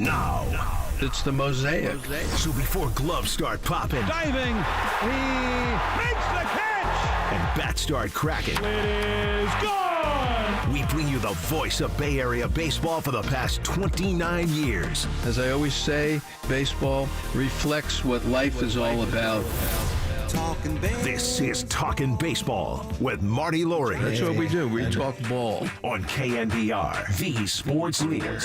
now. It's the mosaic. So before gloves start popping, diving, he makes the catch, and bats start cracking, it is gone. We bring you the voice of Bay Area baseball for the past 29 years. As I always say, baseball reflects what life is all about. This is Talkin' Baseball with Marty Laurie. That's what we do. We talk ball. On KNBR, the sports leader.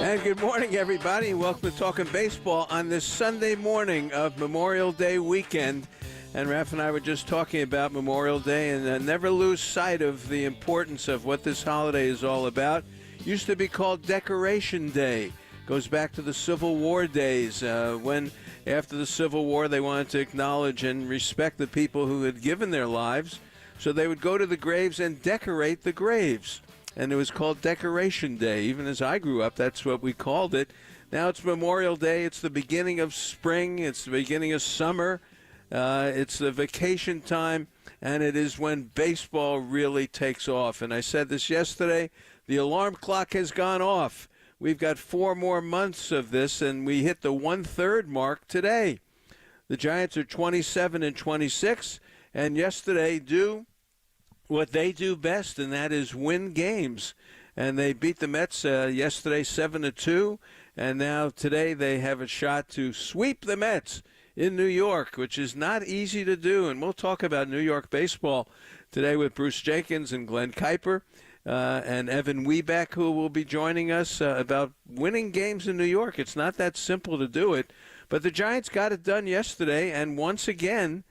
And good morning, everybody. Welcome to Talkin' Baseball on this Sunday morning of Memorial Day weekend. And Raph and I were just talking about Memorial Day, and never lose sight of the importance of what this holiday is all about. Used to be called Decoration Day. Goes back to the Civil War days, when after the Civil War they wanted to acknowledge and respect the people who had given their lives. So they would go to the graves and decorate the graves. And it was called Decoration Day. Even as I grew up, that's what we called it. Now it's Memorial Day. It's the beginning of spring. It's the beginning of summer. It's the vacation time. And it is when baseball really takes off. And I said this yesterday, the alarm clock has gone off. We've got 4 more months of this, and we hit the 1/3 mark today. The Giants are 27-26, and yesterday do what they do best, and that is win games. And they beat the Mets yesterday 7-2, and now today they have a shot to sweep the Mets in New York, which is not easy to do. And we'll talk about New York baseball today with Bruce Jenkins and Glenn Kuiper. And Evan Webeck, who will be joining us about winning games in New York. It's not that simple to do it. But the Giants got it done yesterday, and once again,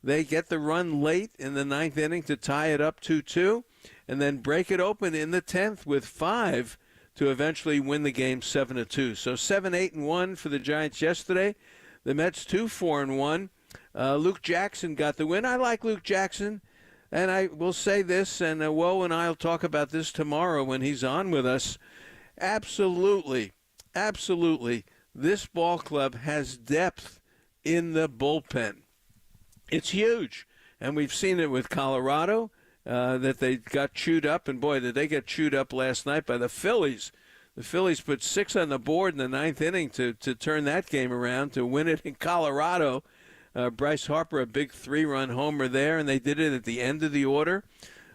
they get the run late in the 9th inning to tie it up 2-2, and then break it open in the 10th with 5 to eventually win the game 7-2. So 7-8-1 for the Giants yesterday. The Mets 2-4-1. Luke Jackson got the win. I like Luke Jackson. And I will say this, and Woe and I will talk about this tomorrow when he's on with us. Absolutely, this ball club has depth in the bullpen. It's huge. And we've seen it with Colorado, that they got chewed up. And, boy, did they get chewed up last night by the Phillies. The Phillies put 6 on the board in the 9th inning to turn that game around, to win it in Colorado. Bryce Harper, a big 3-run homer there, and they did it at the end of the order.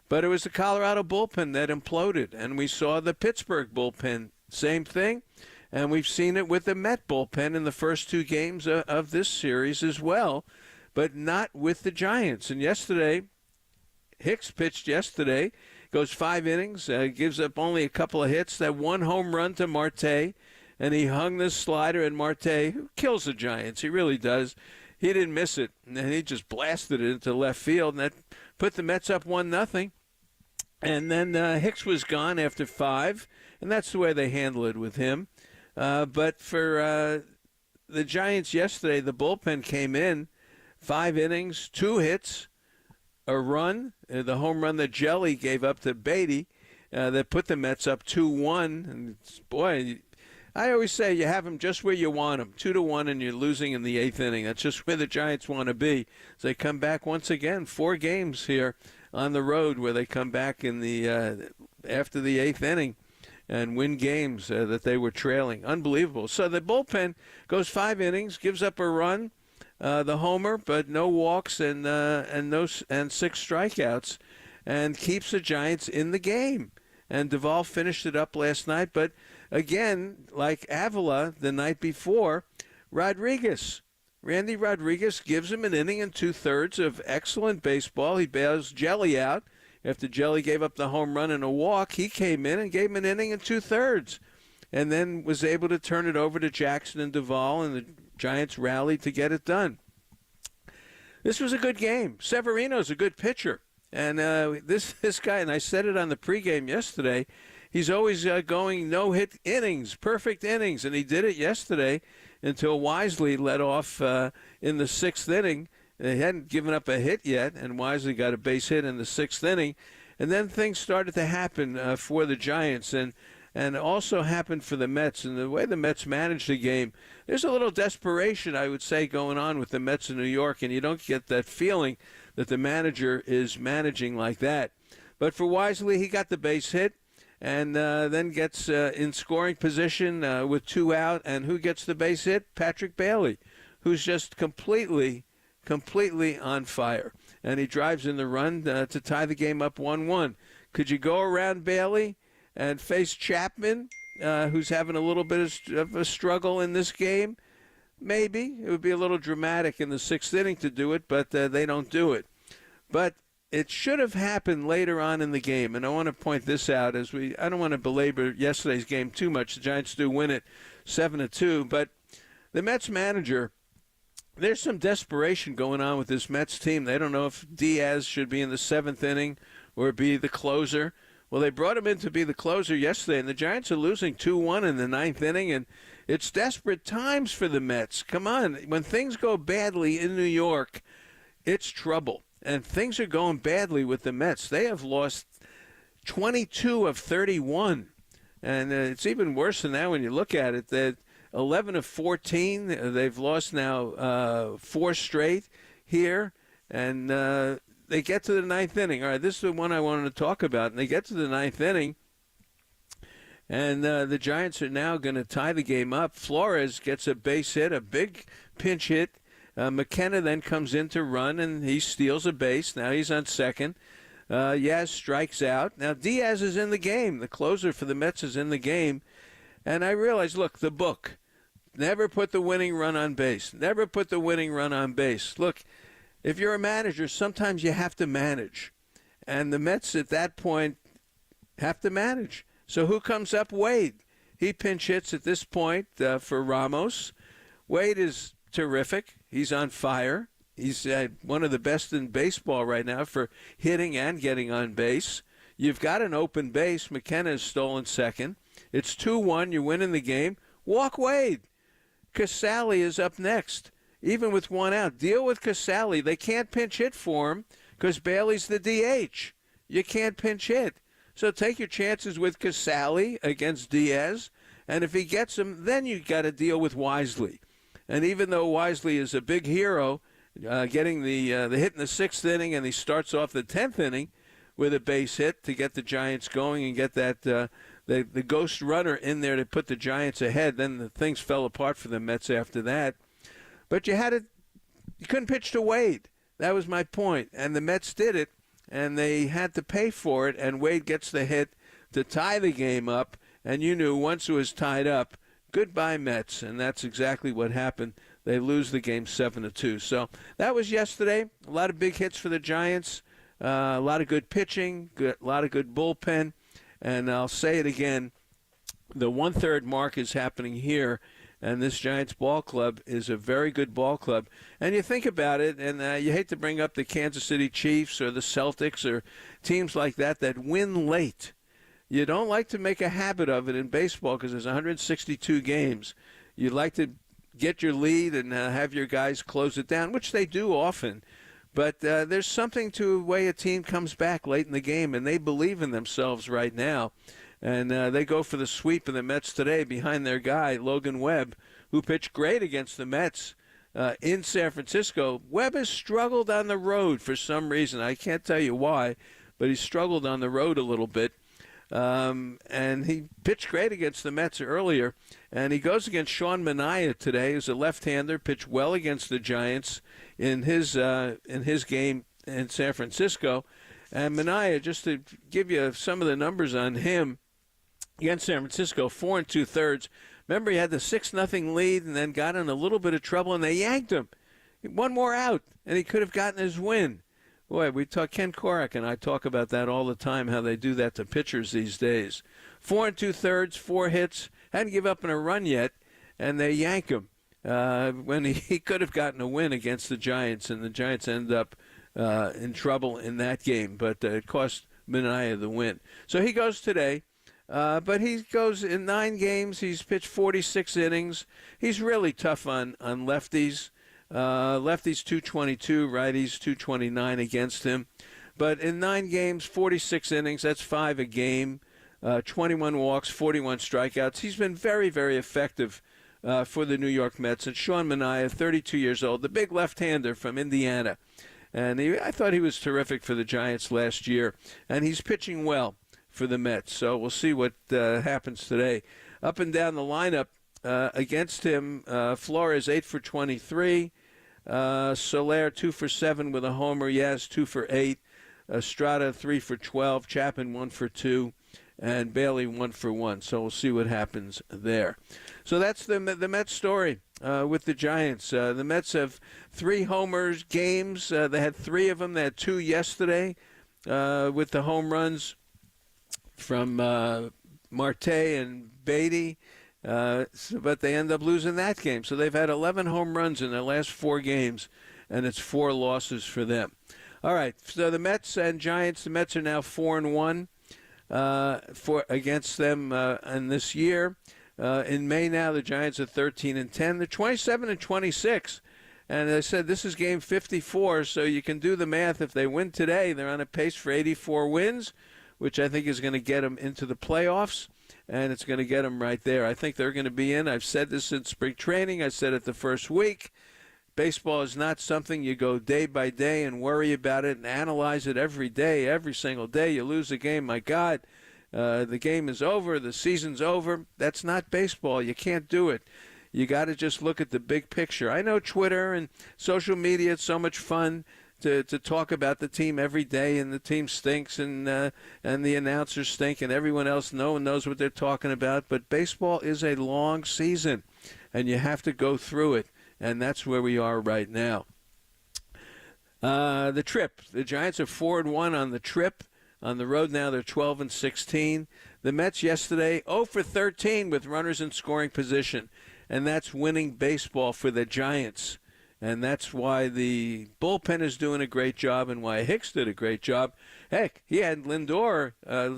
But it was the Colorado bullpen that imploded, and we saw the Pittsburgh bullpen, same thing. And we've seen it with the Met bullpen in the first 2 games of this series as well, but not with the Giants. And yesterday, Hicks pitched yesterday, goes 5 innings, gives up only a couple of hits, that 1 home run to Marte, and he hung this slider, and Marte, who kills the Giants, he really does. He didn't miss it, and he just blasted it into left field, and that put the Mets up 1-0. And then Hicks was gone after 5, and that's the way they handle it with him. But for the Giants yesterday, the bullpen came in, 5 innings, 2 hits, a run, the home run that Jelly gave up to Beatty, that put the Mets up 2-1. And boy, I always say you have them just where you want them, 2-1, and you're losing in the 8th inning. That's just where the Giants want to be. As they come back once again, 4 games here on the road where they come back in the after the 8th inning and win games that they were trailing. Unbelievable. So the bullpen goes 5 innings, gives up a run, the homer, but no walks and 6 strikeouts, and keeps the Giants in the game. And Duvall finished it up last night, but again, like Avila the night before, Randy Rodriguez gives him an inning and 2/3 of excellent baseball. He bails Jelly out. After Jelly gave up the home run and a walk, he came in and gave him an inning and 2/3, and then was able to turn it over to Jackson and Duvall, and the Giants rallied to get it done. This was a good game. Severino's a good pitcher. And this guy, and I said it on the pregame yesterday, he's always going no-hit innings, perfect innings, and he did it yesterday until Wisely led off in the 6th inning. They hadn't given up a hit yet, and Wisely got a base hit in the 6th inning. And then things started to happen for the Giants, and also happened for the Mets. And the way the Mets managed the game, there's a little desperation, I would say, going on with the Mets in New York, and you don't get that feeling that the manager is managing like that. But for Wisely, he got the base hit, and then gets in scoring position with 2 out. And who gets the base hit? Patrick Bailey, who's just completely on fire. And he drives in the run to tie the game up 1-1. Could you go around Bailey and face Chapman, who's having a little bit of a struggle in this game? Maybe. It would be a little dramatic in the 6th inning to do it, but they don't do it. But it should have happened later on in the game, and I want to point this out I don't want to belabor yesterday's game too much. The Giants do win it 7-2, but the Mets manager, there's some desperation going on with this Mets team. They don't know if Diaz should be in the 7th inning or be the closer. Well, they brought him in to be the closer yesterday, and the Giants are losing 2-1 in the 9th inning, and it's desperate times for the Mets. Come on. When things go badly in New York, it's trouble. And things are going badly with the Mets. They have lost 22 of 31. And it's even worse than that when you look at it. They're 11 of 14. They've lost now 4 straight here. And they get to the 9th inning. All right, this is the one I wanted to talk about. And they get to the 9th inning. And the Giants are now going to tie the game up. Flores gets a base hit, a big pinch hit. McKenna then comes in to run, and he steals a base. Now he's on second. Yaz strikes out. Now Diaz is in the game. The closer for the Mets is in the game. And I realized, look, the book, never put the winning run on base. Never put the winning run on base. Look, if you're a manager, sometimes you have to manage. And the Mets at that point have to manage. So who comes up? Wade. He pinch hits at this point for Ramos. Wade is terrific. He's on fire. He's one of the best in baseball right now for hitting and getting on base. You've got an open base. McKenna has stolen second. It's 2-1. You're winning the game. Walk Wade. Casale is up next. Even with 1 out. Deal with Casale. They can't pinch hit for him because Bailey's the DH. You can't pinch hit. So take your chances with Casale against Diaz. And if he gets him, then you got to deal with Wisely. And even though Wisely is a big hero, getting the hit in the 6th inning, and he starts off the 10th inning with a base hit to get the Giants going and get that the ghost runner in there to put the Giants ahead. Then the things fell apart for the Mets after that. But you couldn't pitch to Wade. That was my point. And the Mets did it, and they had to pay for it. And Wade gets the hit to tie the game up. And you knew once it was tied up, goodbye Mets, and that's exactly what happened. They lose the game 7-2. So that was yesterday. A lot of big hits for the Giants, a lot of good pitching, a lot of good bullpen, and I'll say it again, the 1/3 mark is happening here, and this Giants ball club is a very good ball club. And you think about it, and you hate to bring up the Kansas City Chiefs or the Celtics or teams like that win late. You don't like to make a habit of it in baseball because there's 162 games. You'd like to get your lead and have your guys close it down, which they do often. But there's something to the way a team comes back late in the game, and they believe in themselves right now. And they go for the sweep of the Mets today behind their guy, Logan Webb, who pitched great against the Mets in San Francisco. Webb has struggled on the road for some reason. I can't tell you why, but he struggled on the road a little bit. And he pitched great against the Mets earlier. And he goes against Sean Manaea today, who's a left-hander, pitched well against the Giants in his game in San Francisco. And Manaea, just to give you some of the numbers on him, against San Francisco, 4 2/3. Remember, he had the 6-0 lead and then got in a little bit of trouble, and they yanked him. 1 more out, and he could have gotten his win. Boy, Ken Korak and I talk about that all the time, how they do that to pitchers these days. 4 2/3, 4 hits, hadn't given up in a run yet, and they yank him when he could have gotten a win against the Giants, and the Giants end up in trouble in that game, but it cost Manaea the win. So he goes today, but he goes in 9 games. He's pitched 46 innings. He's really tough on lefties. Lefties 222, righties 229 against him. But in 9 games, 46 innings, that's 5 a game, 21 walks, 41 strikeouts. He's been very, very effective for the New York Mets. And Sean Manaea, 32 years old, the big left-hander from Indiana. And I thought he was terrific for the Giants last year. And he's pitching well for the Mets. So we'll see what happens today. Up and down the lineup against him, Flores 8 for 23. Soler 2 for 7 with a homer. Yaz 2 for 8. Estrada 3 for 12. Chapman 1 for 2. And Bailey 1 for 1. So we'll see what happens there. So that's the Mets story with the Giants. The Mets have 3 homers games. They had 3 of them. They had 2 yesterday with the home runs from Marte and Beatty. But they end up losing that game. So they've had 11 home runs in their last 4 games, and it's 4 losses for them. All right, so the Mets and Giants, the Mets are now 4-1 against them in this year. In May now, the Giants are 13-10. They're 27-26. And I said this is game 54, so you can do the math. If they win today, they're on a pace for 84 wins, which I think is going to get them into the playoffs. And it's going to get them right there. I think they're going to be in. I've said this in spring training. I said it the first week. Baseball is not something you go day by day and worry about it and analyze it every day, every single day. You lose a game, my God, the game is over, the season's over. That's not baseball. You can't do it. You got to just look at the big picture. I know Twitter and social media, it's so much fun to talk about the team every day, and the team stinks, and the announcers stink, and everyone else, no one knows what they're talking about. But baseball is a long season, and you have to go through it, and that's where we are right now. The trip. The Giants are 4-1 on the trip. On the road now, they're 12-16. The Mets yesterday 0 for 13 with runners in scoring position, and that's winning baseball for the Giants. And that's why the bullpen is doing a great job and why Hicks did a great job. Heck, he had Lindor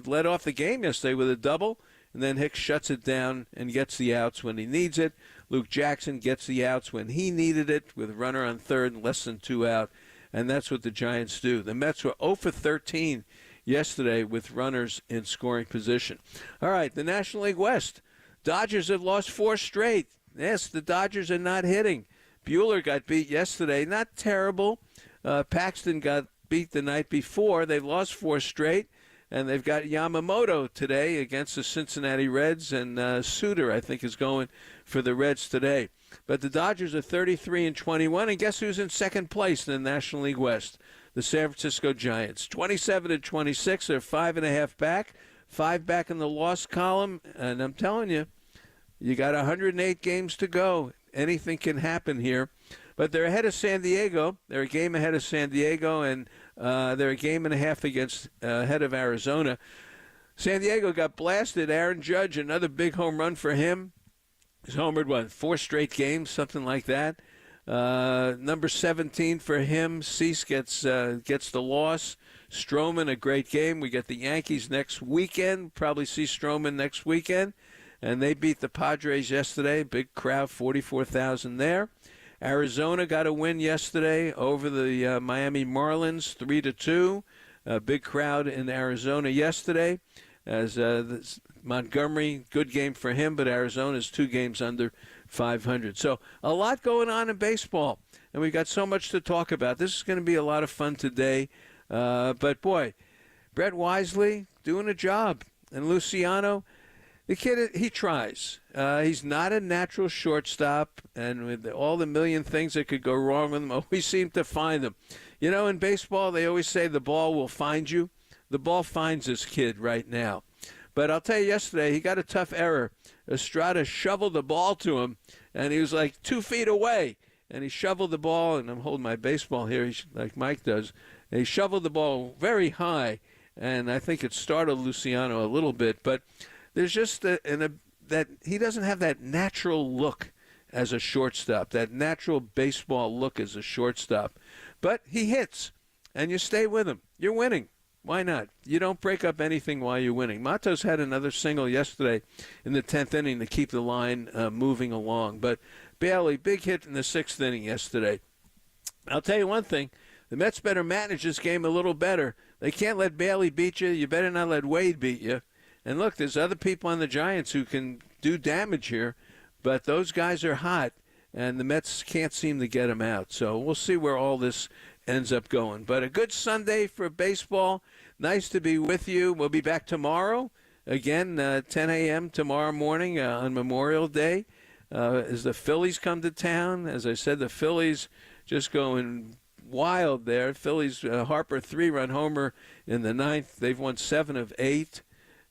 led off the game yesterday with a double, and then Hicks shuts it down and gets the outs when he needs it. Luke Jackson gets the outs when he needed it with a runner on third and less than 2 out, and that's what the Giants do. The Mets were 0 for 13 yesterday with runners in scoring position. All right, the National League West. Dodgers have lost 4 straight. Yes, the Dodgers are not hitting. Buehler got beat yesterday. Not terrible. Paxton got beat the night before. They've lost 4 straight, and they've got Yamamoto today against the Cincinnati Reds, and Suter, I think, is going for the Reds today. But the Dodgers are 33-21, and guess who's in second place in the National League West? The San Francisco Giants. 27-26. They're 5.5 back. 5 back in the loss column, and I'm telling you, you got 108 games to go. Anything can happen here. But they're ahead of San Diego. They're a game ahead of San Diego, and they're a game and a half ahead of Arizona. San Diego got blasted. Aaron Judge, another big home run for him. He's homered, 4 straight games, something like that. Number 17 for him. Cease gets the loss. Stroman, a great game. We get the Yankees next weekend. Probably see Stroman next weekend. And they beat the Padres yesterday. Big crowd, 44,000 there. Arizona got a win yesterday over the Miami Marlins, 3-2. A big crowd in Arizona yesterday. As Montgomery, good game for him, but Arizona's 2 games under 500. So a lot going on in baseball, and we've got so much to talk about. This is going to be a lot of fun today. But, boy, Brett Wisely doing a job. And Luciano, the kid, he tries. He's not a natural shortstop, and with all the million things that could go wrong with him, we seem to find them. You know, in baseball, they always say the ball will find you. The ball finds this kid right now. But I'll tell you, yesterday, he got a tough error. Estrada shoveled the ball to him, and he was like 2 feet away. And he shoveled the ball, and I'm holding my baseball here like Mike does. And he shoveled the ball very high, and I think it startled Luciano a little bit. But there's just that he doesn't have that natural look as a shortstop, that natural baseball look as a shortstop. But he hits, and you stay with him. You're winning. Why not? You don't break up anything while you're winning. Matos had another single yesterday in the 10th inning to keep the line moving along. But Bailey, big hit in the 6th inning yesterday. I'll tell you one thing. The Mets better manage this game a little better. They can't let Bailey beat you. You better not let Wade beat you. And look, there's other people on the Giants who can do damage here, but those guys are hot, and the Mets can't seem to get them out. So we'll see where all this ends up going. But a good Sunday for baseball. Nice to be with you. We'll be back tomorrow, again, 10 a.m. tomorrow morning on Memorial Day, as the Phillies come to town. As I said, the Phillies just going wild there. Phillies, Harper 3-run homer in the ninth. They've won 7 of 8.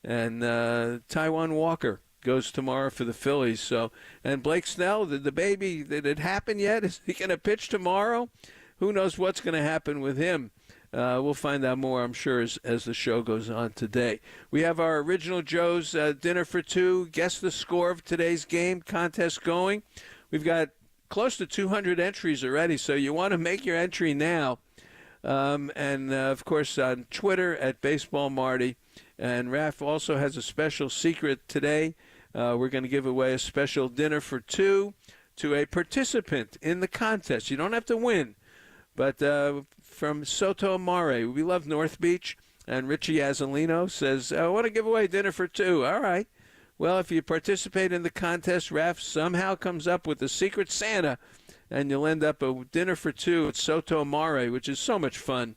And Taijuan Walker goes tomorrow for the Phillies. So, and Blake Snell, the baby, did it happen yet? Is he going to pitch tomorrow? Who knows what's going to happen with him? We'll find out more, I'm sure, as the show goes on today. We have our Original Joe's Dinner for Two. Guess the score of today's game contest going. We've got close to 200 entries already, so you want to make your entry now. Of course, on Twitter at Baseball Marty. And Raph also has a special secret today. We're going to give away a special dinner for two to a participant in the contest. You don't have to win, but from Soto Amare. We love North Beach. And Richie Azzolino says, I want to give away dinner for two. All right. Well, if you participate in the contest, Raph somehow comes up with the Secret Santa, and you'll end up a dinner for two at Soto Amare, which is so much fun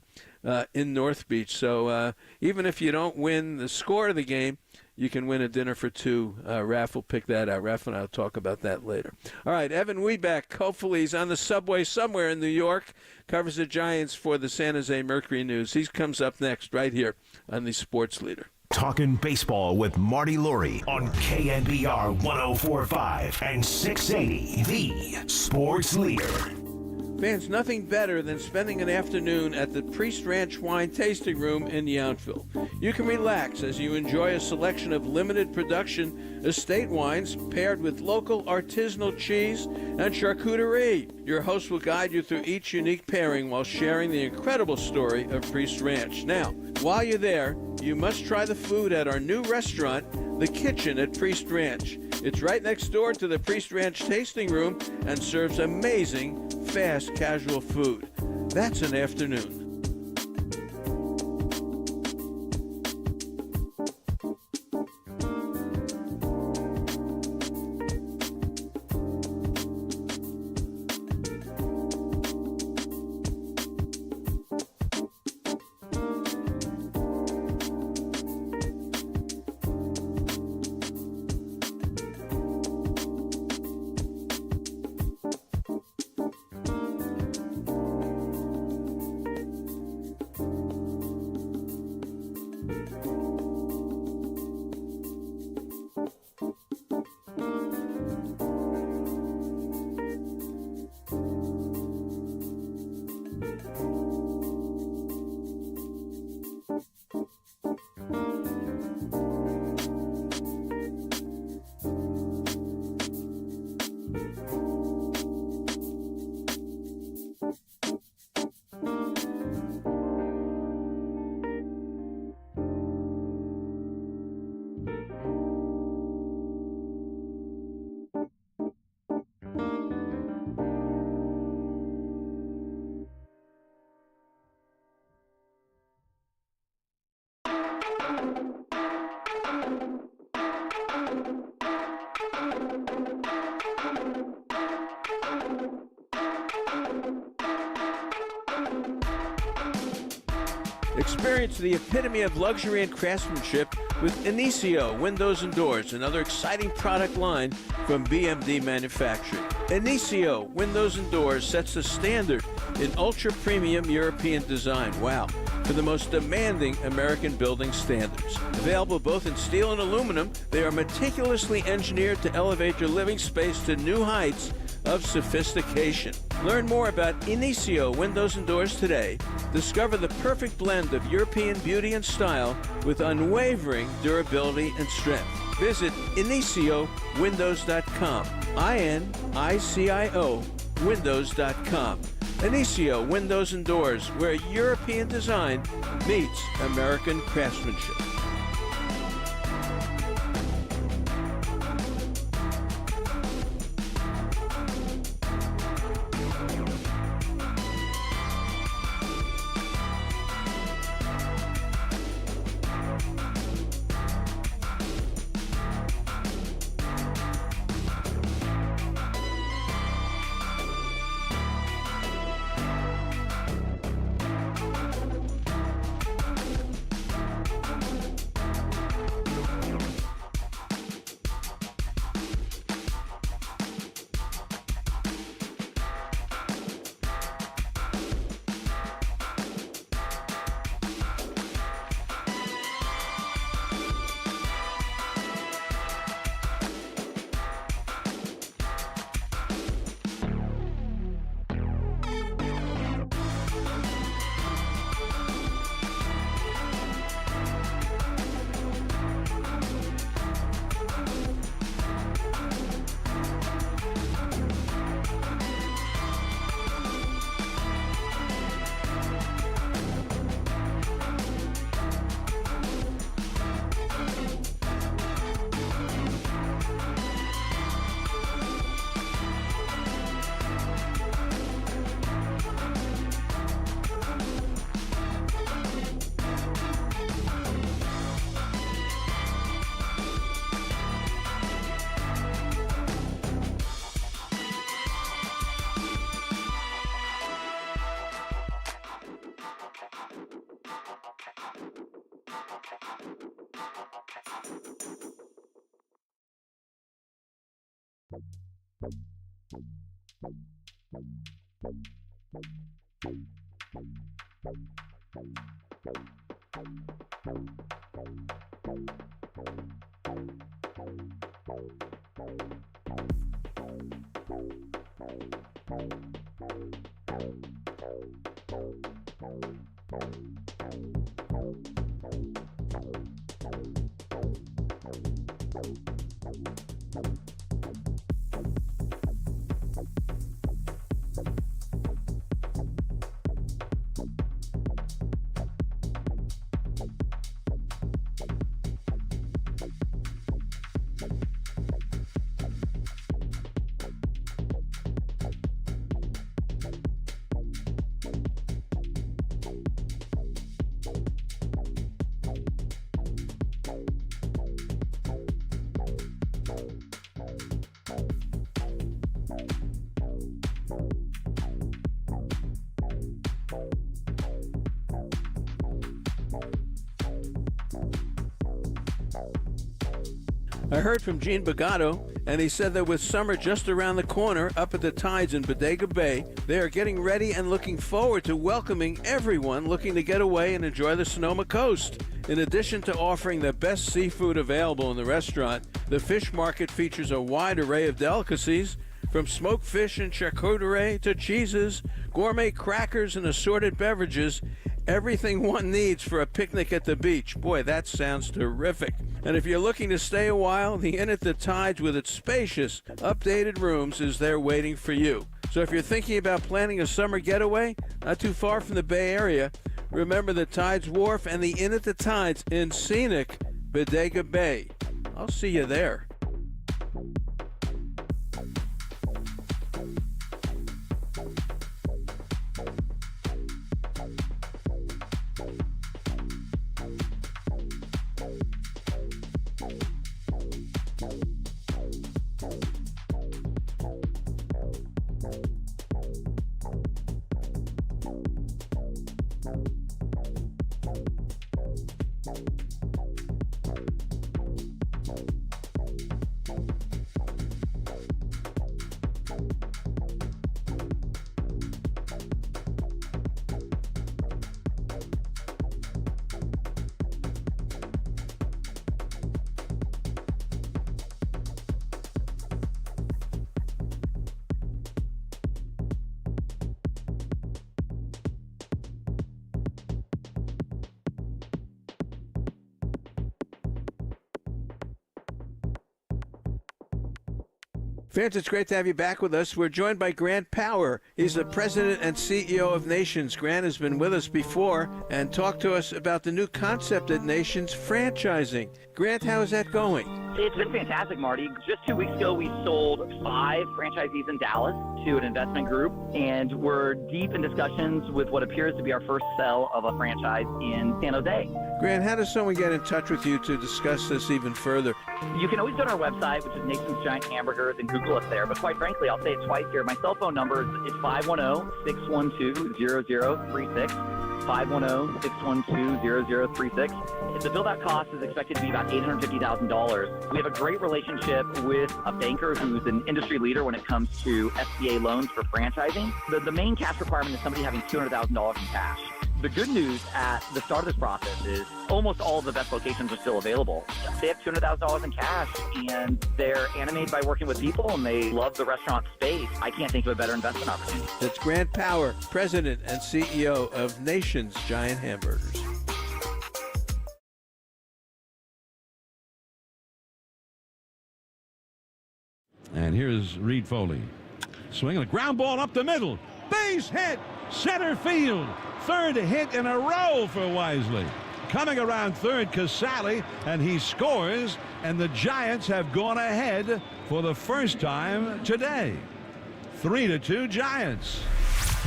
in North Beach. So even if you don't win the score of the game, you can win a dinner for two. Raph will pick that out. Raph and I will talk about that later. All right, Evan Webeck, hopefully he's on the subway somewhere in New York, covers the Giants for the San Jose Mercury News. He comes up next right here on the Sports Leader. Talking baseball with Marty Lurie on KNBR 104.5 and 680, the Sports Leader. Fans, nothing better than spending an afternoon at the Priest Ranch Wine Tasting Room in Yountville. You can relax as you enjoy a selection of limited production estate wines paired with local artisanal cheese and charcuterie. Your host will guide you through each unique pairing while sharing the incredible story of Priest Ranch. Now, while you're there, you must try the food at our new restaurant, The Kitchen at Priest Ranch. It's right next door to the Priest Ranch Tasting Room and serves amazing, fast, casual food. That's an afternoon. Experience the epitome of luxury and craftsmanship with Inicio Windows and Doors, another exciting product line from BMD Manufacturing. Inicio Windows and Doors sets the standard in ultra-premium European design. Wow. For the most demanding American building standards. Available both in steel and aluminum, they are meticulously engineered to elevate your living space to new heights of sophistication. Learn more about Inicio Windows and Doors today. Discover the perfect blend of European beauty and style with unwavering durability and strength. Visit InicioWindows.com. INICIO Windows.com. Inicio Windows and Doors, where European design meets American craftsmanship. I heard from Gene Bagato, and he said that with summer just around the corner up at the Tides in Bodega Bay, they are getting ready and looking forward to welcoming everyone looking to get away and enjoy the Sonoma coast. In addition to offering the best seafood available in the restaurant, the fish market features a wide array of delicacies, from smoked fish and charcuterie to cheeses, gourmet crackers, and assorted beverages. Everything one needs for a picnic at the beach. Boy, that sounds terrific. And if you're looking to stay a while, the Inn at the Tides with its spacious, updated rooms is there waiting for you. So if you're thinking about planning a summer getaway, not too far from the Bay Area, remember the Tides Wharf and the Inn at the Tides in scenic Bodega Bay. I'll see you there. Fans, it's great to have you back with us. We're joined by Grant Power. He's the president and CEO of Nations. Grant has been with us before and talked to us about the new concept at Nations, franchising. Grant, how is that going? It's been fantastic, Marty. Just 2 weeks ago, we sold 5 franchisees in Dallas to an investment group, and we're deep in discussions with what appears to be our first sell of a franchise in San Jose. Grant, how does someone get in touch with you to discuss this even further? You can always go to our website, which is Nation's Giant Hamburgers, and Google us there. But quite frankly, I'll say it twice here. My cell phone number is 510-612-0036. 510-612-0036. The build-out cost is expected to be about $850,000. We have a great relationship with a banker who's an industry leader when it comes to SBA loans for franchising. The main cash requirement is somebody having $200,000 in cash. The good news at the start of this process is almost all of the best locations are still available. They have $200,000 in cash, and they're animated by working with people, and they love the restaurant space. I can't think of a better investment opportunity. That's Grant Power, president and CEO of Nation's Giant Hamburgers. And here's Reed Foley. Swinging a ground ball up the middle. Base hit. Center field. Third hit in a row for Wisely. Coming around third, Casale, and he scores, and the Giants have gone ahead for the first time today. 3-2 Giants.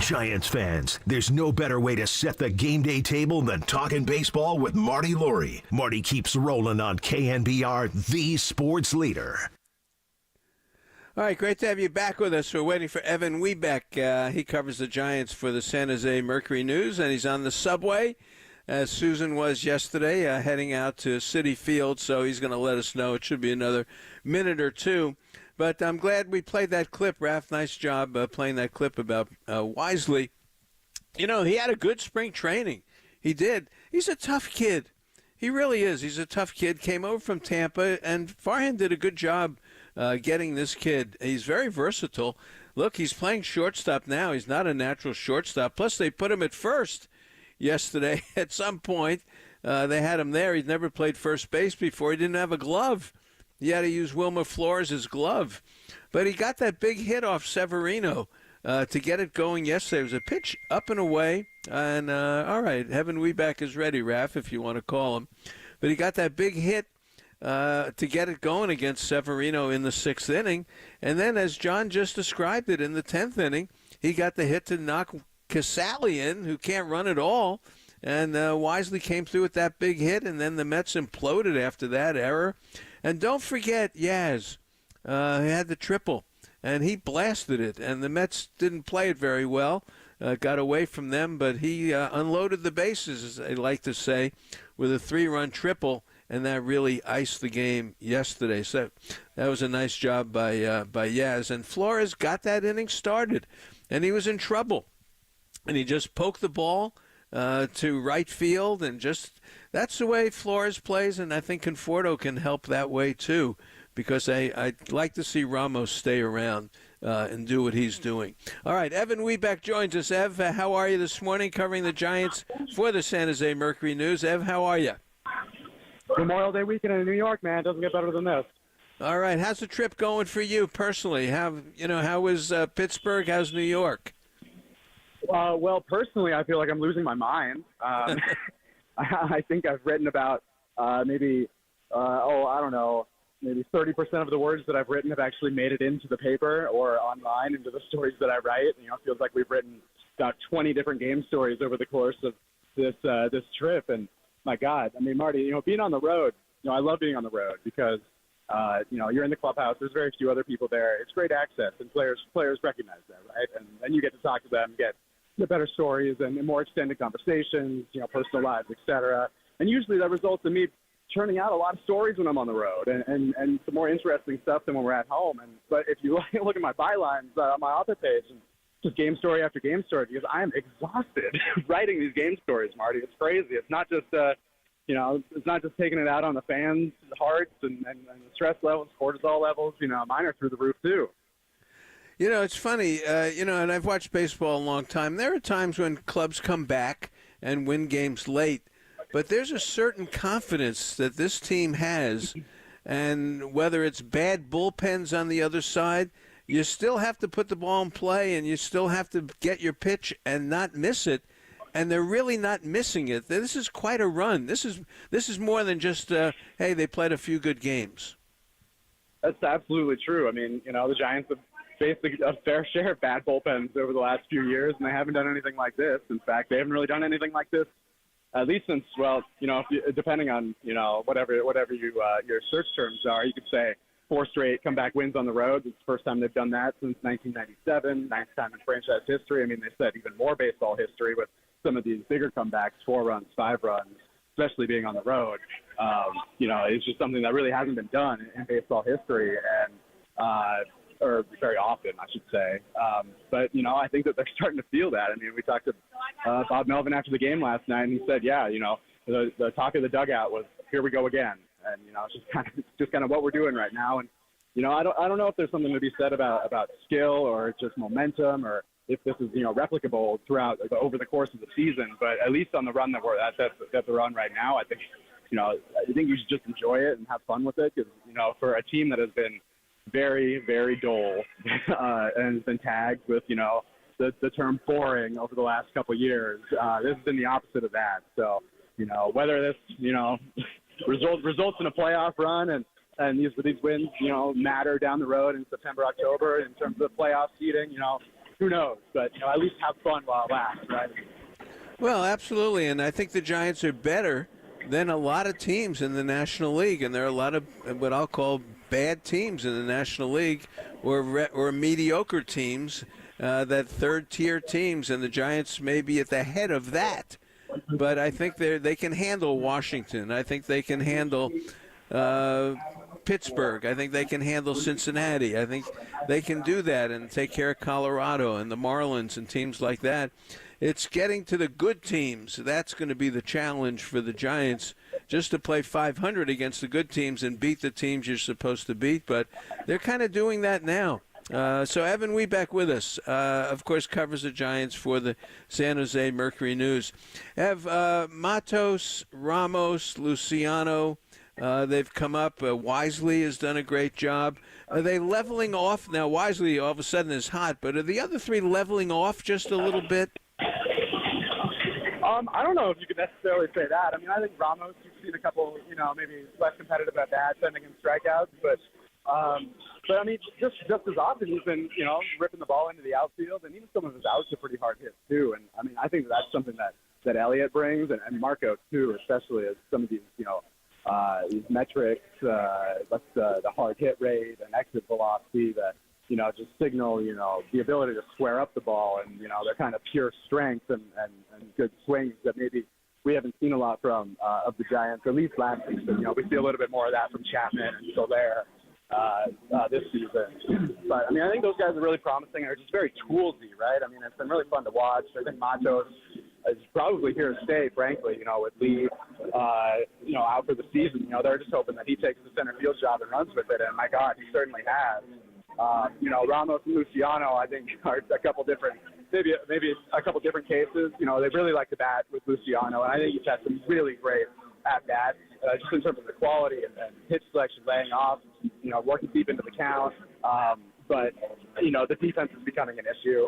Giants fans, there's no better way to set the game day table than talking baseball with Marty Laurie. Marty keeps rolling on KNBR, the sports leader. All right, great to have you back with us. We're waiting for Evan Webeck. He covers the Giants for the San Jose Mercury News, and he's on the subway. as Susan was yesterday, heading out to Citi Field, so he's going to let us know. It should be another minute or two. But I'm glad we played that clip, Raph. Nice job playing that clip about Wisely. You know, he had a good spring training. He did. He's a tough kid. He really is. He's a tough kid. Came over from Tampa, and Farhan did a good job getting this kid. He's very versatile. Look, he's playing shortstop now. He's not a natural shortstop. Plus, they put him at first yesterday. At some point, they had him there. He'd never played first base before. He didn't have a glove. He had to use Wilmer Flores' glove. But he got that big hit off Severino to get it going yesterday. It was a pitch up and away. And, all right, Evan Webeck is ready, Raph, if you want to call him. But he got that big hit to get it going against Severino in the 6th inning. And then, as John just described it, in the 10th inning, he got the hit to knock Casale in, who can't run at all. And Wisely came through with that big hit, and then the Mets imploded after that error. And don't forget Yaz. He had the triple, and he blasted it. And the Mets didn't play it very well, got away from them, but he unloaded the bases, as they like to say, with a 3-run triple, and that really iced the game yesterday. So that was a nice job by Yaz. And Flores got that inning started, and he was in trouble. And he just poked the ball to right field, and just that's the way Flores plays, and I think Conforto can help that way too, because I'd like to see Ramos stay around and do what he's doing. All right, Evan Webeck joins us. Ev, how are you this morning, covering the Giants for the San Jose Mercury News? Ev, how are you? Memorial Day weekend in New York, man. Doesn't get better than this. All right, how's the trip going for you personally? How was Pittsburgh? How's New York? Well, personally, I feel like I'm losing my mind. I think I've written about maybe 30% of the words that I've written have actually made it into the paper or online into the stories that I write. You know, it feels like we've written about 20 different game stories over the course of this trip. And my God, I mean, Marty, being on the road, I love being on the road because you're in the clubhouse. There's very few other people there. It's great access, and players recognize that, right? And then you get to talk to them, get the better stories and more extended conversations, personal lives, etc. And usually that results in me churning out a lot of stories when I'm on the road and some more interesting stuff than when we're at home. But if you look at my bylines on my author page, and just game story after game story, because I am exhausted writing these game stories, Marty. It's crazy. It's not just it's not just taking it out on the fans' hearts and the stress levels, cortisol levels. Mine are through the roof too. It's funny, and I've watched baseball a long time. There are times when clubs come back and win games late, but there's a certain confidence that this team has, and whether it's bad bullpens on the other side, you still have to put the ball in play, and you still have to get your pitch and not miss it, and they're really not missing it. This is quite a run. This is more than just, hey, they played a few good games. That's absolutely true. I mean, the Giants have faced a fair share of bad bullpens over the last few years, and they haven't done anything like this. In fact, they haven't really done anything like this, at least since, depending on, whatever your search terms are, you could say 4 straight comeback wins on the road. It's the first time they've done that since 1997, 9th time in franchise history. I mean, they said even more baseball history with some of these bigger comebacks, 4 runs, 5 runs, especially being on the road. It's just something that really hasn't been done in baseball history, or very often, I should say. But I think that they're starting to feel that. I mean, we talked to Bob Melvin after the game last night, and he said, the talk of the dugout was, here we go again. And, it's just kind of what we're doing right now. And, I don't know if there's something to be said about skill or just momentum, or if this is, replicable throughout over the course of the season. But at least on the run that they're on right now, I think, I think you should just enjoy it and have fun with it. Because, for a team that has been very, very dull and has been tagged with, the term boring over the last couple of years, this has been the opposite of that. So, whether this, results in a playoff run and these wins, matter down the road in September, October in terms of playoff seeding, who knows? But, at least have fun while it lasts, right? Well, absolutely, and I think the Giants are better than a lot of teams in the National League, and there are a lot of what I'll call bad teams in the National League or mediocre teams, that third-tier teams, and the Giants may be at the head of that. but I think they can handle Washington. I think they can handle Pittsburgh. I think they can handle Cincinnati. I think they can do that and take care of Colorado and the Marlins and teams like that. It's getting to the good teams. That's going to be the challenge for the Giants, just to play 500 against the good teams and beat the teams you're supposed to beat. But they're kind of doing that now. So Evan Webeck with us, of course, covers the Giants for the San Jose Mercury News. Ev, Matos, Ramos, Luciano, they've come up. Wisely has done a great job. Are they leveling off? Now, Wisely all of a sudden is hot, but are the other three leveling off just a little bit? I don't know if you could necessarily say that. I mean, I think Ramos, you've seen a couple, maybe less competitive at bat, sending him strikeouts, but I mean, just as often he's been, ripping the ball into the outfield, and even some of his outs are pretty hard hits too. And I mean, I think that's something that Elliott brings, and Marco too, especially as some of these, these metrics, the hard hit rate and exit velocity that, just signal, the ability to square up the ball, and they're kind of pure strength and good swings that maybe we haven't seen a lot from of the Giants, at least last season. We see a little bit more of that from Chapman and Soler this season. But, I mean, I think those guys are really promising and are just very toolsy, right? I mean, it's been really fun to watch. I think Matos is probably here to stay, frankly, with Lee, out for the season. They're just hoping that he takes the center field job and runs with it, and my God, he certainly has. Ramos and Luciano, I think, are a couple different, maybe a couple different cases. They really like to bat with Luciano, and I think he's had some really great at-bats, just in terms of the quality and pitch selection, laying off, working deep into the count. But the defense is becoming an issue.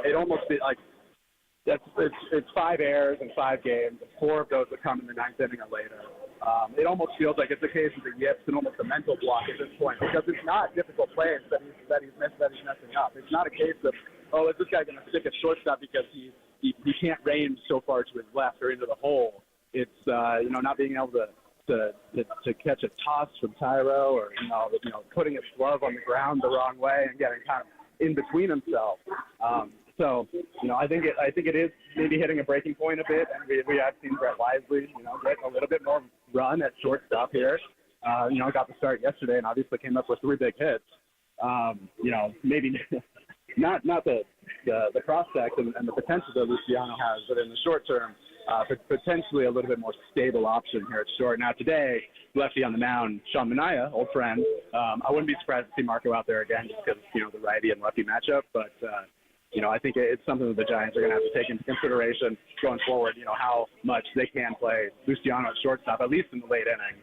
It almost like it's 5 errors in 5 games, and 4 of those would come in the 9th inning or later. It almost feels like it's a case of the yips and almost a mental block at this point, because it's not difficult plays that he's messing up. It's not a case of, is this guy going to stick at shortstop because he can't range so far to his left or into the hole. It's not being able to catch a toss from Tyro, or putting his glove on the ground the wrong way and getting kind of in between himself. So I think it is maybe hitting a breaking point a bit, and we have seen Brett Wisely get a little bit more run at shortstop here. Got the start yesterday and obviously came up with 3 big hits. Maybe not the prospect and the potential that Luciano has, but in the short term, potentially a little bit more stable option here at short. Now today, lefty on the mound, Sean Manaea, old friend. I wouldn't be surprised to see Marco out there again, just because the righty and lefty matchup. But I think it's something that the Giants are going to have to take into consideration going forward. How much they can play Luciano at shortstop, at least in the late inning.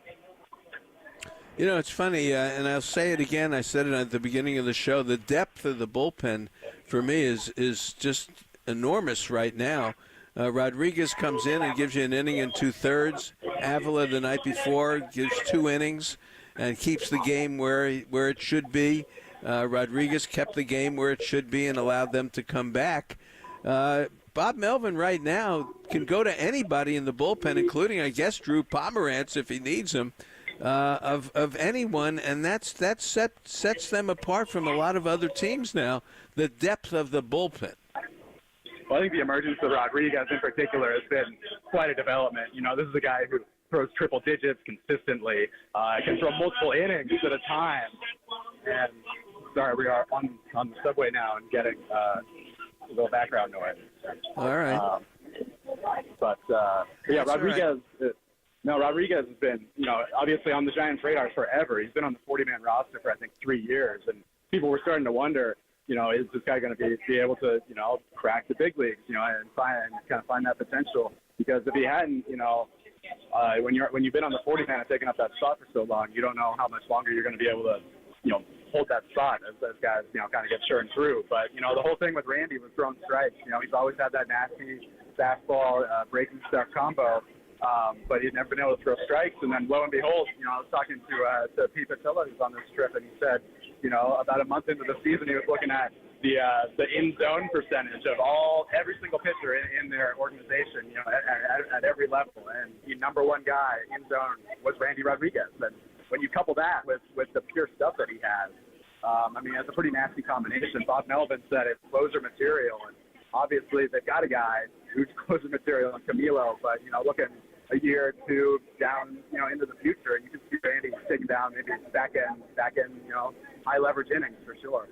It's funny, and I'll say it again. I said it at the beginning of the show. The depth of the bullpen for me is just enormous right now. Rodriguez comes in and gives you an inning and 2/3. Avila the night before gives 2 innings and keeps the game where it should be. Rodriguez kept the game where it should be and allowed them to come back. Bob Melvin right now can go to anybody in the bullpen, including, I guess, Drew Pomerantz if he needs him, of anyone, and that sets them apart from a lot of other teams now, the depth of the bullpen. Well, I think the emergence of Rodriguez in particular has been quite a development. This is a guy who throws triple digits consistently, can throw multiple innings at a time. And sorry, we are on the subway now and getting a little background noise. All right. Yeah, Rodriguez. Right. Rodriguez has been, obviously on the Giants' radar forever. He's been on the 40-man roster for I think 3 years, and people were starting to wonder, is this guy going to be able to, crack the big leagues, and find that potential? Because if he hadn't, when you've been on the 40-man and taken up that spot for so long, you don't know how much longer you're going to be able to, hold that spot as guys, kind of get churned through. But, the whole thing with Randy was throwing strikes. He's always had that nasty fastball, breaking stuff combo, but he'd never been able to throw strikes. And then lo and behold, I was talking to Pete Patilla, who's on this trip, and he said, about a month into the season, he was looking at the in-zone percentage of every single pitcher in their organization, at every level. And the number 1 guy in zone was Randy Rodriguez. And when you couple that with the pure stuff that he has, it's a pretty nasty combination. Bob Melvin said it's closer material. And obviously they've got a guy who's closer material in Camilo, but, looking a year or two down, into the future, you can see Randy taking down maybe back end, high leverage innings for sure.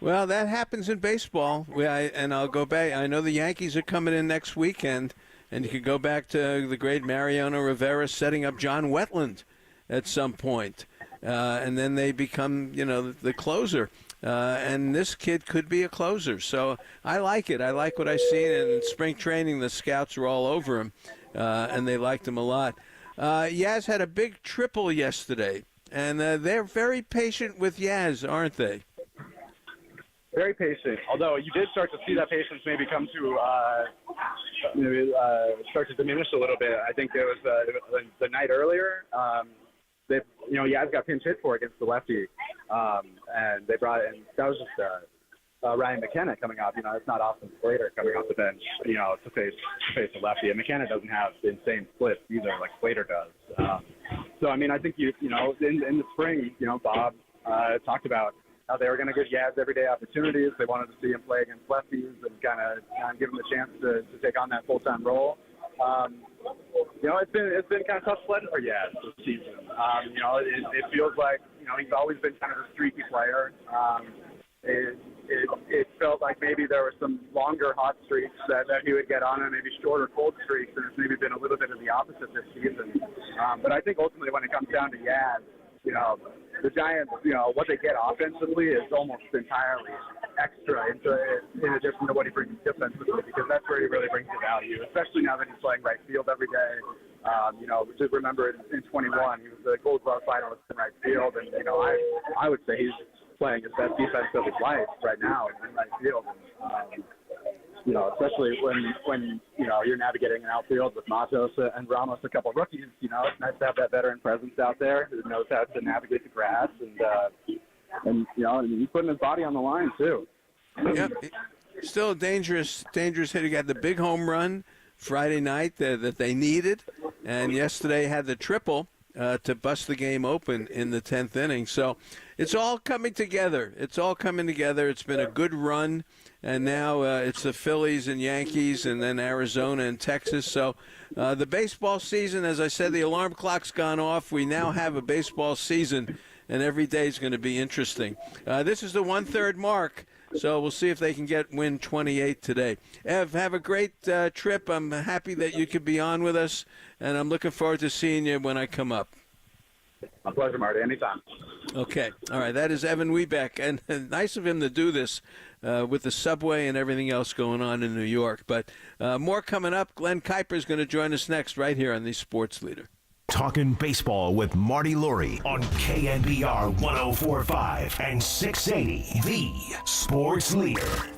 Well, that happens in baseball. And I'll go back. I know the Yankees are coming in next weekend, and you could go back to the great Mariano Rivera setting up John Wetland at some point. And then they become, the closer. And this kid could be a closer. So I like it. I like what I see. And in spring training, the scouts were all over him, and they liked him a lot. Yaz had a big triple yesterday, and they're very patient with Yaz, aren't they? Very patient, although you did start to see that patience maybe come to start to diminish a little bit. I think it was the night earlier. Yaz got pinch hit for against the lefty, and they brought in. That was just Ryan McKenna coming off. It's not Austin Slater coming off the bench. To face the lefty. And McKenna doesn't have the insane splits either, like Slater does. So I think in the spring, Bob talked about how they were going to give Yaz everyday opportunities. They wanted to see him play against lefties and kind of give him the chance to take on that full-time role. It's been kind of tough sledding for Yaz this season. It feels like he's always been kind of a streaky player. It felt like maybe there were some longer hot streaks that he would get on, and maybe shorter cold streaks, and it's maybe been a little bit of the opposite this season. But I think ultimately when it comes down to Yaz, the Giants, what they get offensively is almost entirely extra in addition to what he brings defensively, because that's where he really brings the value, especially now that he's playing right field every day. Just remember in 21, he was the Gold Glove finalist in right field, and, I would say he's playing his best defense of his life right now in right field. And, especially when you're navigating an outfield with Matos and Ramos, a couple of rookies, it's nice to have that veteran presence out there who knows how to navigate the grass and he's putting his body on the line too. Yep. Still a dangerous hitter. He had the big home run Friday night that they needed, and yesterday had the triple to bust the game open in the 10th inning. So it's all coming together. It's been a good run. And now it's the Phillies and Yankees and then Arizona and Texas. So the baseball season, as I said, the alarm clock's gone off. We now have a baseball season, and every day is going to be interesting. This is the 1/3 mark, so we'll see if they can win 28 today. Ev, have a great trip. I'm happy that you could be on with us, and I'm looking forward to seeing you when I come up. My pleasure, Marty. Anytime. Okay. All right. That is Evan Webeck, and nice of him to do this with the subway and everything else going on in New York. But more coming up. Glenn Kuiper is going to join us next right here on the Sports Leader. Talking baseball with Marty Lurie on KNBR 104.5 and 680, the Sports Leader.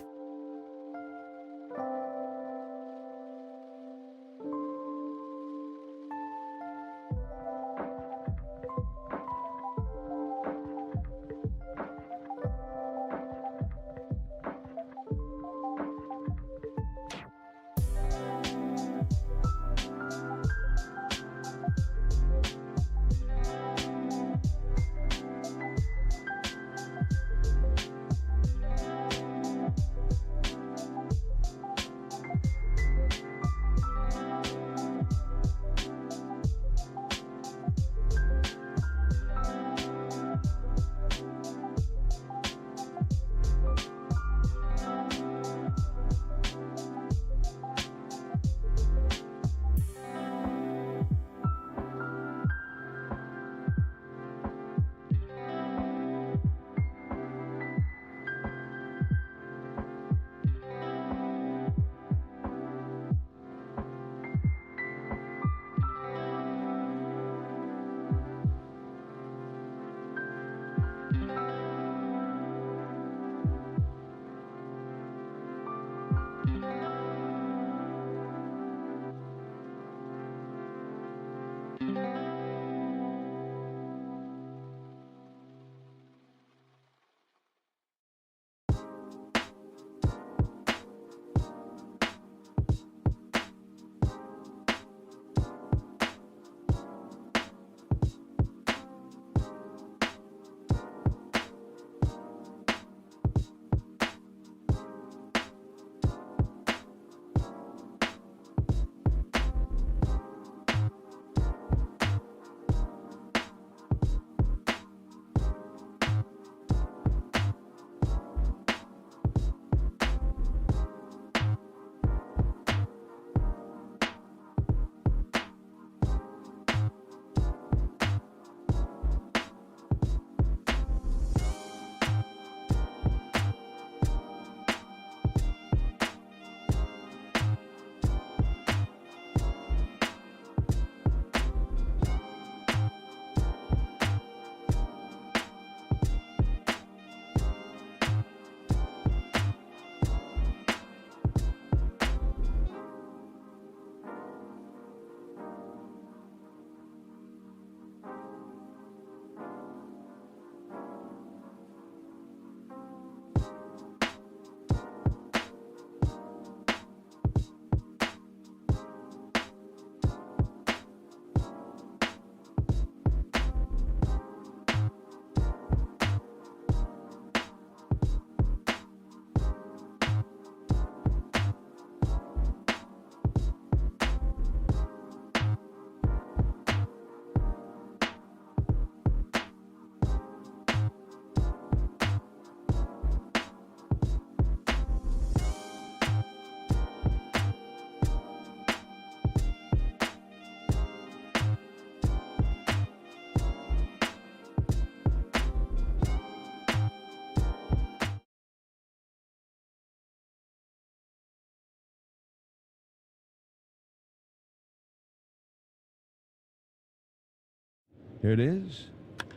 Here it is.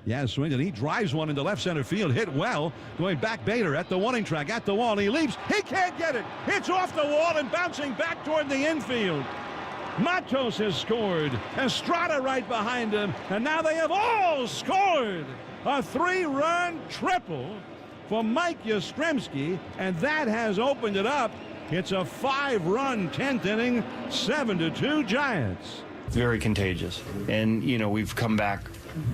Yeah, swing, and he drives one into left center field. Hit well. Going back, Bader at the warning track, at the wall, and he leaps. He can't get it. It's off the wall and bouncing back toward the infield. Matos has scored. Estrada right behind him. And now they have all scored. A 3-run triple for Mike Yastrzemski, and that has opened it up. It's a 5-run 10th inning, 7-2 Giants. Very contagious. And, we've come back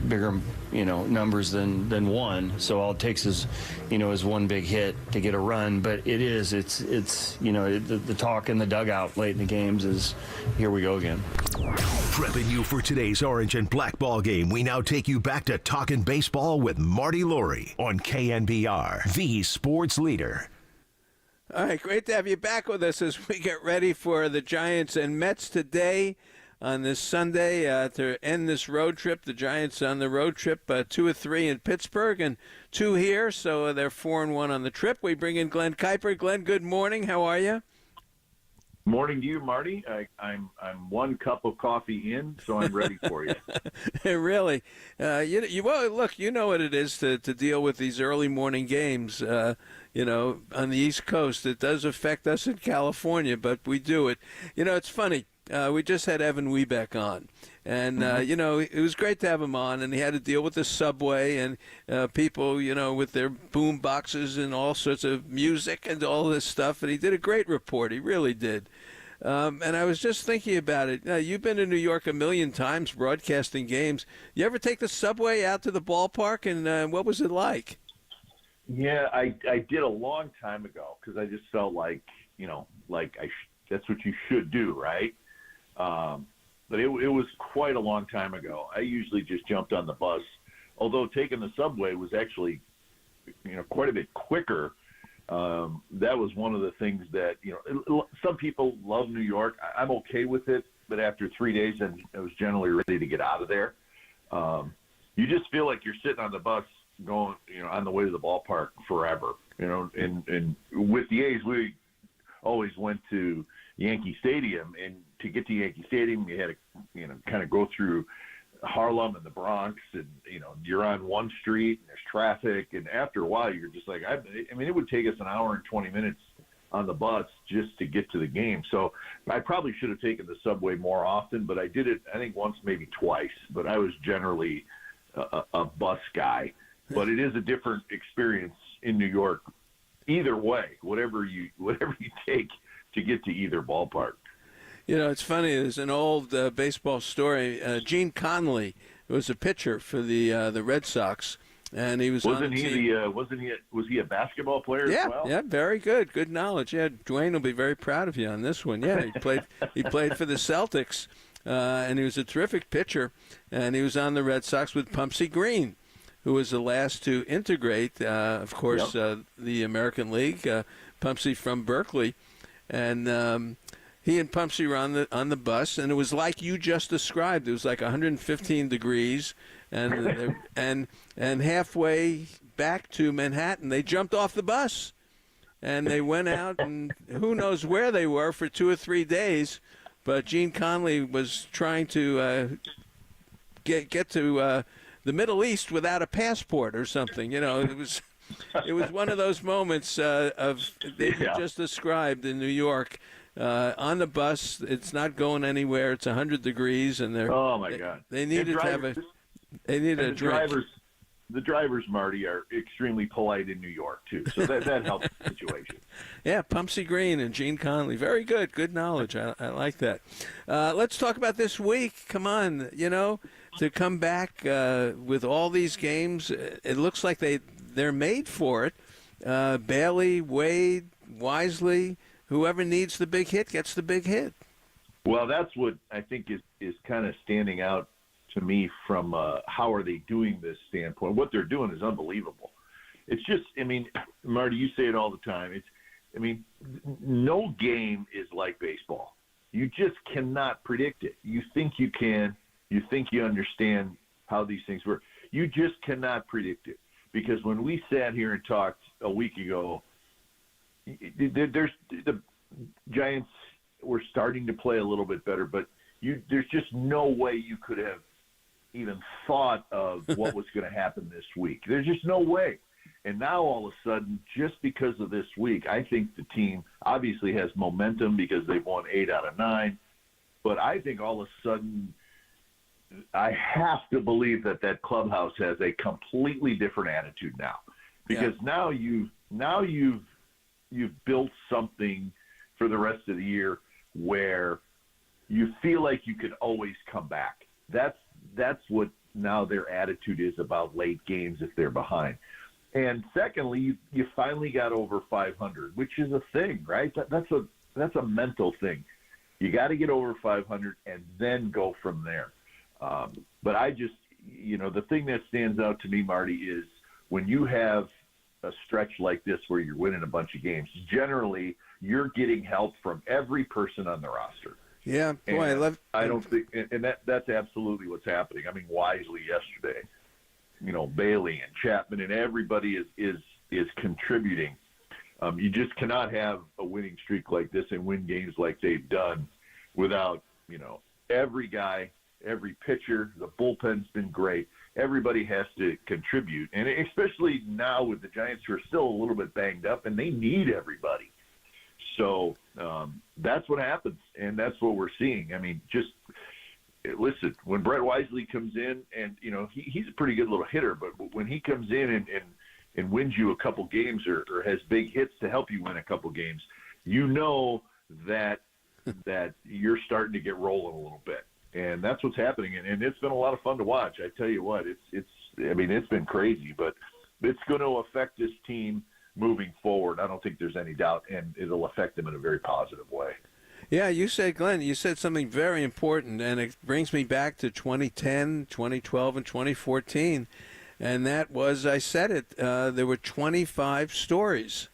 bigger, numbers than one. So all it takes is, is one big hit to get a run. But it's the talk in the dugout late in the games is, here we go again. Prepping you for today's orange and black ball game, we now take you back to Talking Baseball with Marty Laurie on KNBR, the sports leader. All right, great to have you back with us as we get ready for the Giants and Mets today on this Sunday to end this road trip. The Giants on the road trip, 2 of 3 in Pittsburgh and 2 here, so they're 4-1 on the trip. We bring in Glenn Kuiper. Glenn, good morning. How are you? Morning to you, Marty. I'm 1 cup of coffee in, so I'm ready for you. Really? Well, look, you know what it is to deal with these early morning games, on the East Coast. It does affect us in California, but we do it. It's funny. We just had Evan Webeck on, and, it was great to have him on, and he had to deal with the subway and people, with their boom boxes and all sorts of music and all this stuff, and he did a great report. He really did. And I was just thinking about it. You've been to New York a million times broadcasting games. You ever take the subway out to the ballpark, and what was it like? Yeah, I did a long time ago because I just felt like, that's what you should do, right? But it was quite a long time ago. I usually just jumped on the bus, although taking the subway was actually, quite a bit quicker. That was one of the things that, some people love New York. I'm okay with it, but after 3 days, I was generally ready to get out of there. You just feel like you're sitting on the bus going, on the way to the ballpark forever, and with the A's, we always went to Yankee Stadium, and to get to Yankee Stadium, you had to, kind of go through Harlem and the Bronx, and, you're on one street and there's traffic. And after a while, you're just like, it would take us an hour and 20 minutes on the bus just to get to the game. So I probably should have taken the subway more often, but I did it, I think once, maybe twice, but I was generally a bus guy. But it is a different experience in New York. Either way, whatever you take to get to either ballpark. It's funny. There's an old baseball story. Gene Conley was a pitcher for the Red Sox, and he was was he a basketball player as well? Yeah, very good. Good knowledge. Yeah, Dwayne will be very proud of you on this one. Yeah, he played for the Celtics, and he was a terrific pitcher, and he was on the Red Sox with Pumpsy Green, who was the last to integrate, of course, the American League. Pumpsy from Berkeley, and he and Pumpsy were on the bus, and it was like you just described. It was like 115 degrees, and halfway back to Manhattan, they jumped off the bus, and they went out, and who knows where they were for 2 or 3 days. But Gene Conley was trying to get to the Middle East without a passport or something. It was one of those moments that you just described in New York. On the bus, it's not going anywhere. It's 100 degrees, and they needed a drink. The drivers, Marty, are extremely polite in New York too, so that helps the situation. Yeah, Pumpsy Green and Gene Conley, very good knowledge. I like that. Let's talk about this week. Come on, to come back with all these games, it looks like they're made for it. Bailey, Wade, Wisely. Whoever needs the big hit gets the big hit. Well, that's what I think is kind of standing out to me from how are they doing this standpoint. What they're doing is unbelievable. It's just, Marty, you say it all the time. No game is like baseball. You just cannot predict it. You think you can. You think you understand how these things work. You just cannot predict it. Because when we sat here and talked a week ago, the Giants were starting to play a little bit better, but there's just no way you could have even thought of what was going to happen this week. There's just no way. And now all of a sudden, just because of this week, I think the team obviously has momentum because they've won 8 out of 9. But I think all of a sudden, I have to believe that clubhouse has a completely different attitude now, because now you've built something for the rest of the year where you feel like you can always come back. That's what now their attitude is about late games if they're behind. And secondly, you finally got over 500, which is a thing, right? That's a mental thing. You got to get over 500 and then go from there. But I just, the thing that stands out to me, Marty, is when you have a stretch like this where you're winning a bunch of games, generally you're getting help from every person on the roster. Yeah, boy, I don't think, and that's absolutely what's happening. I mean, Wisely yesterday, Bailey and Chapman and everybody is contributing. You just cannot have a winning streak like this and win games like they've done without, every guy, every pitcher. The bullpen's been great. Everybody has to contribute, and especially now with the Giants who are still a little bit banged up, and they need everybody. So that's what happens, and that's what we're seeing. I mean, just listen, when Brett Wisely comes in, and he's a pretty good little hitter, but when he comes in and wins you a couple games or has big hits to help you win a couple games, that you're starting to get rolling a little bit. And that's what's happening, and it's been a lot of fun to watch. I tell you what, it's been crazy, but it's going to affect this team moving forward. I don't think there's any doubt, and it'll affect them in a very positive way. Yeah, Glenn, you said something very important, and it brings me back to 2010, 2012, and 2014, and that was, I said it, there were 25 stories.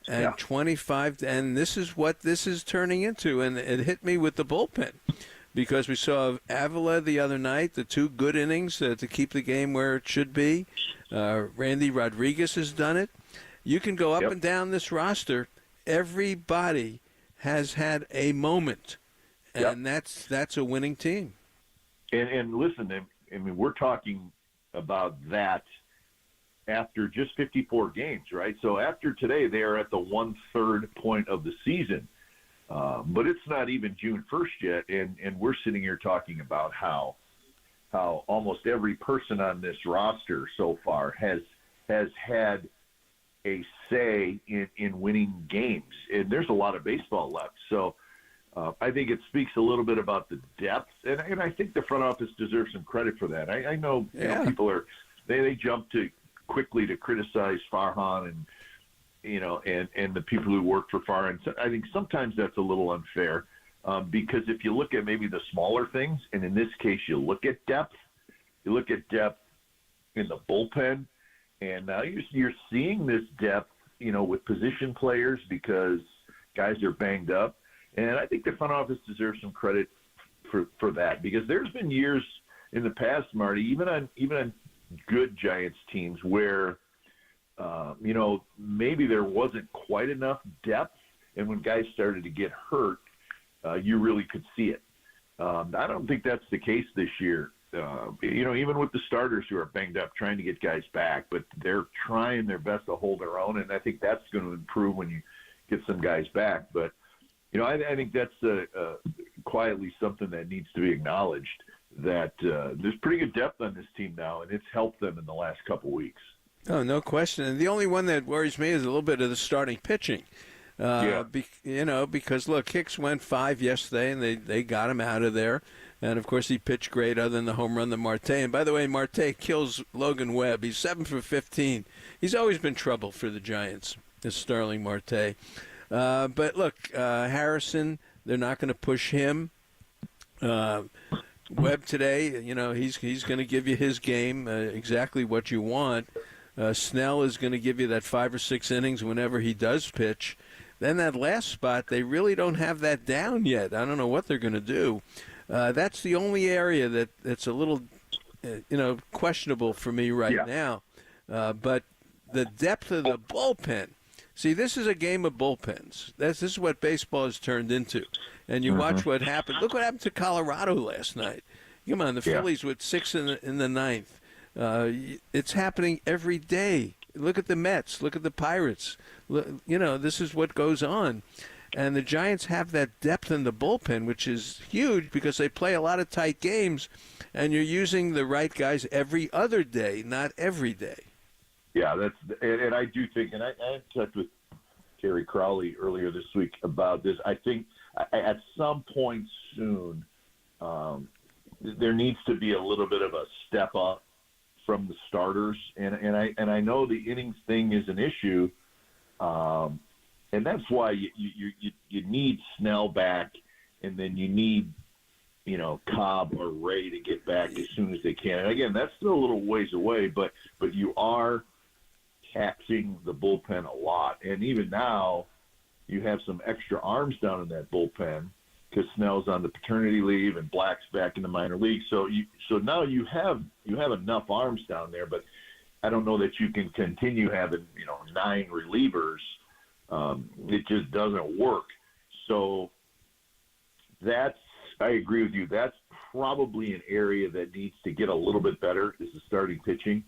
And 25, and this is what this is turning into, and it hit me with the bullpen. Because we saw Avila the other night, the 2 good innings to keep the game where it should be. Randy Rodriguez has done it. You can go up and down this roster. Everybody has had a moment, and that's a winning team. And listen, I mean, we're talking about that after just 54 games, right? So after today, they are at the 1/3 point of the season. But it's not even June 1st yet, and we're sitting here talking about how almost every person on this roster so far has had a say in winning games, and there's a lot of baseball left. So I think it speaks a little bit about the depth, and I think the front office deserves some credit for that. I know, people they jump quickly to criticize Farhan and the people who work for Farhan. I think sometimes that's a little unfair because if you look at maybe the smaller things, and in this case you look at depth in the bullpen, and now you're seeing this depth, with position players because guys are banged up. And I think the front office deserves some credit for that, because there's been years in the past, Marty, even on good Giants teams where maybe there wasn't quite enough depth, and when guys started to get hurt, you really could see it. I don't think that's the case this year. Even with the starters who are banged up, trying to get guys back, but they're trying their best to hold their own, and I think that's going to improve when you get some guys back. But, I think that's quietly something that needs to be acknowledged, that there's pretty good depth on this team now, and it's helped them in the last couple weeks. Oh, no question. And the only one that worries me is a little bit of the starting pitching. Because, look, Hicks went 5 yesterday, and they got him out of there. And, of course, he pitched great other than the home run to Marte. And, by the way, Marte kills Logan Webb. He's 7 for 15. He's always been trouble for the Giants, this Starling Marte. But, look, Harrison, they're not going to push him. Webb today, he's going to give you his game, exactly what you want. Snell is going to give you that 5 or 6 innings whenever he does pitch. Then that last spot, they really don't have that down yet. I don't know what they're going to do. That's the only area that's a little, questionable for me right now. But the depth of the bullpen. See, this is a game of bullpens. This is what baseball has turned into. And you watch what happened. Look what happened to Colorado last night. Come on, the Phillies with 6 in the ninth. It's happening every day. Look at the Mets. Look at the Pirates. This is what goes on. And the Giants have that depth in the bullpen, which is huge because they play a lot of tight games, and you're using the right guys every other day, not every day. Yeah, and I do think, and I had touched with Terry Crowley earlier this week about this. I think at some point soon, there needs to be a little bit of a step up from the starters, and I know the innings thing is an issue. And that's why you need Snell back, and then you need, Cobb or Ray to get back as soon as they can. And again, that's still a little ways away, but you are taxing the bullpen a lot. And even now, you have some extra arms down in that bullpen because Snell's on the paternity leave and Black's back in the minor league. So now you have enough arms down there, but I don't know that you can continue having 9 relievers. It just doesn't work. So I agree with you. That's probably an area that needs to get a little bit better is the starting pitching.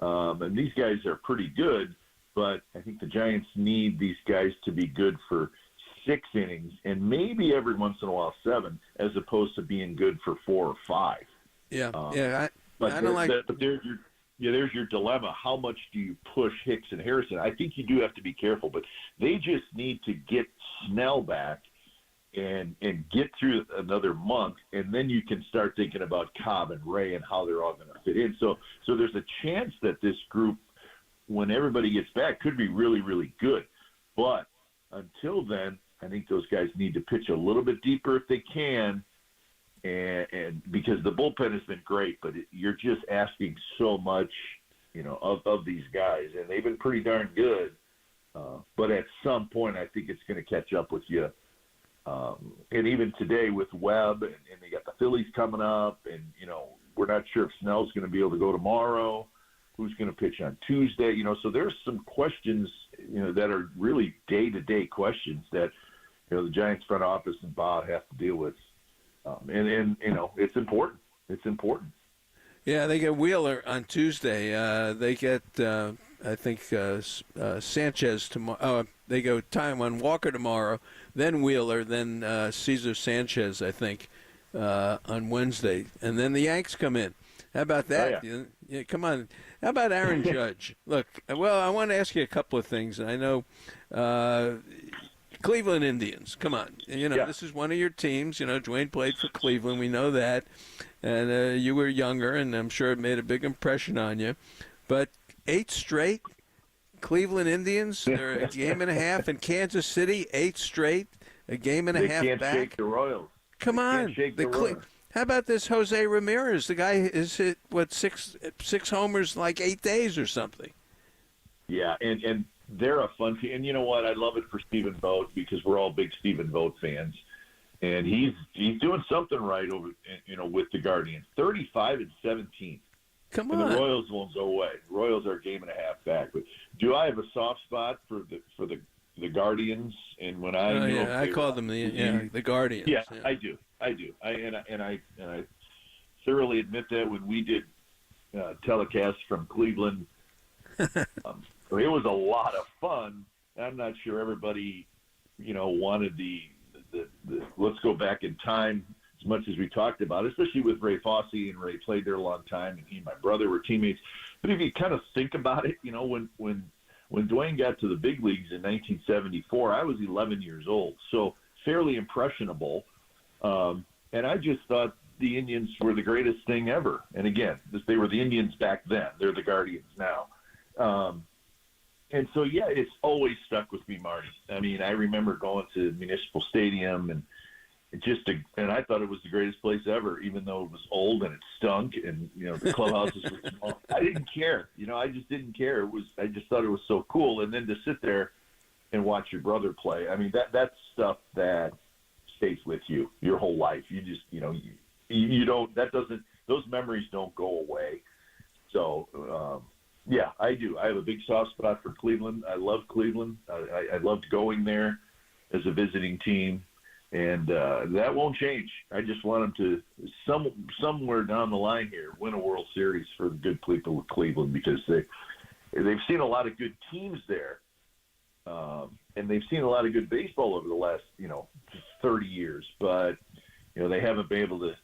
And these guys are pretty good, but I think the Giants need these guys to be good for 6 innings and maybe every once in a while 7, as opposed to being good for 4 or 5. Yeah, I don't like. But there's your dilemma. How much do you push Hicks and Harrison? I think you do have to be careful, but they just need to get Snell back and get through another month, and then you can start thinking about Cobb and Ray and how they're all going to fit in. So there's a chance that this group, when everybody gets back, could be really, really good. But until then, I think those guys need to pitch a little bit deeper if they can. And because the bullpen has been great, but you're just asking so much, of these guys, and they've been pretty darn good. But at some point, I think it's going to catch up with you. And even today with Webb, and they got the Phillies coming up, and we're not sure if Snell's going to be able to go tomorrow. Who's going to pitch on Tuesday? So there's some questions, that are really day-to-day questions that the Giants front office and Bob have to deal with. And it's important. It's important. Yeah, they get Wheeler on Tuesday. They get, I think, Sanchez tomorrow. They go Taijuan Walker tomorrow, then Wheeler, then Cesar Sanchez, I think, on Wednesday. And then the Yanks come in. How about that? Oh, yeah, come on. How about Aaron Judge? Look, well, I want to ask you a couple of things. I know Cleveland Indians, come on. This is one of your teams. Dwayne played for Cleveland. We know that. And you were younger, and I'm sure it made a big impression on you. But 8 straight Cleveland Indians, they're a game and a half in Kansas City, 8 straight, a game and a half back. They can't shake the Royals. Come on. How about this Jose Ramirez? The guy has hit, 6 homers in like 8 days or something. Yeah, and they're a fun team. And you know what? I love it for Stephen Vogt because we're all big Stephen Vogt fans. And he's doing something right over, with the Guardians. 35 and 17. Come and on. The Royals won't go away. The Royals are a game and a half back. But do I have a soft spot for the Guardians? And when I call them the Guardians. Yeah, I do. I thoroughly admit that when we did telecasts from Cleveland, it was a lot of fun. I'm not sure everybody, wanted the let's go back in time as much as we talked about, especially with Ray Fosse, and Ray played there a long time, and he and my brother were teammates. But if you kind of think about it, when Dwayne got to the big leagues in 1974, I was 11 years old, so fairly impressionable. And I just thought the Indians were the greatest thing ever. And again, they were the Indians back then. They're the Guardians now. And so, yeah, it's always stuck with me, Marty. I mean, I remember going to Municipal Stadium, and and I thought it was the greatest place ever, even though it was old and it stunk, and the clubhouses were small. I didn't care. I just didn't care. I just thought it was so cool. And then to sit there and watch your brother play, I mean, that's stuff that stays with you your whole life. You just, you don't. Those memories don't go away. So. Yeah, I do. I have a big soft spot for Cleveland. I love Cleveland. I loved going there as a visiting team. And that won't change. I just want them to somewhere down the line here win a World Series for the good people of Cleveland, because they've seen a lot of good teams there, and they've seen a lot of good baseball over the last 30 years, but they haven't been able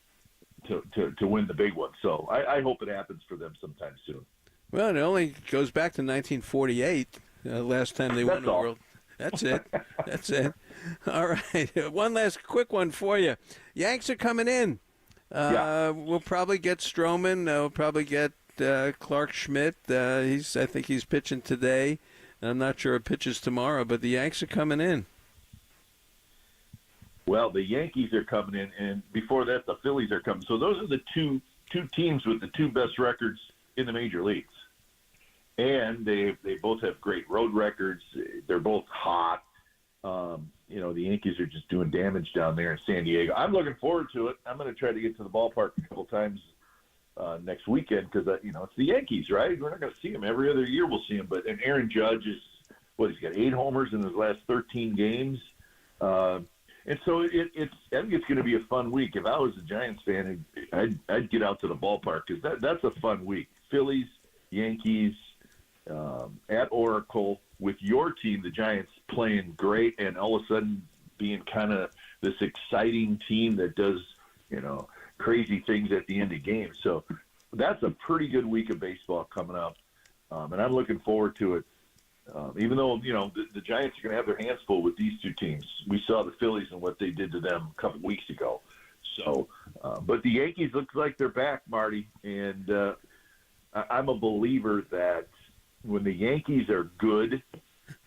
to win the big one. So I hope it happens for them sometime soon. Well, it only goes back to 1948, last time they won the World. That's it. That's it. All right. One last quick one for you. Yanks are coming in. We'll probably get Stroman. We'll probably get Clark Schmidt. I think he's pitching today. I'm not sure if pitches tomorrow, but the Yanks are coming in. Well, the Yankees are coming in, and before that, the Phillies are coming. So those are the two teams with the two best records in the major leagues. And they both have great road records. They're both hot. The Yankees are just doing damage down there in San Diego. I'm looking forward to it. I'm going to try to get to the ballpark a couple times next weekend because, it's the Yankees, right? We're not going to see them. Every other year we'll see them. And Aaron Judge is, he's got 8 homers in his last 13 games. And so I think it's going to be a fun week. If I was a Giants fan, I'd get out to the ballpark because that's a fun week. Phillies, Yankees, at Oracle with your team, the Giants, playing great, and all of a sudden being kind of this exciting team that does, crazy things at the end of games. So that's a pretty good week of baseball coming up, and I'm looking forward to it. Even though, the Giants are going to have their hands full with these two teams. We saw the Phillies and what they did to them a couple weeks ago. So, but the Yankees look like they're back, Marty, and I'm a believer that when the Yankees are good,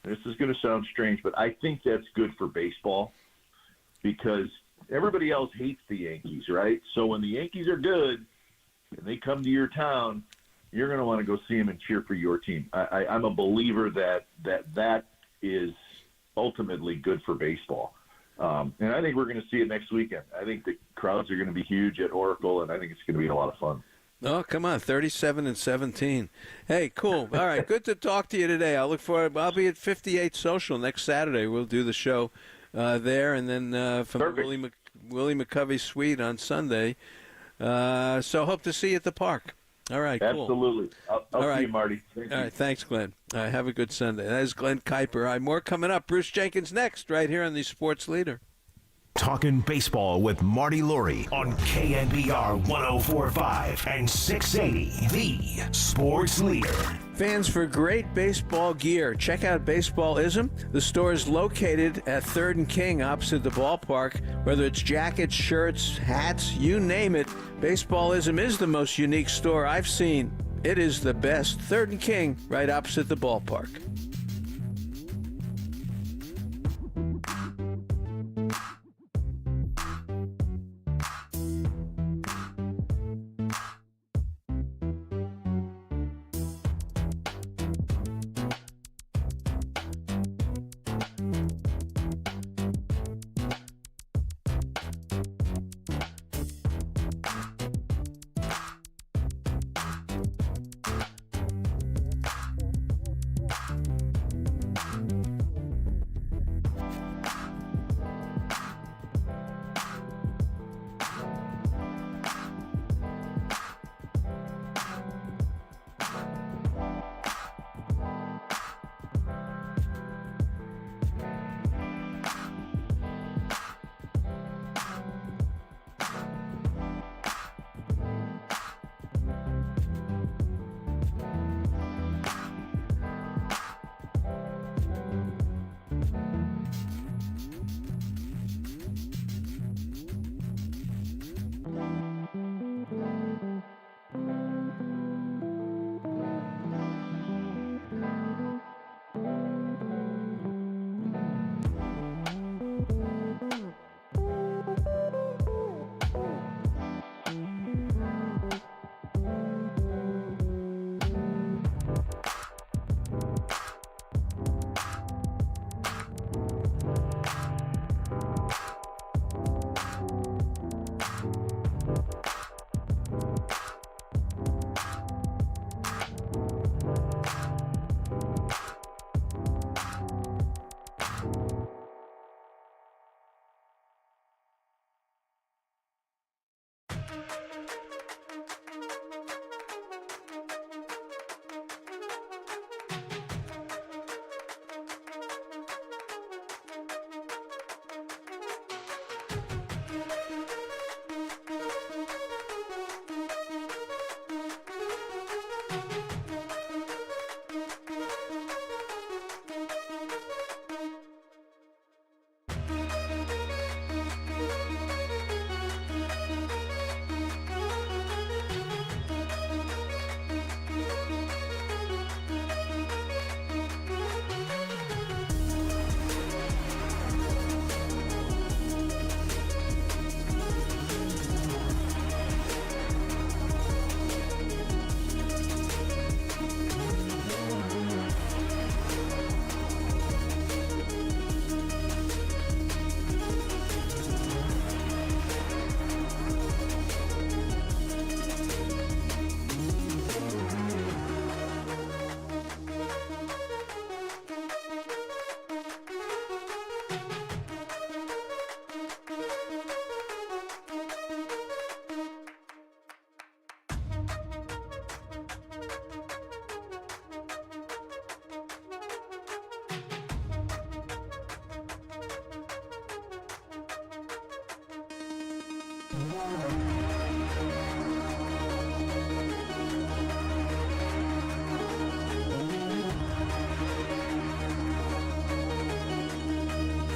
this is going to sound strange, but I think that's good for baseball because everybody else hates the Yankees, right? So when the Yankees are good and they come to your town, you're going to want to go see them and cheer for your team. I'm a believer that is ultimately good for baseball. And I think we're going to see it next weekend. I think the crowds are going to be huge at Oracle, and I think it's going to be a lot of fun. Oh, come on, 37-17. Hey, cool. All right, good to talk to you today. I'll look forward. I'll be at 58 Social next Saturday. We'll do the show there, and then from the Willie McCovey Suite on Sunday. So hope to see you at the park. All right, cool. Absolutely. I'll see you, Marty. Thank you. All right, thanks, Glenn. All right, have a good Sunday. That is Glenn Kuiper. All right, more coming up. Bruce Jenkins next, right here on the Sports Leader. Talking baseball with Marty Lurie on KNBR 104.5 and 680, the Sports Leader. Fans, for great baseball gear, check out Baseballism. The store is located at 3rd and King opposite the ballpark. Whether it's jackets, shirts, hats, you name it, Baseballism is the most unique store I've seen. It is the best. 3rd and King, right opposite the ballpark.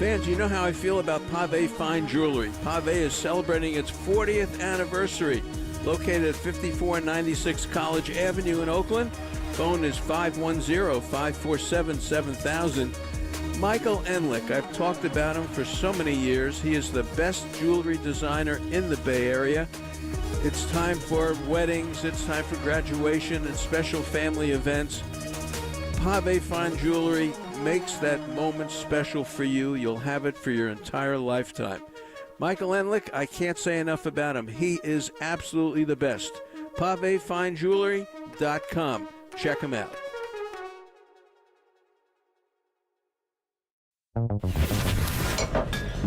Fans, you know how I feel about Pave Fine Jewelry. Pave is celebrating its 40th anniversary. Located at 5496 College Avenue in Oakland. Phone is 510-547-7000. Michael Enlick, I've talked about him for so many years. He is the best jewelry designer in the Bay Area. It's time for weddings, it's time for graduation and special family events. Pave Fine Jewelry makes that moment special for you. You'll have it for your entire lifetime. Michael Enlick, I can't say enough about him. He is absolutely the best. PaveFineJewelry.com. Check him out.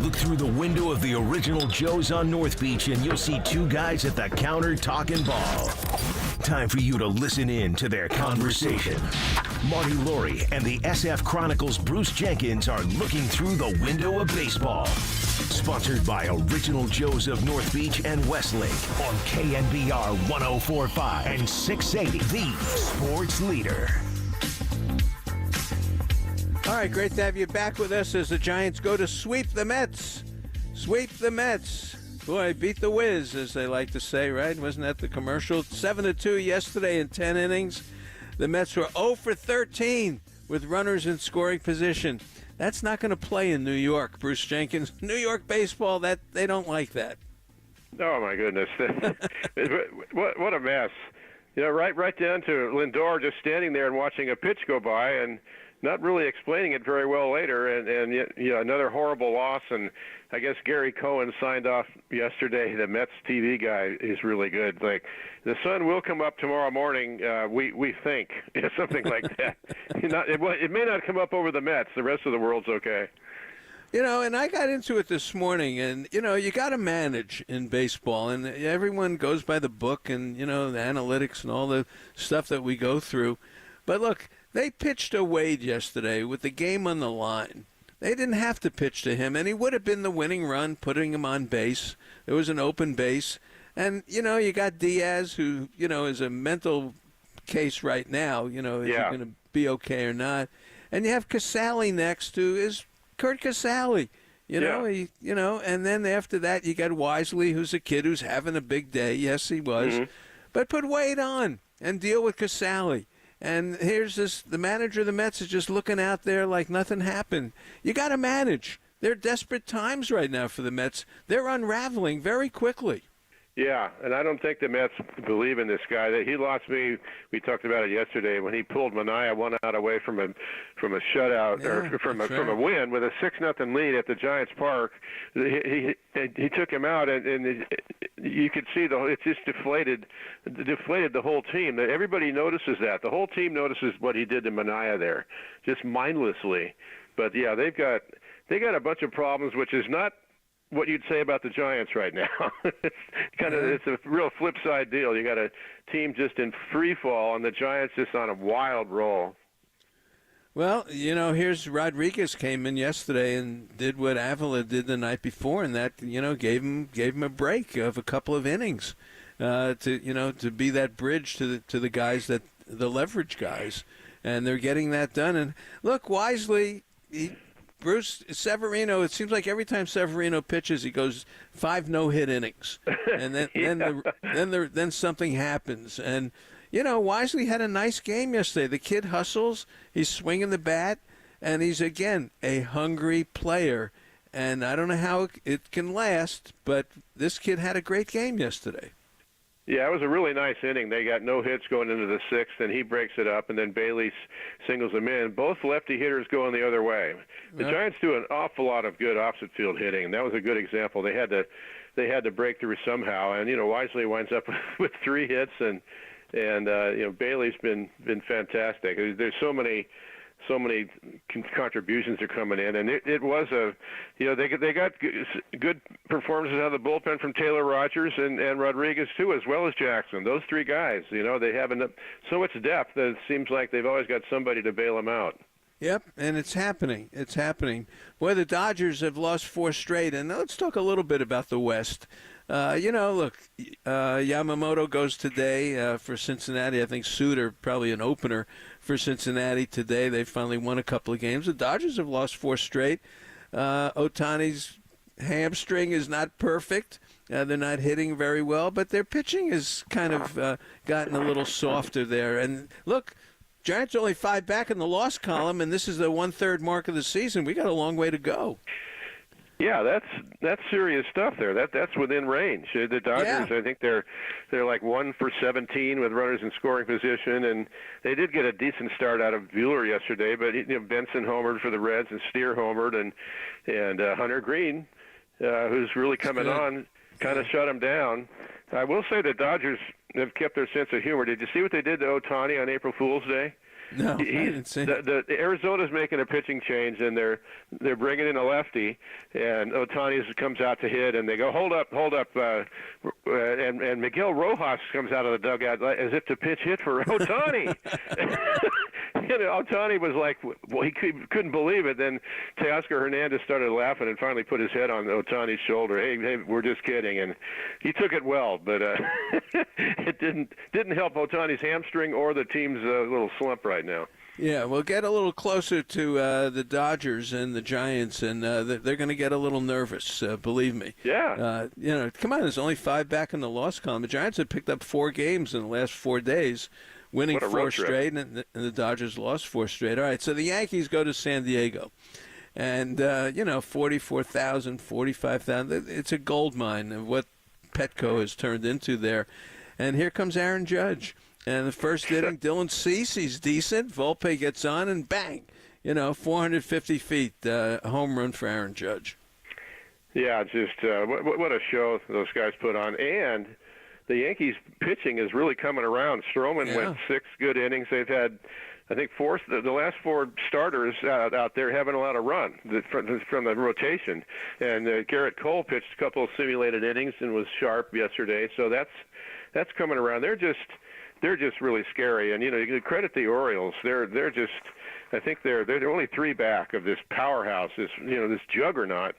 Look through the window of the original Joe's on North Beach and you'll see two guys at the counter talking ball. Time for you to listen in to their conversation. Marty Laurie and the SF Chronicles' Bruce Jenkins are looking through the window of baseball. Sponsored by Original Joe's of North Beach and Westlake on KNBR 104.5 and 680, the sports leader. All right, great to have you back with us as the Giants go to sweep the Mets. Sweep the Mets. Boy, beat the Wiz, as they like to say, right? Wasn't that the commercial? 7-2 yesterday in 10 innings. The Mets were 0 for 13 with runners in scoring position. That's not going to play in New York, Bruce Jenkins. New York baseball, that they don't like that. Oh, my goodness. What a mess. You know, right down to Lindor just standing there and watching a pitch go by and not really explaining it very well later, and yet, you know, another horrible loss. And I guess Gary Cohen signed off yesterday. The Mets TV guy is really good. Like, the sun will come up tomorrow morning, we think, something like that. It may not come up over the Mets. The rest of the world's okay. You know, and I got into it this morning, and, you know, you got to manage in baseball, and everyone goes by the book and, you know, the analytics and all the stuff that we go through. But look, they pitched to Wade yesterday with the game on the line. They didn't have to pitch to him, and he would have been the winning run, putting him on base. There was an open base. And, you know, you got Diaz, who, you know, is a mental case right now. You know, is he going to be okay or not? And you have Casale next, who is Kurt Casale. You know, and then after that you got Wisely, who's a kid who's having a big day. Yes, he was. Mm-hmm. But put Wade on and deal with Casale. And here's this, the manager of the Mets is just looking out there like nothing happened. You got to manage. They're desperate times right now for the Mets. They're unraveling very quickly. Yeah, and I don't think the Mets believe in this guy. He lost me. We talked about it yesterday when he pulled Manaea 1 out away from a shutout or from a win with a 6-0 lead at the Giants Park. He took him out, and you could see it just deflated the whole team. Everybody notices that. The whole team notices what he did to Manaea there, just mindlessly. But yeah, they got a bunch of problems, which is not what you'd say about the Giants right now. It's a real flip side deal. You got a team just in free fall, and the Giants just on a wild roll. Well, you know, here's Rodriguez came in yesterday and did what Avila did the night before, and that, you know, gave him a break of a couple of innings to be that bridge to the guys, that the leverage guys, and they're getting that done. And look, Wisely, Bruce Severino, it seems like every time Severino pitches, he goes 5 no-hit innings, and then something happens. And you know, Wisely had a nice game yesterday. The kid hustles, he's swinging the bat, and he's again a hungry player. And I don't know how it can last, but this kid had a great game yesterday. Yeah, it was a really nice inning. They got no hits going into the 6th, and he breaks it up, and then Bailey singles him in. Both lefty hitters going the other way. The Giants do an awful lot of good opposite field hitting, and that was a good example. They had to break through somehow, and you know, Wisely winds up with 3 hits, and you know, Bailey's been fantastic. There's so many contributions are coming in, and it was they got good performances out of the bullpen from Taylor Rogers and Rodriguez too, as well as Jackson. Those 3 guys, you know, they have so much depth that it seems like they've always got somebody to bail them out. Yep, and it's happening. It's happening. Boy, the Dodgers have lost 4 straight, and let's talk a little bit about the West. You know, look, Yamamoto goes today for Cincinnati. I think Suter probably an opener for Cincinnati today. They finally won a couple of games. The Dodgers have lost 4 straight. Ohtani's hamstring is not perfect. They're not hitting very well, but their pitching has kind of gotten a little softer there. And look, Giants only 5 back in the loss column, and this is the 1/3 mark of the season. We got a long way to go. Yeah, that's serious stuff there. That's within range. The Dodgers, I think they're like 1 for 17 with runners in scoring position, and they did get a decent start out of Buehler yesterday. But Benson homered for the Reds and Steer homered, and Hunter Green, who's really coming on, kind of shut him down. I will say the Dodgers have kept their sense of humor. Did you see what they did to Ohtani on April Fool's Day? No, I didn't see. The Arizona's making a pitching change, and they're bringing in a lefty, and Ohtani comes out to hit, and they go, hold up, and Miguel Rojas comes out of the dugout as if to pitch hit for Ohtani. Ohtani was like, well, he couldn't believe it. Then Teoscar Hernandez started laughing and finally put his head on Ohtani's shoulder. Hey, we're just kidding, and he took it well, but it didn't help Ohtani's hamstring or the team's little slump right now. Yeah, we'll get a little closer to the Dodgers and the Giants, and they're going to get a little nervous, believe me. Yeah. Come on, there's only 5 back in the loss column. The Giants have picked up 4 games in the last 4 days, winning 4 straight, and the Dodgers lost 4 straight. All right, so the Yankees go to San Diego. And, 44,000, 45,000, it's a gold mine of what Petco has turned into there. And here comes Aaron Judge. And the first inning, Dylan Cease, he's decent. Volpe gets on, and bang, 450 feet, a home run for Aaron Judge. Yeah, just what a show those guys put on. And the Yankees' pitching is really coming around. Stroman went 6 good innings. They've had, I think, the last 4 starters out there haven't allowed a run from the rotation. And Garrett Cole pitched a couple of simulated innings and was sharp yesterday. So that's coming around. They're just really scary. And you credit the Orioles. They're just, I think they're only 3 back of this powerhouse, this juggernaut.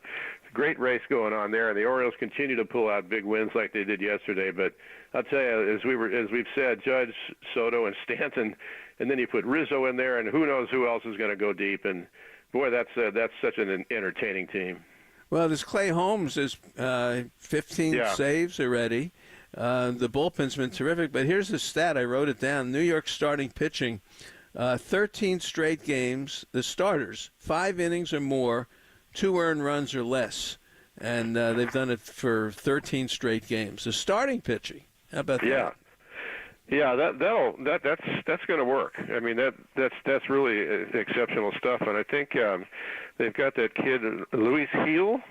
Great race going on there, and the Orioles continue to pull out big wins like they did yesterday. But I'll tell you, as we've said, Judge, Soto, and Stanton, and then you put Rizzo in there, and who knows who else is going to go deep. And boy, that's such an entertaining team. Well, this Clay Holmes is 15 saves already. The bullpen's been terrific, but here's the stat. I wrote it down. New York starting pitching, 13 straight games. The starters, 5 innings or more, 2 earned runs or less, and they've done it for 13 straight games. The starting pitching, how about that? Yeah, that's going to work. I mean, that's really exceptional stuff, and I think they've got that kid Luis Gil.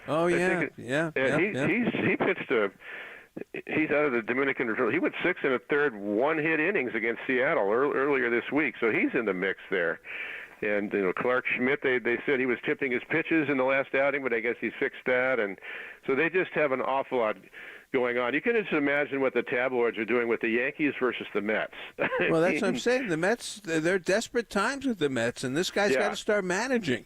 Oh yeah, he pitched He's out of the Dominican Republic. He went 6 1/3 one-hit innings against Seattle earlier this week, so he's in the mix there. And Clark Schmidt, they said he was tipping his pitches in the last outing, but I guess he's fixed that. And so they just have an awful lot going on. You can just imagine what the tabloids are doing with the Yankees versus the Mets. Well, that's what I'm saying. The Mets, they're desperate times with the Mets, and this guy's got to start managing.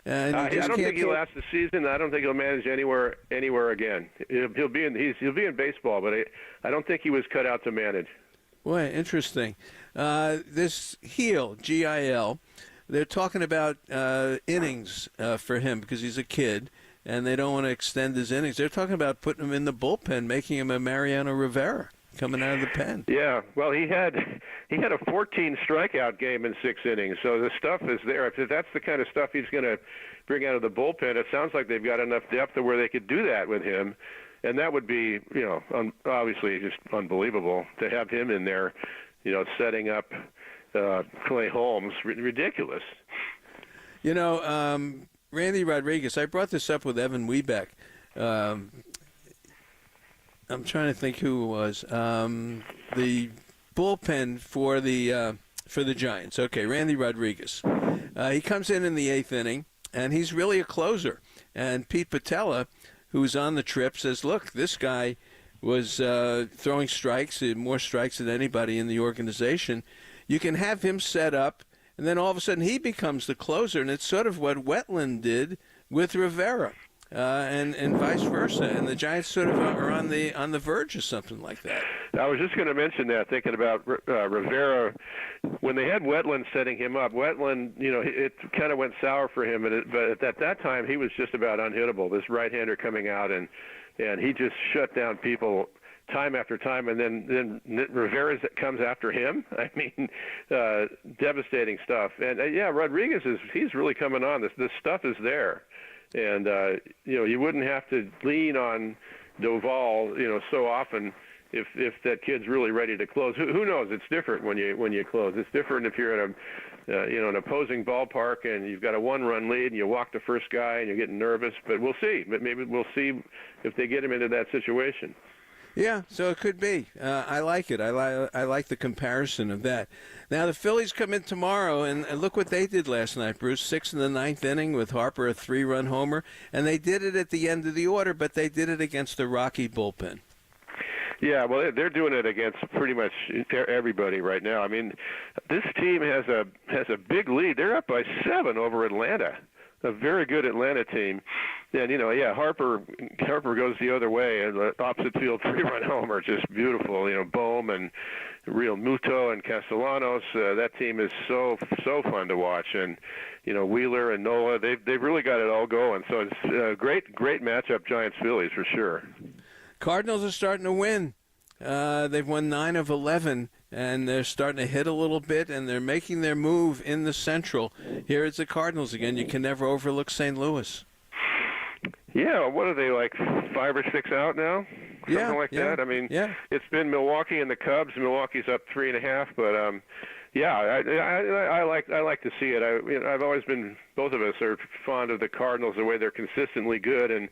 I don't think he'll last the season. I don't think he'll manage anywhere again. He'll be in baseball, but I don't think he was cut out to manage. Boy, interesting. This Gil, Gil, they're talking about innings for him because he's a kid, and they don't want to extend his innings. They're talking about putting him in the bullpen, making him a Mariano Rivera coming out of the pen. Yeah, well, he had a 14 strikeout game in 6 innings, so the stuff is there. If that's the kind of stuff he's going to bring out of the bullpen, it sounds like they've got enough depth to where they could do that with him, and that would be, obviously just unbelievable to have him in there, setting up Clay Holmes. Ridiculous. Randy Rodriguez, I brought this up with Evan Webeck. I'm trying to think who it was. The bullpen for the Giants. Okay, Randy Rodriguez. He comes in the 8th inning, and he's really a closer. And Pete Patella, who's on the trip, says, look, this guy was throwing strikes, more strikes than anybody in the organization. You can have him set up, and then all of a sudden he becomes the closer, and it's sort of what Wetland did with Rivera. and vice versa. And the Giants sort of are on the verge of something like that. I was just going to mention that, thinking about Rivera. When they had Wetland setting him up, Wetland, it kind of went sour for him. But at that time, he was just about unhittable. This right-hander coming out, and he just shut down people time after time. And then Rivera comes after him. I mean, devastating stuff. And Rodriguez he's really coming on. This stuff is there, and you wouldn't have to lean on Doval, so often. If that kid's really ready to close, who knows? It's different when you close. It's different if you're at an opposing ballpark and you've got a 1-run lead and you walk the first guy and you're getting nervous. But we'll see. But maybe we'll see if they get him into that situation. Yeah, so it could be. I like it. I like the comparison of that. Now the Phillies come in tomorrow, and look what they did last night, Bruce. 6 in the 9th inning with Harper, a 3-run homer, and they did it at the end of the order, but they did it against the Rocky bullpen. Yeah, well, they're doing it against pretty much everybody right now. I mean, this team has a big lead. They're up by 7 over Atlanta, a very good Atlanta team. And Harper goes the other way, and the opposite field 3-run homer, just beautiful. Bohm and Real Muto and Castellanos. That team is so fun to watch, and Wheeler and Nola. They've really got it all going. So it's a great matchup, Giants Phillies for sure. Cardinals are starting to win. They've won 9 of 11, and they're starting to hit a little bit, and they're making their move in the Central. Here it's the Cardinals again. You can never overlook St. Louis. Yeah, what are they, like 5 or 6 out now? Something like that. I mean, it's been Milwaukee and the Cubs. Milwaukee's up 3.5, but I like to see it. I've always been. Both of us are fond of the Cardinals, the way they're consistently good, and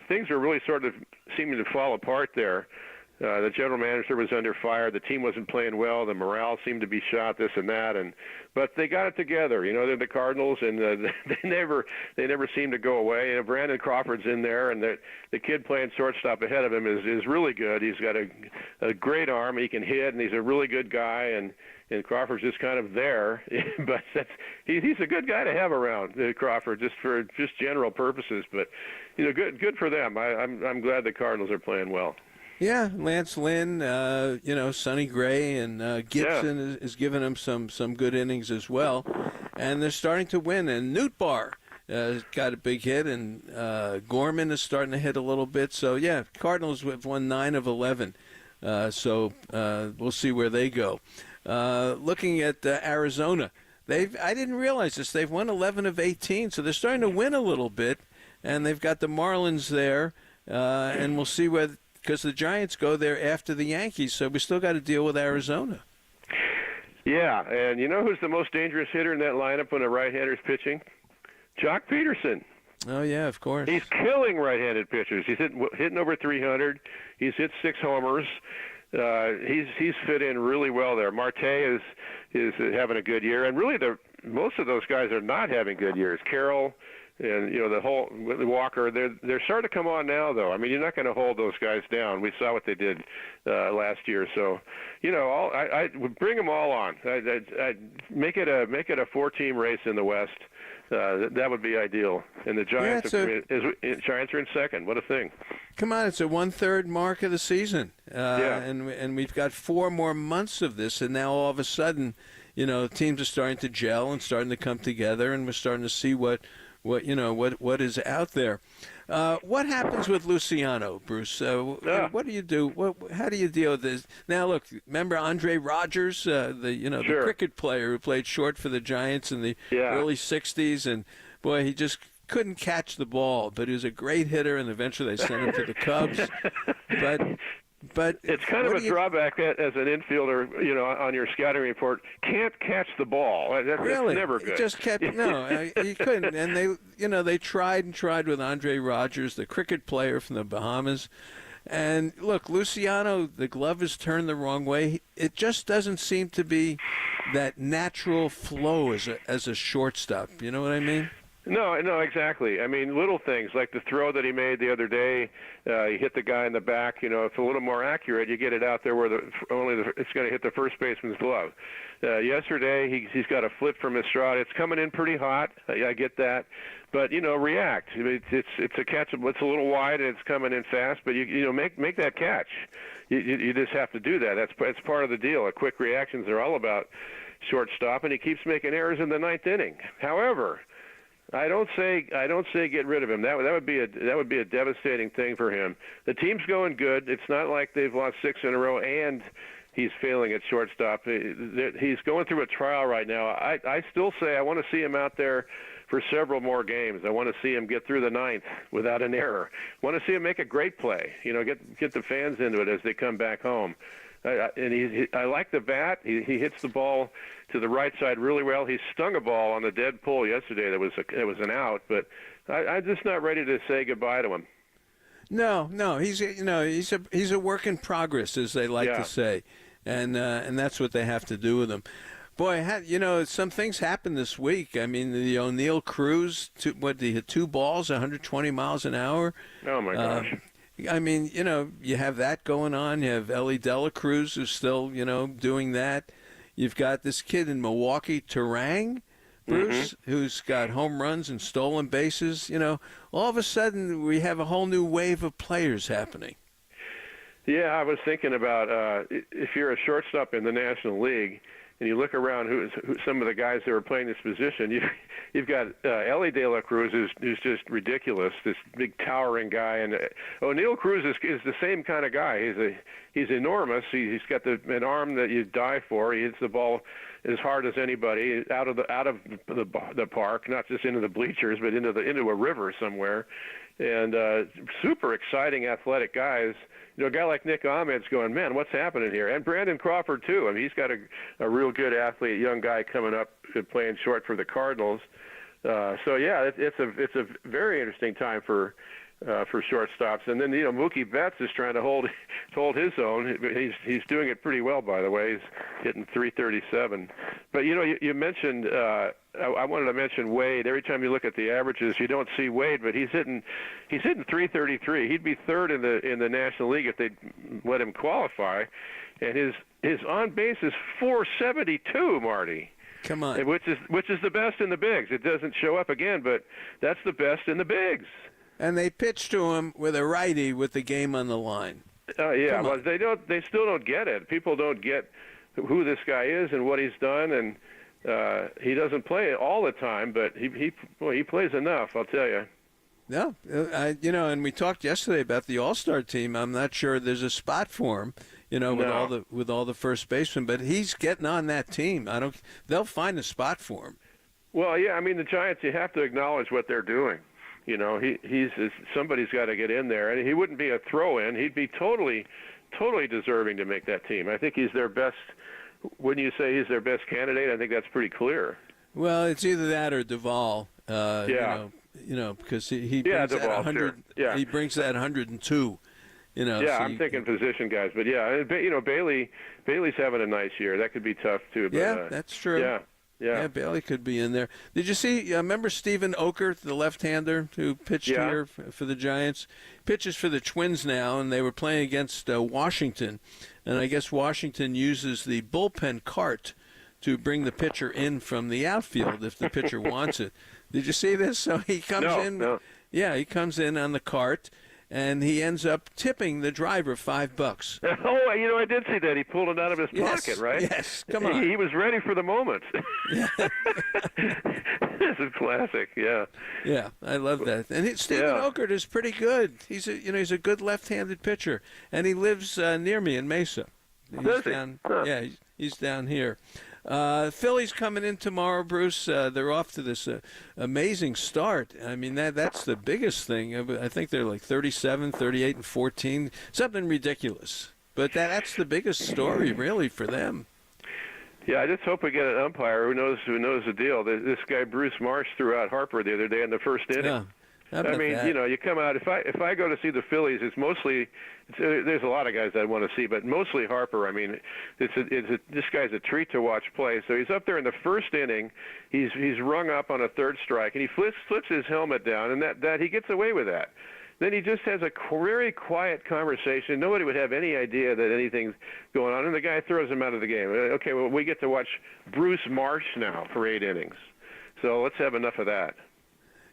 things are really sort of seeming to fall apart there. The general manager was under fire. The team wasn't playing well. The morale seemed to be shot, this and that. But they got it together. They're the Cardinals, and they never seem to go away. Brandon Crawford's in there, and the kid playing shortstop ahead of him is really good. He's got a great arm. He can hit, and he's a really good guy. And Crawford's just kind of there, but he's a good guy to have around, Crawford, just for general purposes. But good for them. I'm glad the Cardinals are playing well. Yeah, Lance Lynn, Sonny Gray, and Gibson is giving them some good innings as well, and they're starting to win. And Newt Barr got a big hit, and Gorman is starting to hit a little bit. So Cardinals have won 9 of 11. So we'll see where they go. Looking at Arizona, I didn't realize this. They've won 11 of 18, so they're starting to win a little bit, and they've got the Marlins there, and we'll see where. Because the Giants go there after the Yankees, so we still got to deal with Arizona. Yeah, and you know who's the most dangerous hitter in that lineup when a right-hander's pitching? Jock Peterson. Oh, yeah, of course. He's killing right-handed pitchers. He's hitting over 300. He's hit 6 homers. He's fit in really well there. Marte is having a good year, and really most of those guys are not having good years. Carroll. And the Walker, they're starting to come on now, though. I mean, you're not going to hold those guys down. We saw what they did last year, so I would bring them all on. I'd make it a 4-team race in the West. That would be ideal. And the Giants Giants are in second. What a thing! Come on, it's a 1/3 mark of the season, and we've got 4 more months of this, and now all of a sudden, teams are starting to gel and starting to come together, and we're starting to see what is out there. What happens with Luciano, Bruce? What do you do? How do you deal with this? Now, look, remember Andre Rogers, the cricket player who played short for the Giants in the early '60s, and boy, he just couldn't catch the ball, but he was a great hitter, and eventually they sent him to the Cubs. But it's kind of a drawback as an infielder, on your scouting report, can't catch the ball. That's never good. He just kept he couldn't. And they tried and tried with Andre Rogers, the cricket player from the Bahamas. And look, Luciano, the glove is turned the wrong way. It just doesn't seem to be that natural flow as a shortstop. You know what I mean? No, exactly. I mean, little things like the throw that he made the other day. He hit the guy in the back. You know, if a little more accurate, you get it out there where it's going to hit the first baseman's glove. Yesterday, he's got a flip from Estrada. It's coming in pretty hot. I get that, but you know, react. I mean, it's a catch. It's a little wide and it's coming in fast, but you know, make that catch. You just have to do that. That's part of the deal. Quick reactions are all about shortstop, and he keeps making errors in the ninth inning. However, I don't say get rid of him. That would be a devastating thing for him. The team's going good. It's not like they've lost 6 in a row and he's failing at shortstop. He's going through a trial right now. I still say I want to see him out there for several more games. I want to see him get through the ninth without an error. I want to see him make a great play. You know, get the fans into it as they come back home. I like the bat. He hits the ball to the right side really well. He stung a ball on the dead pull yesterday. That was an out, but I'm just not ready to say goodbye to him. No, he's a work in progress, as they like to say, and that's what they have to do with him. Boy, some things happened this week. I mean, the O'Neill Cruz, he hit 2 balls, 120 miles an hour. Oh my gosh. I mean, you have that going on. You have Ellie Dela Cruz, who's still, doing that. You've got this kid in Milwaukee, Terang, Bruce, who's got home runs and stolen bases. All of a sudden we have a whole new wave of players happening. Yeah, I was thinking about if you're a shortstop in the National League and you look around who some of the guys that are playing this position, you've got Ellie De La Cruz, who's just ridiculous, this big towering guy, and O'Neill Cruz is the same kind of guy. He's enormous. He's got an arm that you die for. He hits the ball as hard as anybody out of the park, not just into the bleachers, but into a river somewhere. And super exciting, athletic guys. A guy like Nick Ahmed's going, man, what's happening here? And Brandon Crawford too. I mean, he's got a real good athlete, young guy coming up playing short for the Cardinals. So yeah, it's a very interesting time for shortstops. And then Mookie Betts is trying to hold his own. He's doing it pretty well, by the way. He's hitting .337. But you mentioned I wanted to mention Wade. Every time you look at the averages, you don't see Wade, but he's hitting .333. He'd be third in the National League if they'd let him qualify. And his on base is .472, Marty. Come on. Which is the best in the bigs. It doesn't show up again, but that's the best in the bigs. And they pitched to him with a righty with the game on the line. Yeah, well, they still don't get it. People don't get who this guy is and what he's done, and he doesn't play all the time, but he plays enough, I'll tell you. No, and we talked yesterday about the All-Star team. I'm not sure there's a spot for him, with all the first basemen, but he's getting on that team. They'll find a spot for him. Well, yeah, I mean the Giants. You have to acknowledge what they're doing. Somebody's got to get in there, and he wouldn't be a throw-in. He'd be totally deserving to make that team. I think he's their best. Wouldn't you say he's their best candidate? I think that's pretty clear. Well, it's either that or Duvall. Because he brings that 100. Sure. Yeah. He brings that 102. I'm thinking position guys, but Bailey's having a nice year. That could be tough too. But, yeah, that's true. Yeah, Bailey could be in there. Did you see? Remember Stephen Oker, the left-hander who pitched here for the Giants? Pitches for the Twins now, and they were playing against Washington. And I guess Washington uses the bullpen cart to bring the pitcher in from the outfield if the pitcher wants it. Did you see this? So he comes in. No. Yeah, he comes in on the cart. And he ends up tipping the driver $5. Oh, I did see that. He pulled it out of his pocket, right? Yes, come on. He was ready for the moment. This is classic, yeah. Yeah, I love that. And Stephen Okert is pretty good. He's a good left-handed pitcher, and he lives near me in Mesa. Does he? Yeah, he's down here. Phillies coming in tomorrow, Bruce. They're off to this amazing start. I mean, that's the biggest thing. I think they're like 37, 38, and 14, something ridiculous. But that's the biggest story, really, for them. Yeah, I just hope we get an umpire who knows the deal. This guy Bruce Marsh threw out Harper the other day in the first inning. I mean, you come out. If I go to see the Phillies, it's mostly there's a lot of guys I want to see, but mostly Harper. I mean, this guy's a treat to watch play. So he's up there in the first inning. He's rung up on a third strike, and he flips his helmet down, and that he gets away with that. Then he just has a very quiet conversation. Nobody would have any idea that anything's going on, and the guy throws him out of the game. Okay, well, we get to watch Bruce Marsh now for 8 innings. So let's have enough of that.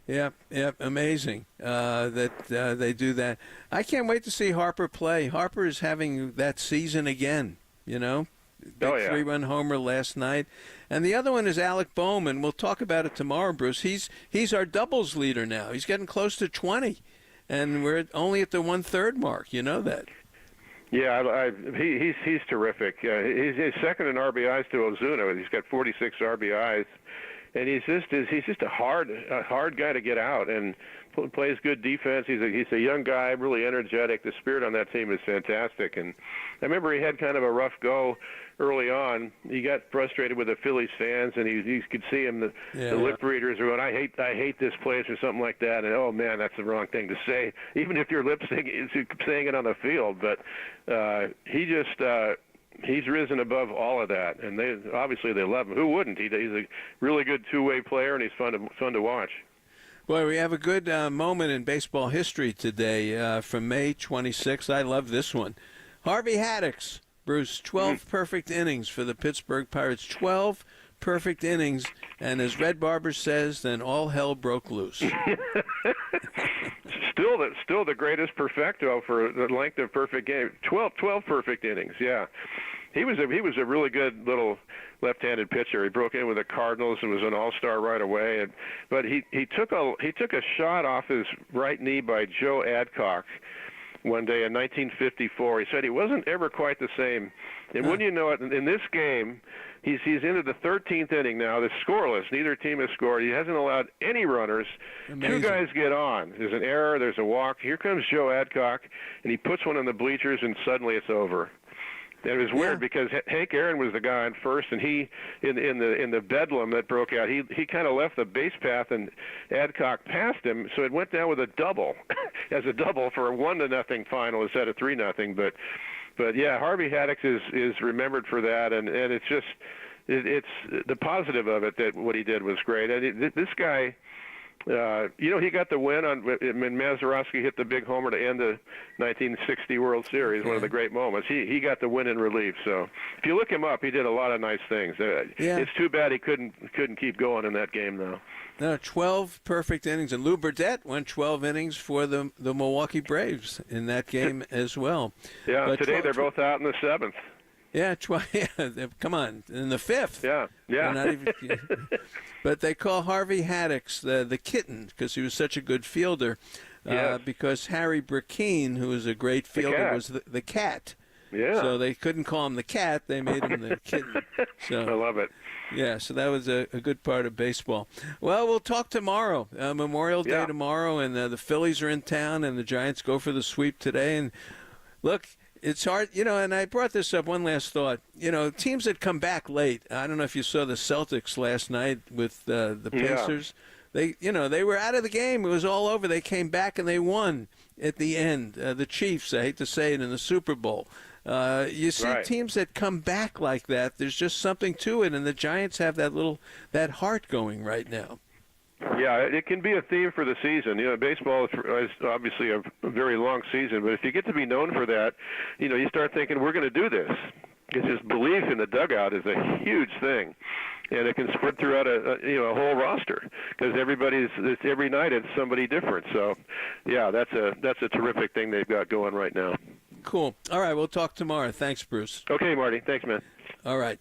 Yep, amazing that they do that. I can't wait to see Harper play. Harper is having that season again, Big 3-run homer last night. And the other one is Alec Bowman. We'll talk about it tomorrow, Bruce. He's our doubles leader now. He's getting close to 20, and we're only at the 1/3 mark. You know that. Yeah, he's terrific. He's second in RBIs to Ozuna. He's got 46 RBIs. And he's just a hard guy to get out, and plays good defense. He's a young guy, really energetic. The spirit on that team is fantastic. And I remember he had kind of a rough go early on. He got frustrated with the Phillies fans, and you could see him. The lip readers are going, "I hate this place," or something like that. And oh man, that's the wrong thing to say, even if you're saying it on the field. But he's risen above all of that, and they love him. Who wouldn't? He's a really good two-way player, and he's fun to watch. Boy, we have a good moment in baseball history today from May 26th. I love this one. Harvey Haddix, Bruce, 12 perfect innings for the Pittsburgh Pirates. 12 perfect innings, and as Red Barber says, then all hell broke loose. Still the greatest perfecto for the length of perfect game. 12 perfect innings. Yeah, he was a really good little left-handed pitcher. He broke in with the Cardinals and was an all-star right away. But he took a shot off his right knee by Joe Adcock one day in 1954. He said he wasn't ever quite the same. And wouldn't you know it, in this game, he's into the 13th inning now. They're scoreless. Neither team has scored. He hasn't allowed any runners. Amazing. 2 guys get on. There's an error. There's a walk. Here comes Joe Adcock, and he puts one on the bleachers, and suddenly it's over. And it was weird because Hank Aaron was the guy on first, and he in the bedlam that broke out, he kind of left the base path, and Adcock passed him, so it went down with a double, as a double for a 1-0 final instead of 3-0. But yeah, Harvey Haddix is remembered for that, and it's just it's the positive of it that what he did was great. And this guy. He got the win when Mazeroski hit the big homer to end the 1960 World Series, one of the great moments. He got the win in relief. So if you look him up, he did a lot of nice things. It's too bad he couldn't keep going in that game, though. No, 12 perfect innings, and Lou Burdett went 12 innings for the Milwaukee Braves in that game as well. Yeah, but today they're both out in the 7th. Yeah, come on, in the 5th. Yeah. Not even, but they call Harvey Haddix the kitten because he was such a good fielder. Because Harry Brackeen, who was a great fielder, was the cat. Yeah. So they couldn't call him the cat; they made him the kitten. So, I love it. Yeah, so that was a good part of baseball. Well, we'll talk tomorrow, Memorial Day tomorrow, and the Phillies are in town, and the Giants go for the sweep today. And look. It's hard, and I brought this up, one last thought. Teams that come back late, I don't know if you saw the Celtics last night with the Pacers. They were out of the game. It was all over. They came back and they won at the end. The Chiefs, I hate to say it, in the Super Bowl. You see teams that come back like that, there's just something to it, and the Giants have that heart going right now. Yeah, it can be a theme for the season. Baseball is obviously a very long season, but if you get to be known for that, you start thinking, we're going to do this. It's just belief in the dugout is a huge thing, and it can spread throughout a whole roster because every night it's somebody different. So, yeah, that's a terrific thing they've got going right now. Cool. All right, we'll talk tomorrow. Thanks, Bruce. Okay, Marty. Thanks, man. All right.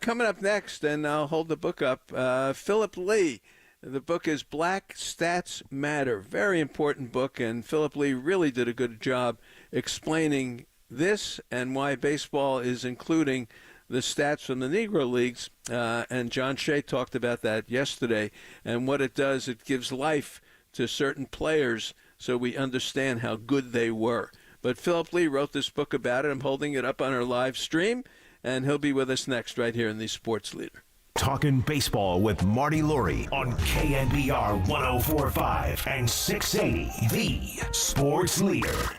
Coming up next, and I'll hold the book up, Philip Lee. The book is Black Stats Matter. Very important book, and Philip Lee really did a good job explaining this and why baseball is including the stats from the Negro Leagues. And John Shea talked about that yesterday. And what it does, it gives life to certain players so we understand how good they were. But Philip Lee wrote this book about it. I'm holding it up on our live stream, and he'll be with us next right here in the Sports Leader. Talking baseball with Marty Laurie on KNBR 104.5 and 680, the sports leader.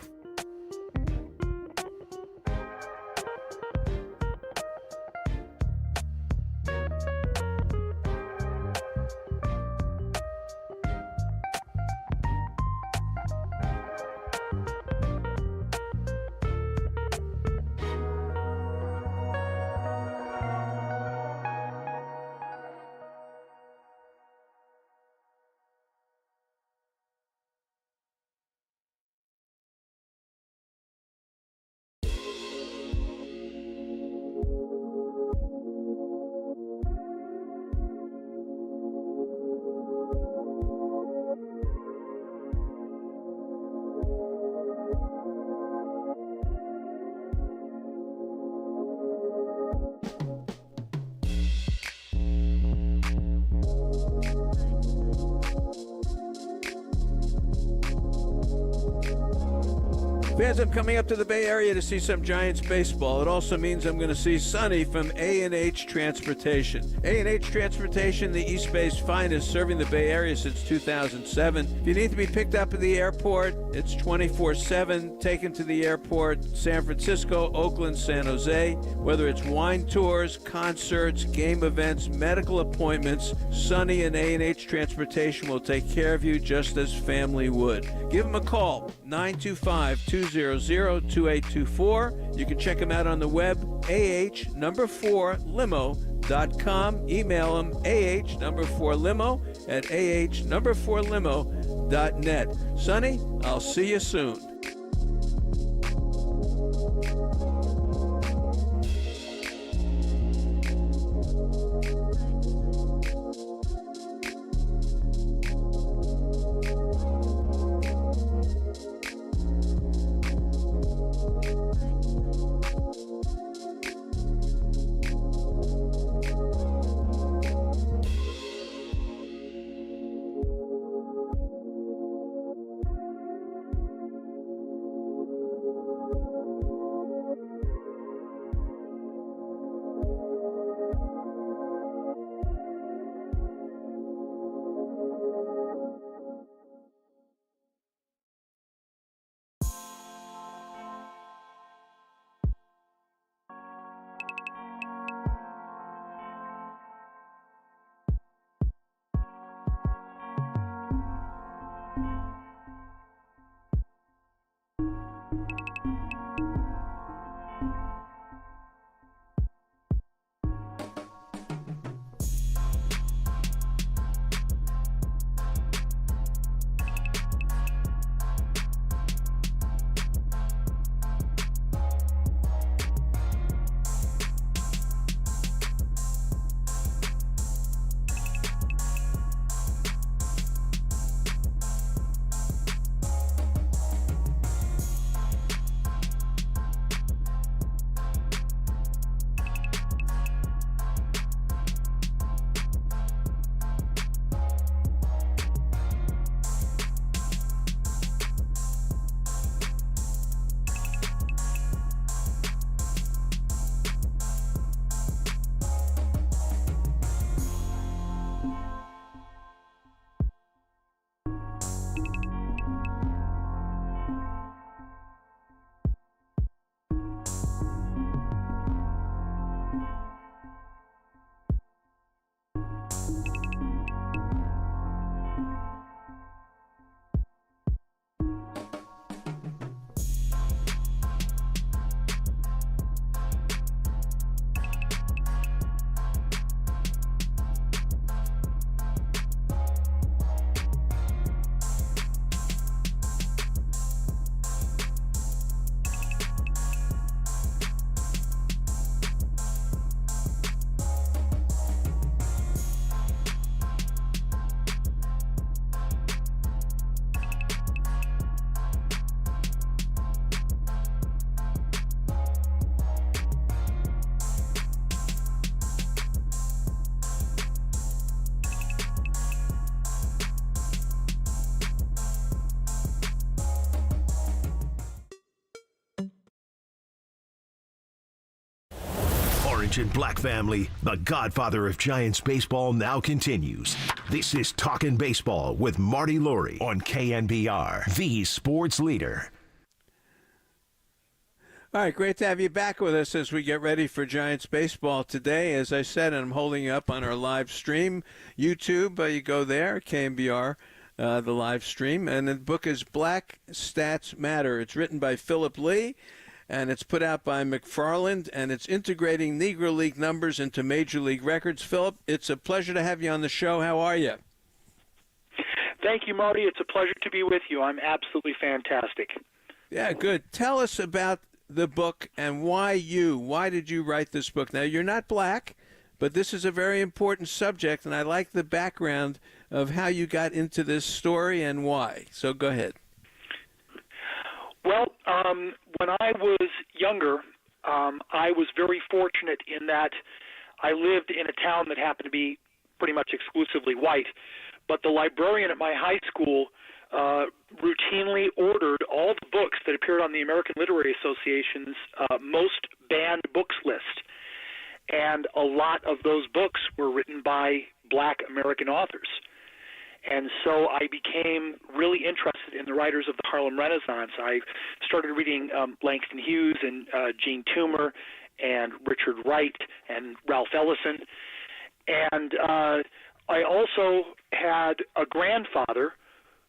Fans, I'm coming up to the Bay Area to see some Giants baseball. It also means I'm going to see Sonny from A&H Transportation. A&H Transportation, the East Bay's finest, serving the Bay Area since 2007. If you need to be picked up at the airport, it's 24/7, taken to the airport, San Francisco, Oakland, San Jose. Whether it's wine tours, concerts, game events, medical appointments, Sonny and A&H Transportation will take care of you just as family would. Give them a call, 925-200-2824. You can check them out on the web, ah4limo.com. Email them, ah4limo at ah4limo.net. Sonny, I'll see you soon. orange and black family, the godfather of Giants baseball now continues. This is Talkin' Baseball with Marty Laurie on KNBR, the sports leader. All right, great to have you back with us as we get ready for Giants baseball today. As I said, I'm holding you up on our live stream, YouTube. You go there, KNBR, the live stream. And the book is Black Stats Matter. It's written by Philip Lee, and it's put out by McFarland, and it's integrating Negro League numbers into Major League records. Philip, it's a pleasure to have you on the show. How are you? Thank you, Marty. It's a pleasure to be with you. I'm absolutely fantastic. Yeah, good. Tell us about the book and why did you write this book? Now, you're not black, but this is a very important subject, and I like the background of how you got into this story and why. So go ahead. Well, when I was younger, I was very fortunate in that I lived in a town that happened to be pretty much exclusively white, but the librarian at my high school routinely ordered all the books that appeared on the American Literary Association's most banned books list. And a lot of those books were written by black American authors. And so I became really interested in the writers of the Harlem Renaissance. I started reading Langston Hughes and Gene Toomer and Richard Wright and Ralph Ellison. And I also had a grandfather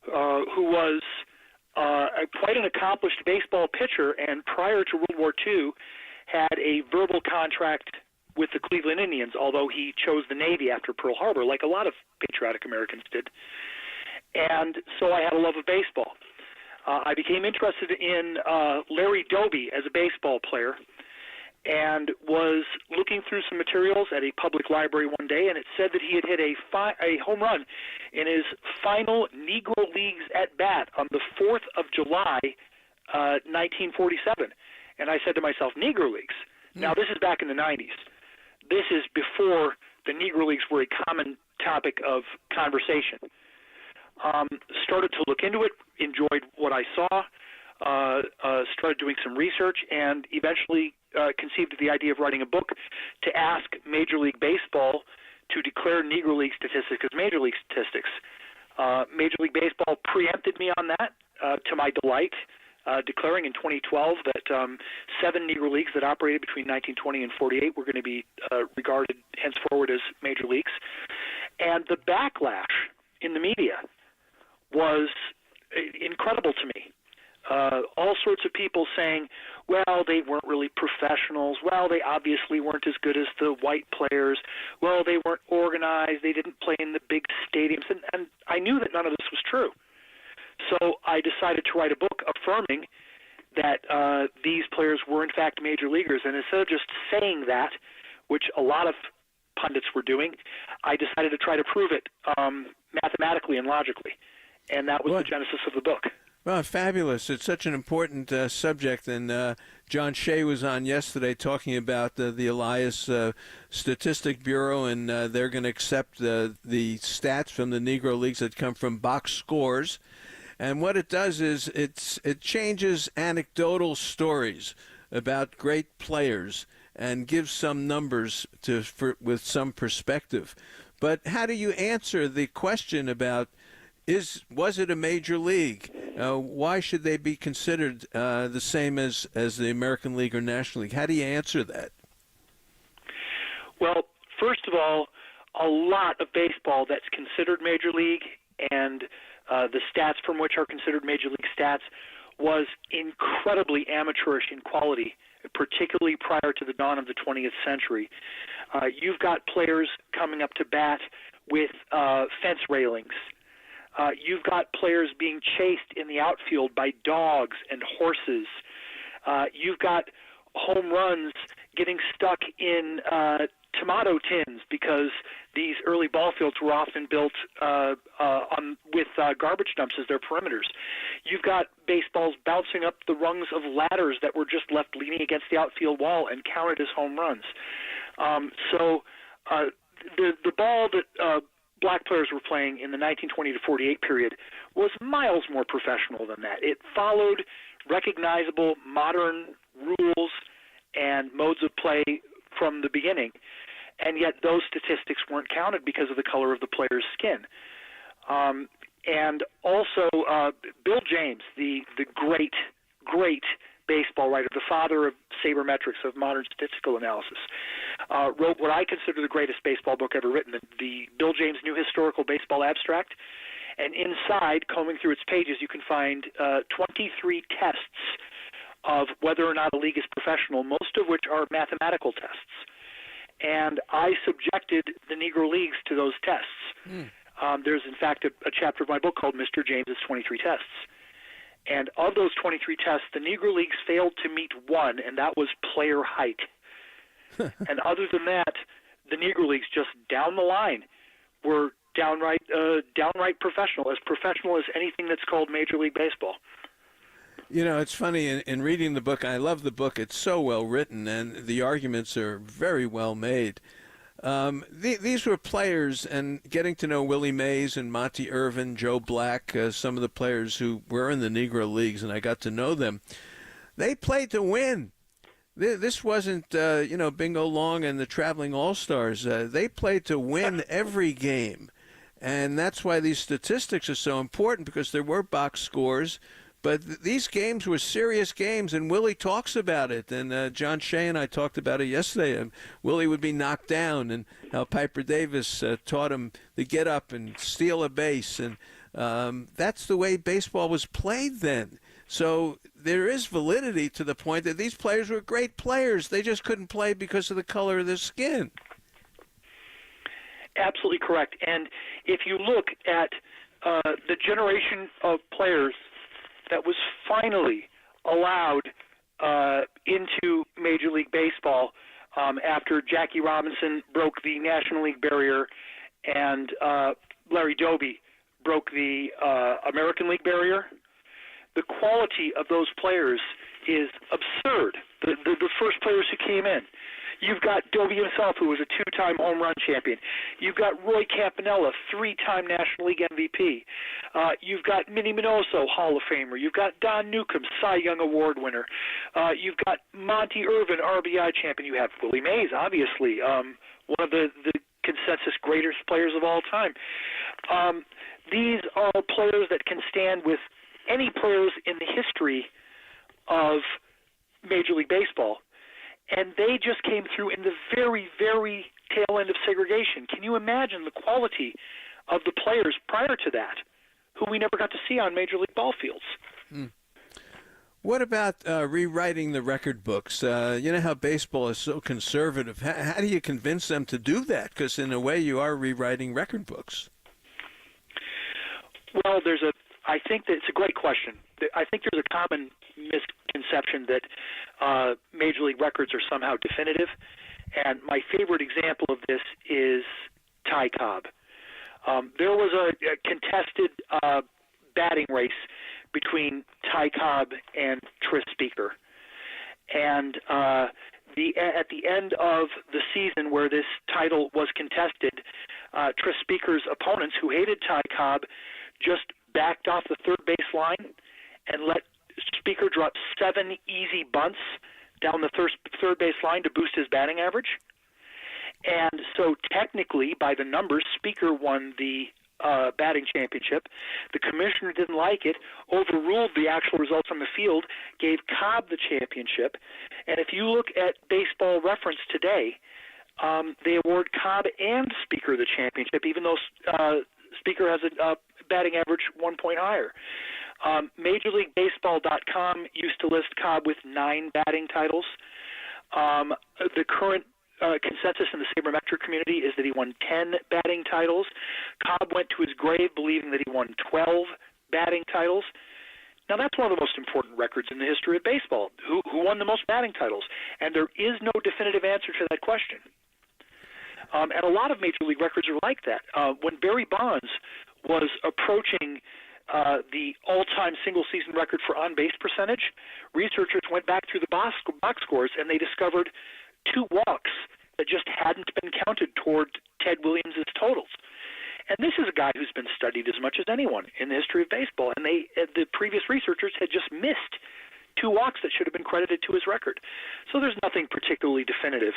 who was quite an accomplished baseball pitcher, and prior to World War II had a verbal contract with the Cleveland Indians, although he chose the Navy after Pearl Harbor, like a lot of patriotic Americans did. And so I had a love of baseball. I became interested in Larry Doby as a baseball player, and was looking through some materials at a public library one day, and it said that he had hit a home run in his final Negro Leagues at bat on the 4th of July, 1947. And I said to myself, Negro Leagues? Now, this is back in the 90s. This is before the Negro Leagues were a common topic of conversation. Started to look into it, enjoyed what I saw, started doing some research, and eventually conceived of the idea of writing a book to ask Major League Baseball to declare Negro League statistics as Major League statistics. Major League Baseball preempted me on that, to my delight, declaring in 2012 that 7 Negro Leagues that operated between 1920 and 48 were going to be regarded henceforward as Major Leagues. And the backlash in the media was incredible to me. All sorts of people saying, well, they weren't really professionals. Well, they obviously weren't as good as the white players. Well, they weren't organized. They didn't play in the big stadiums. And I knew that none of this was true. So I decided to write a book affirming that these players were, in fact, major leaguers. And instead of just saying that, which a lot of pundits were doing, I decided to try to prove it mathematically and logically. And that was the genesis of the book. Well, fabulous. It's such an important subject. And John Shea was on yesterday talking about the Elias Statistic Bureau, and they're going to accept the stats from the Negro Leagues that come from box scores. And what it does is it changes anecdotal stories about great players and gives some numbers with some perspective. But how do you answer the question about was it a major league? Why should they be considered the same as the American League or National League? How do you answer that? Well, first of all, a lot of baseball that's considered major league and the stats from which are considered major league stats was incredibly amateurish in quality, particularly prior to the dawn of the 20th century. You've got players coming up to bat with fence railings. You've got players being chased in the outfield by dogs and horses. You've got home runs getting stuck in tomato tins because these early ball fields were often built with garbage dumps as their perimeters. You've got baseballs bouncing up the rungs of ladders that were just left leaning against the outfield wall and counted as home runs. So the ball that black players were playing in the 1920 to 48 period was miles more professional than that. It followed recognizable modern rules and modes of play from the beginning, and yet those statistics weren't counted because of the color of the player's skin. And also, Bill James, the great baseball writer, the father of sabermetrics, of modern statistical analysis, wrote what I consider the greatest baseball book ever written, the Bill James New Historical Baseball Abstract. And inside, combing through its pages, you can find 23 tests of whether or not a league is professional, most of which are mathematical tests. And I subjected the Negro Leagues to those tests. There's, in fact, a chapter of my book called Mr. James's 23 Tests. And of those 23 tests, the Negro Leagues failed to meet one, and that was player height. And other than that, the Negro Leagues just down the line were downright professional as anything that's called Major League Baseball. You know, it's funny, in reading the book, I love the book. It's so well written, and the arguments are very well made. These were players, and getting to know Willie Mays and Monty Irvin, Joe Black, some of the players who were in the Negro Leagues, and I got to know them. They played to win. This wasn't, Bingo Long and the Traveling All-Stars. They played to win every game. And that's why these statistics are so important, because there were box scores. But these games were serious games, and Willie talks about it. And John Shea and I talked about it yesterday. And Willie would be knocked down, and how Piper Davis taught him to get up and steal a base. And that's the way baseball was played then. So there is validity to the point that these players were great players. They just couldn't play because of the color of their skin. Absolutely correct. And if you look at the generation of players that was finally allowed into Major League Baseball after Jackie Robinson broke the National League barrier and Larry Doby broke the American League barrier, the quality of those players is absurd. The first players who came in. You've got Doby himself, who was a two-time home run champion. You've got Roy Campanella, three-time National League MVP. You've got Minnie Minoso, Hall of Famer. You've got Don Newcomb, Cy Young Award winner. You've got Monty Irvin, RBI champion. You have Willie Mays, obviously, one of the consensus greatest players of all time. These are players that can stand with any players in the history of Major League Baseball. And they just came through in the very, very tail end of segregation. Can you imagine the quality of the players prior to that, who we never got to see on Major League ball fields? What about rewriting the record books? You know how baseball is so conservative. How do you convince them to do that? Because in a way you are rewriting record books. Well, I think that it's a great question. I think there's a common misconception that Major League records are somehow definitive, and my favorite example of this is Ty Cobb. There was a contested batting race between Ty Cobb and Tris Speaker, and at the end of the season where this title was contested, Tris Speaker's opponents, who hated Ty Cobb, just backed off the third base line and let Speaker drop 7 easy bunts down the third base line to boost his batting average. And so technically, by the numbers, Speaker won the batting championship. The commissioner didn't like it, overruled the actual results on the field, gave Cobb the championship. And if you look at Baseball Reference today, they award Cobb and Speaker the championship, even though Speaker has a batting average 1 point higher. MajorLeagueBaseball.com used to list Cobb with 9 batting titles. The current consensus in the sabermetric community is that he won 10 batting titles. Cobb went to his grave believing that he won 12 batting titles. Now, that's one of the most important records in the history of baseball. Who won the most batting titles? And there is no definitive answer to that question. And a lot of Major League records are like that. When Barry Bonds was approaching the all-time single-season record for on-base percentage, researchers went back through the box scores, and they discovered 2 walks that just hadn't been counted toward Ted Williams' totals. And this is a guy who's been studied as much as anyone in the history of baseball, and the previous researchers had just missed 2 walks that should have been credited to his record. So there's nothing particularly definitive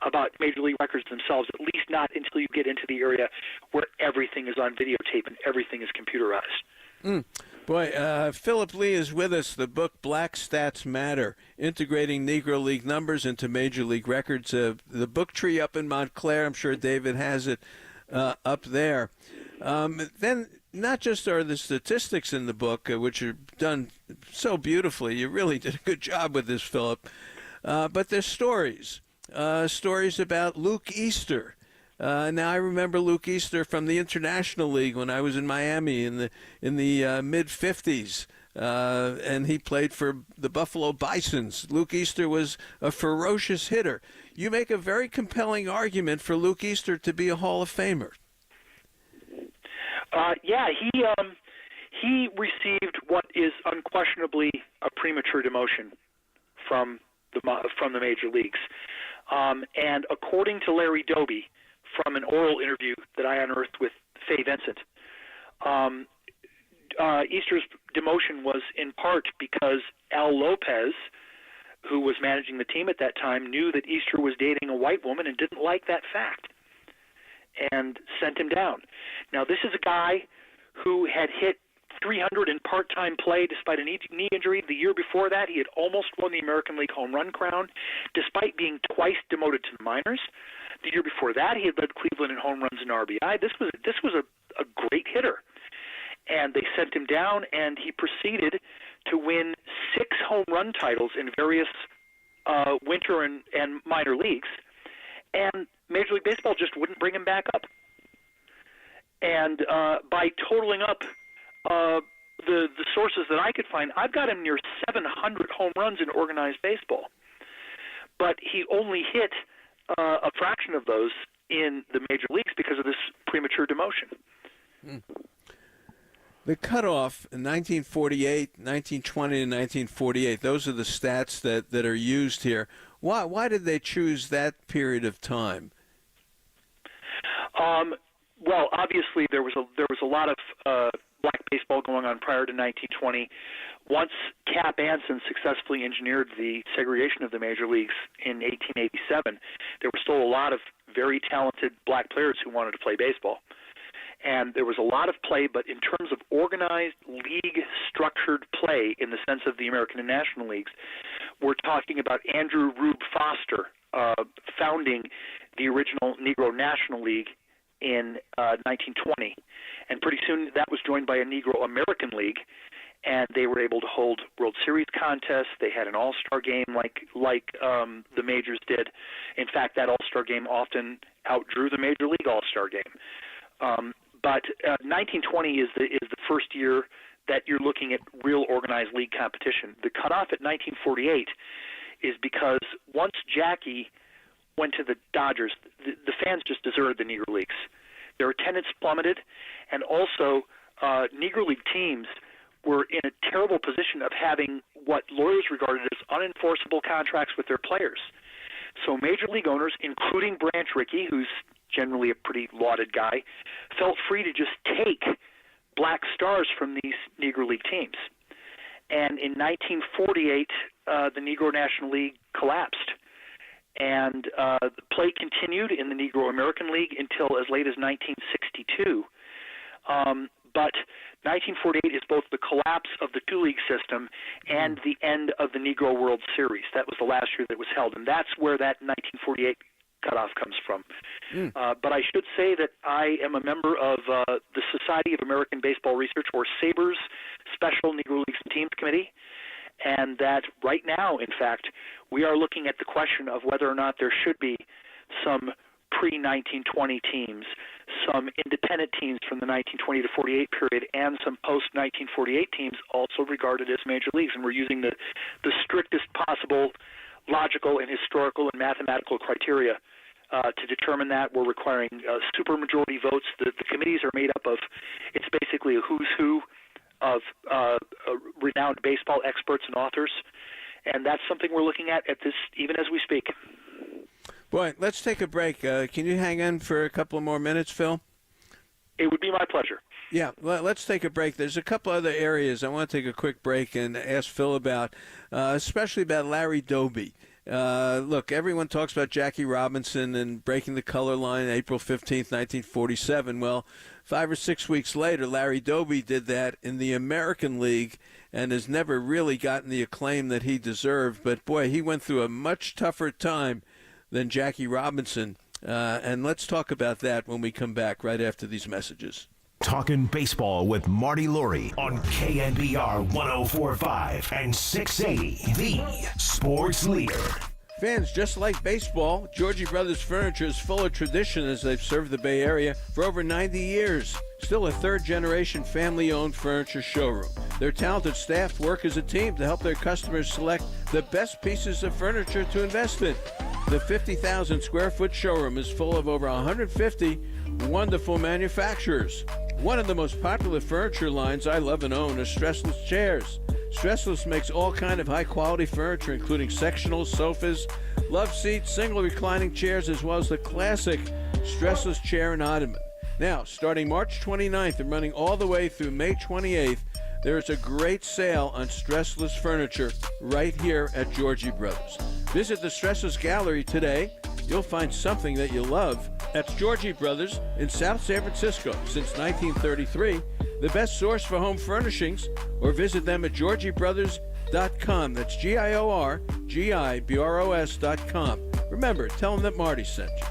about Major League records themselves, at least not until you get into the area where everything is on videotape and everything is computerized. Boy, Philip Lee is with us. The book Black Stats Matter, Integrating Negro League Numbers into Major League Records. The book tree up in Montclair, I'm sure David has it up there. Then not just are the statistics in the book, which are done so beautifully. You really did a good job with this, Philip. But there's stories. Stories about Luke Easter. Now I remember Luke Easter from the International League when I was in Miami in the mid '50s, and he played for the Buffalo Bisons. Luke Easter was a ferocious hitter. You make a very compelling argument for Luke Easter to be a Hall of Famer. He received what is unquestionably a premature demotion from the major leagues, and according to Larry Doby, from an oral interview that I unearthed with Faye Vincent, Easter's demotion was in part because Al Lopez, who was managing the team at that time, knew that Easter was dating a white woman and didn't like that fact and sent him down. Now, this is a guy who had hit 300 in part-time play despite a knee injury. The year before that, he had almost won the American League home run crown despite being twice demoted to the minors. The year before that, he had led Cleveland in home runs and RBI. This was a great hitter. And they sent him down, and he proceeded to win 6 home run titles in various winter and minor leagues. And Major League Baseball just wouldn't bring him back up. And by totaling up the sources that I could find, I've got him near 700 home runs in organized baseball. But he only hit a fraction of those in the major leagues because of this premature demotion. The cutoff in 1948, 1920, and 1948, those are the stats that are used here. Why did they choose that period of time? Well, obviously there was a lot of black baseball going on prior to 1920. Once Cap Anson successfully engineered the segregation of the major leagues in 1887, there were still a lot of very talented black players who wanted to play baseball. And there was a lot of play, but in terms of organized league-structured play in the sense of the American and National Leagues, we're talking about Andrew Rube Foster founding the original Negro National League in 1920. And pretty soon that was joined by a Negro American League, and they were able to hold World Series contests. They had an all-star game like the majors did. In fact, that all-star game often outdrew the Major League all-star game. But 1920 is the first year that you're looking at real organized league competition. The cutoff at 1948 is because once Jackie went to the Dodgers, the fans just deserted the Negro Leagues. Their attendance plummeted, and also Negro League teams were in a terrible position of having what lawyers regarded as unenforceable contracts with their players. So major league owners, including Branch Rickey, who's generally a pretty lauded guy, felt free to just take black stars from these Negro League teams. And in 1948, the Negro National League collapsed. And the play continued in the Negro American League until as late as 1962. But 1948 is both the collapse of the two-league system and the end of the Negro World Series. That was the last year that was held, and that's where that 1948 cutoff comes from. But I should say that I am a member of the Society of American Baseball Research, or SABR's Special Negro Leagues and Teams Committee, and that right now, in fact, we are looking at the question of whether or not there should be some pre-1920 teams, some independent teams from the 1920 to 48 period, and some post-1948 teams also regarded as major leagues. And we're using the strictest possible logical and historical and mathematical criteria to determine that. We're requiring supermajority votes. The committees are made up of, it's basically a who's who of renowned baseball experts and authors, and that's something we're looking at this even as we speak. Boy, let's take a break. Can you hang on for a couple of more minutes, Phil? It would be my pleasure. Yeah, let's take a break. There's a couple other areas I want to take a quick break and ask Phil about, especially about Larry Doby. Look, everyone talks about Jackie Robinson and breaking the color line April 15th, 1947. Well, 5 or 6 weeks later, Larry Doby did that in the American League and has never really gotten the acclaim that he deserved. But, boy, he went through a much tougher time than Jackie Robinson. And let's talk about that when we come back right after these messages. Talking baseball with Marty Laurie on KNBR 104.5 and 680, the sports leader. Fans, just like baseball, Georgie Brothers Furniture is full of tradition as they've served the Bay Area for over 90 years. Still a third-generation family-owned furniture showroom. Their talented staff work as a team to help their customers select the best pieces of furniture to invest in. The 50,000-square-foot showroom is full of over 150 wonderful manufacturers. One of the most popular furniture lines I love and own are Stressless chairs. Stressless makes all kind of high-quality furniture, including sectionals, sofas, love seats, single reclining chairs, as well as the classic Stressless chair and ottoman. Now, starting March 29th and running all the way through May 28th, there is a great sale on Stressless furniture right here at Georgie Brothers. Visit the Stressless Gallery today. You'll find something that you love. That's Georgie Brothers in South San Francisco since 1933, the best source for home furnishings, or visit them at georgiebrothers.com. That's GIORGIBROS.com. Remember, tell them that Marty sent you.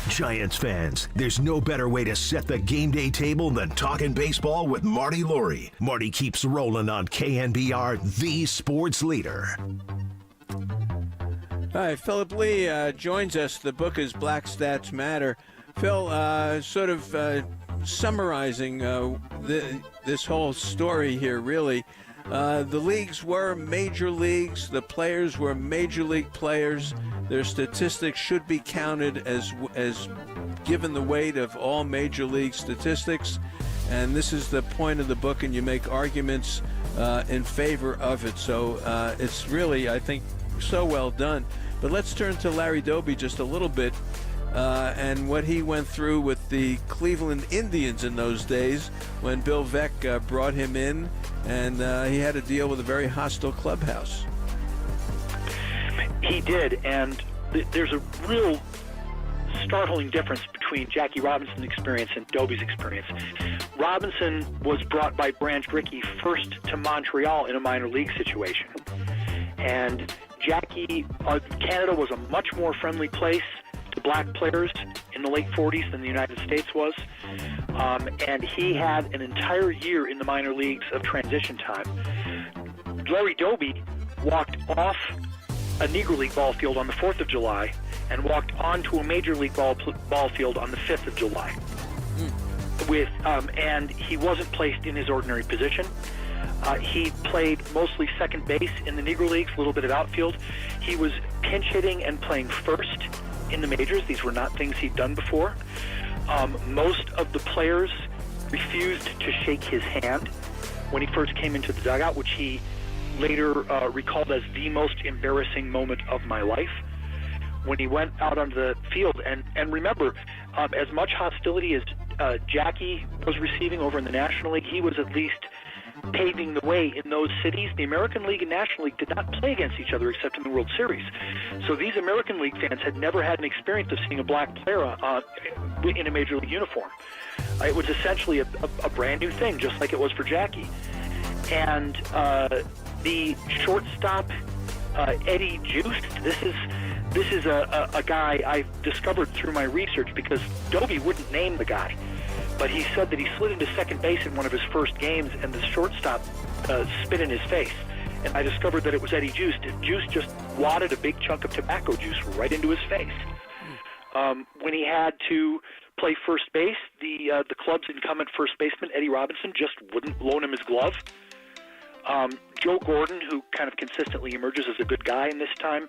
Giants fans, there's no better way to set the game day table than talking baseball with Marty Laurie. Marty keeps rolling on KNBR, the sports leader. Hi, Philip Lee joins us. The book is Black Stats Matter. Phil, sort of summarizing this whole story here, really. The leagues were major leagues. The players were major league players. Their statistics should be counted as given the weight of all major league statistics. And this is the point of the book, and you make arguments in favor of it. So it's really, I think, so well done. But let's turn to Larry Doby just a little bit and what he went through with the Cleveland Indians in those days when Bill Veeck brought him in, and he had to deal with a very hostile clubhouse. He did, and there's a real startling difference between Jackie Robinson's experience and Doby's experience. Robinson was brought by Branch Rickey first to Montreal in a minor league situation, and Jackie Canada was a much more friendly place to black players in the late 40s than the United States was. And he had an entire year in the minor leagues of transition time. Larry Doby walked off a Negro League ball field on the 4th of July and walked onto a Major League ball field on the 5th of July. And he wasn't placed in his ordinary position. He played mostly second base in the Negro Leagues, a little bit of outfield. He was pinch hitting and playing first in the majors. These were not things he'd done before. Most of the players refused to shake his hand when he first came into the dugout, which he later recalled as the most embarrassing moment of my life. When he went out onto the field, and remember, as much hostility as Jackie was receiving over in the National League, he was at least paving the way in those cities. The American League and National League did not play against each other except in the World Series. So these American League fans had never had an experience of seeing a black player in a Major League uniform. It was essentially a brand new thing, just like it was for Jackie. And the shortstop, Eddie Juiced, this is a guy I discovered through my research because Doby wouldn't name the guy. But he said that he slid into second base in one of his first games, and the shortstop spit in his face. And I discovered that it was Eddie Juice. Juice just wadded a big chunk of tobacco juice right into his face. When he had to play first base, the club's incumbent first baseman, Eddie Robinson, just wouldn't loan him his glove. Joe Gordon, who kind of consistently emerges as a good guy in this time,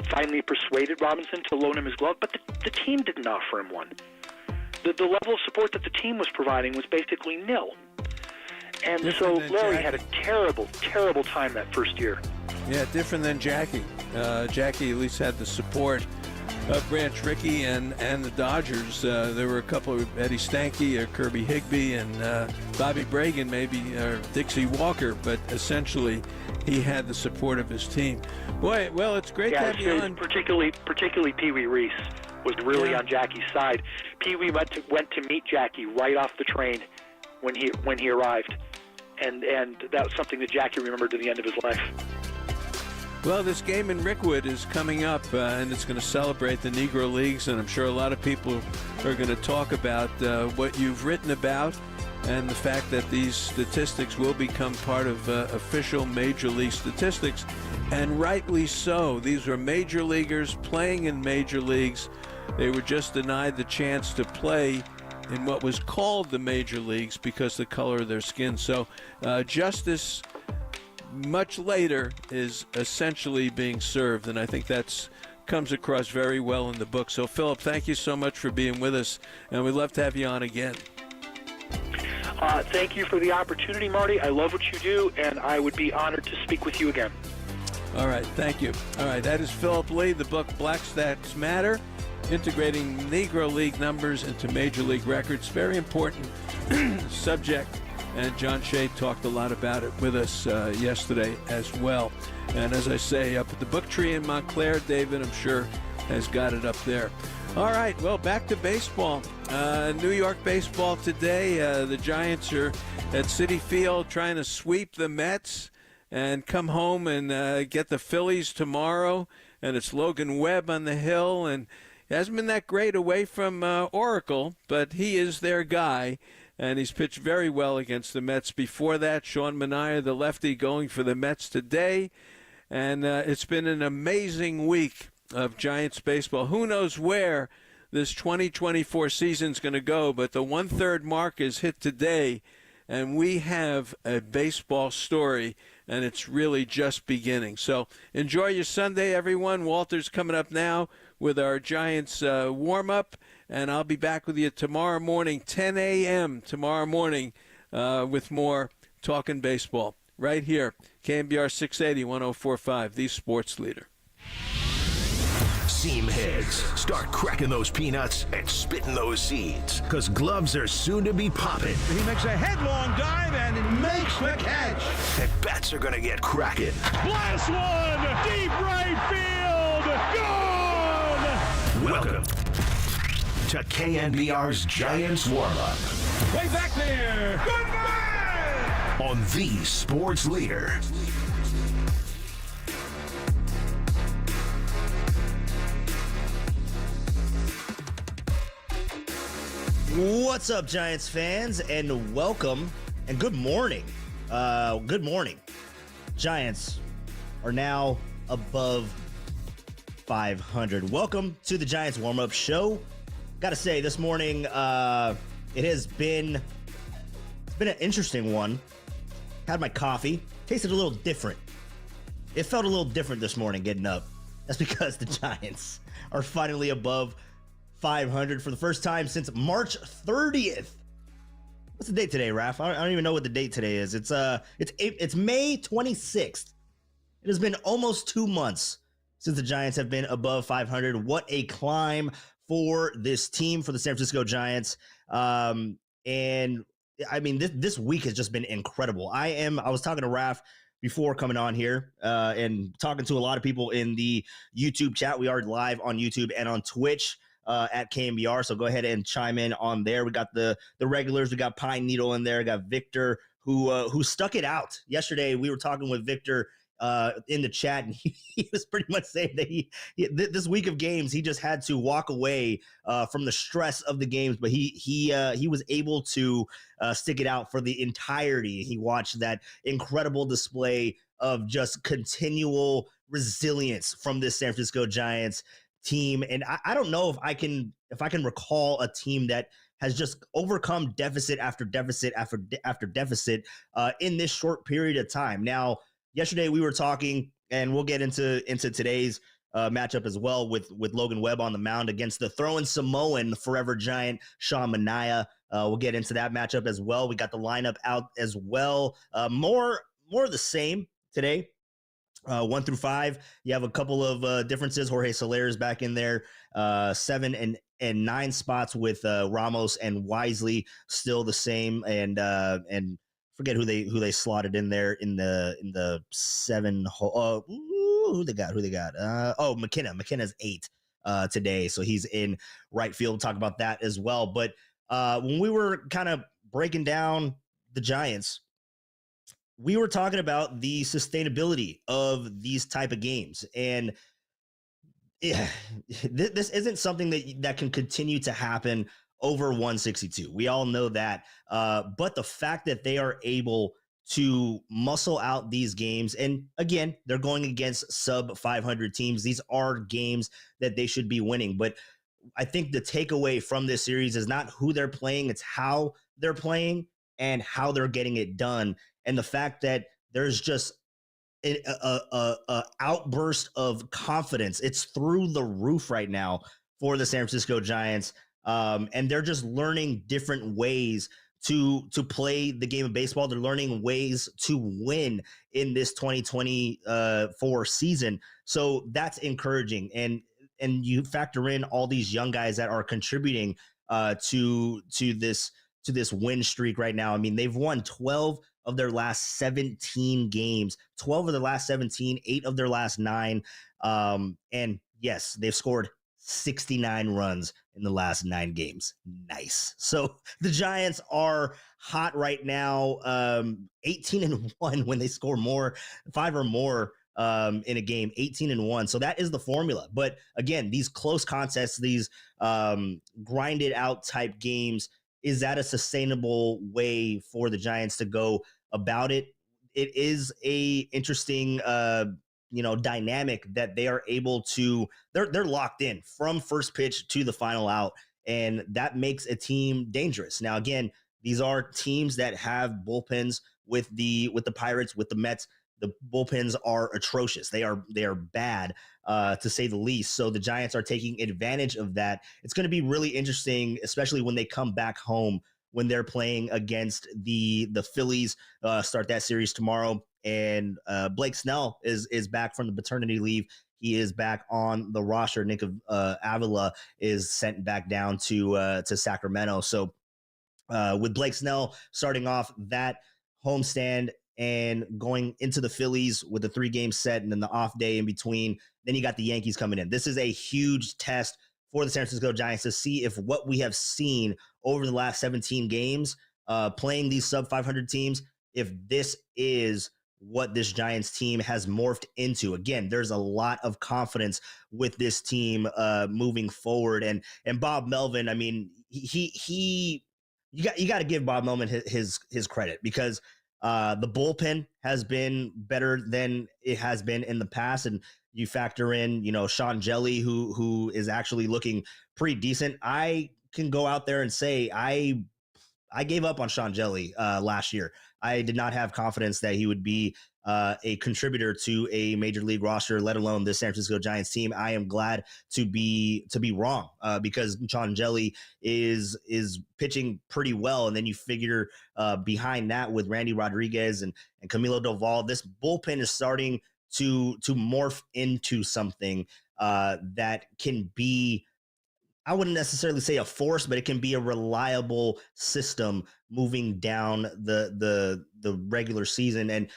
finally persuaded Robinson to loan him his glove, but the team didn't offer him one. The level of support that the team was providing was basically nil. And so Larry had a terrible, terrible time that first year. Yeah, different than Jackie. Jackie at least had the support of Branch Rickey and the Dodgers. There were a couple of Eddie Stanky, Kirby Higbee, and Bobby Bragan, maybe, or Dixie Walker, but essentially he had the support of his team. Boy, well, it's great to have you on. Particularly Pee Wee Reese was really on Jackie's side. Pee Wee went to meet Jackie right off the train when he arrived, and that was something that Jackie remembered to the end of his life. Well, this game in Rickwood is coming up, and it's going to celebrate the Negro Leagues, and I'm sure a lot of people are going to talk about what you've written about and the fact that these statistics will become part of official Major League statistics, and rightly so. These were Major Leaguers playing in Major Leagues. They were just denied the chance to play in what was called the Major Leagues because of the color of their skin. So justice much later is essentially being served, and I think that's comes across very well in the book. So, Philip, thank you so much for being with us, and we'd love to have you on again. Thank you for the opportunity, Marty. I love what you do, and I would be honored to speak with you again. All right, thank you. All right, that is Philip Lee, the book Black Stats Matter, integrating Negro League numbers into Major League records. Very important subject, and John Shea talked a lot about it with us yesterday as well. And as I say, up at the Book Tree in Montclair, David, I'm sure, has got it up there. All right, well, back to baseball. New York baseball today. The Giants are at Citi Field trying to sweep the Mets and come home and get the Phillies tomorrow. And it's Logan Webb on the hill. And he hasn't been that great away from Oracle, but he is their guy. And he's pitched very well against the Mets before that. Sean Manaea, the lefty, going for the Mets today. And it's been an amazing week of Giants baseball. Who knows where this 2024 season's going to go, but the 1/3 mark is hit today, and we have a baseball story, and it's really just beginning. So enjoy your Sunday, everyone. Walter's coming up now with our Giants warm-up, and I'll be back with you tomorrow morning, 10 a.m. tomorrow morning with more Talking Baseball right here, KNBR 680, 104.5, the sports leader. Seam heads, start cracking those peanuts and spitting those seeds, because gloves are soon to be popping. He makes a headlong dive and makes the catch. And bats are going to get cracking. Blast one! Deep right field! Gone! Welcome to KNBR's Giants Warm-Up. Way back there! Goodbye! On the sports leader. What's up, Giants fans, and welcome and good morning. Good morning. Giants are now above 500. Welcome to the Giants warm-up show. Gotta say, this morning, it's been an interesting one. Had my coffee, tasted a little different. It felt a little different this morning getting up. That's because the Giants are finally above 500 for the first time since March 30th. What's the date today, Raph? I don't even know what the date today is. It's May 26th. It has been almost 2 months since the Giants have been above 500. What a climb for this team, for the San Francisco Giants. And I mean, this week has just been incredible. I was talking to Raph before coming on here and talking to a lot of people in the YouTube chat. We are live on YouTube and on Twitch at KNBR, so go ahead and chime in on there. We got the regulars. We got Pine Needle in there. We got Victor who stuck it out. Yesterday, we were talking with Victor in the chat, and he was pretty much saying that he this week of games, he just had to walk away from the stress of the games, but he was able to stick it out for the entirety. He watched that incredible display of just continual resilience from this San Francisco Giants team, and I don't know if I can recall a team that has just overcome deficit after deficit after deficit in this short period of time. Now, yesterday we were talking, and we'll get into today's matchup as well with Logan Webb on the mound against the throwing Samoan forever Giant Sean Manaea. We'll get into that matchup as well. We got the lineup out as well. More of the same today. 1 through 5. You have a couple of differences. Jorge Soler is back in there. 7 and 9 spots with Ramos and Wisely still the same. And forget who they slotted in there in the 7 hole. Who they got? McKenna. McKenna's 8 today, so he's in right field. We'll talk about that as well. But when we were kind of breaking down the Giants, we were talking about the sustainability of these type of games, and this isn't something that can continue to happen over 162. We all know that, but the fact that they are able to muscle out these games, and again, they're going against sub 500 teams. These are games that they should be winning, but I think the takeaway from this series is not who they're playing, it's how they're playing and how they're getting it done. And the fact that there's just a outburst of confidence. It's through the roof right now for the San Francisco Giants. And they're just learning different ways to play the game of baseball. They're learning ways to win in this 2024 season. So that's encouraging. And you factor in all these young guys that are contributing to this win streak right now. I mean, they've won 12 of their last 17 games, 12 of their last 17, 8 of their last 9. And yes, they've scored 69 runs in the last 9 games. Nice. So the Giants are hot right now. 18-1 when they score 5 or more in a game, 18-1. So that is the formula. But again, these close contests, these grinded out type games, is that a sustainable way for the Giants to go about it? It is a interesting, dynamic that they are able to. They're locked in from first pitch to the final out, and that makes a team dangerous. Now, again, these are teams that have bullpens. With the Pirates, with the Mets, the bullpens are atrocious. They are bad, to say the least. So the Giants are taking advantage of that. It's going to be really interesting, especially when they come back home, when they're playing against the Phillies. Start that series tomorrow. And Blake Snell is back from the paternity leave. He is back on the roster. Nick Avila is sent back down to Sacramento. So with Blake Snell starting off that homestand and going into the Phillies with a 3-game set and then the off day in between, then you got the Yankees coming in. This is a huge test for the San Francisco Giants to see if what we have seen over the last 17 games, playing these sub 500 teams, if this is what this Giants team has morphed into. Again, there's a lot of confidence with this team moving forward. And Bob Melvin, I mean, you got to give Bob Melvin his credit, because the bullpen has been better than it has been in the past. And you factor in, Sean Jelly, who is actually looking pretty decent. I can go out there and say I gave up on Sean Jelly last year. I did not have confidence that he would be a contributor to a major league roster, let alone this San Francisco Giants team. I am glad to be wrong because Sean Jelly is pitching pretty well. And then you figure behind that with Randy Rodriguez and Camilo Doval, this bullpen is starting to morph into something that can be, I wouldn't necessarily say a force, but it can be a reliable system moving down the regular season. And,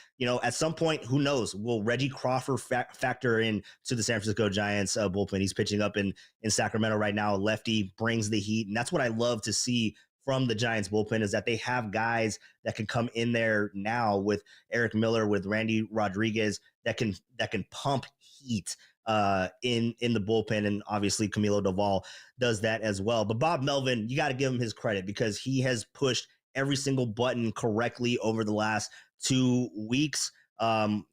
at some point, who knows, will Reggie Crawford factor in to the San Francisco Giants bullpen? He's pitching up in Sacramento right now. Lefty brings the heat. And that's what I love to see from the Giants bullpen, is that they have guys that can come in there now with Eric Miller, with Randy Rodriguez, that can pump heat in the bullpen. And obviously Camilo Doval does that as well. But Bob Melvin, you got to give him his credit, because he has pushed every single button correctly over the last 2 weeks,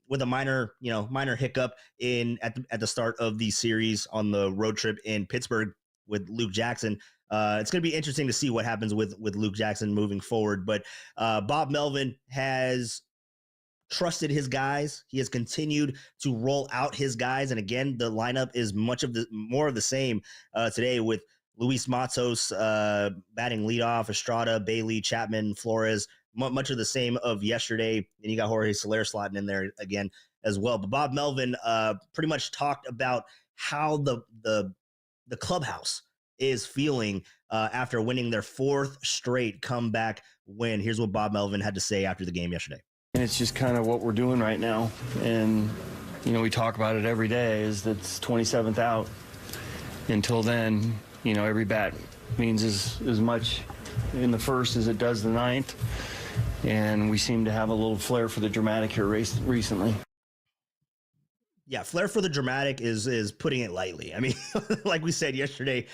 with a minor hiccup at the start of the series on the road trip in Pittsburgh with Luke Jackson. It's going to be interesting to see what happens with Luke Jackson moving forward. But Bob Melvin has trusted his guys. He has continued to roll out his guys. And again, the lineup is more of the same today, with Luis Matos batting leadoff, Estrada, Bailey, Chapman, Flores, much of the same of yesterday. And you got Jorge Soler slotting in there again as well. But Bob Melvin pretty much talked about how the clubhouse is feeling after winning their 4th straight comeback win. Here's what Bob Melvin had to say after the game yesterday. And it's just kind of what we're doing right now. And, we talk about it every day, is that's 27th out. Until then, every bat means as much in the first as it does the 9th. And we seem to have a little flair for the dramatic here recently. Yeah, flair for the dramatic is putting it lightly. I mean, like we said yesterday,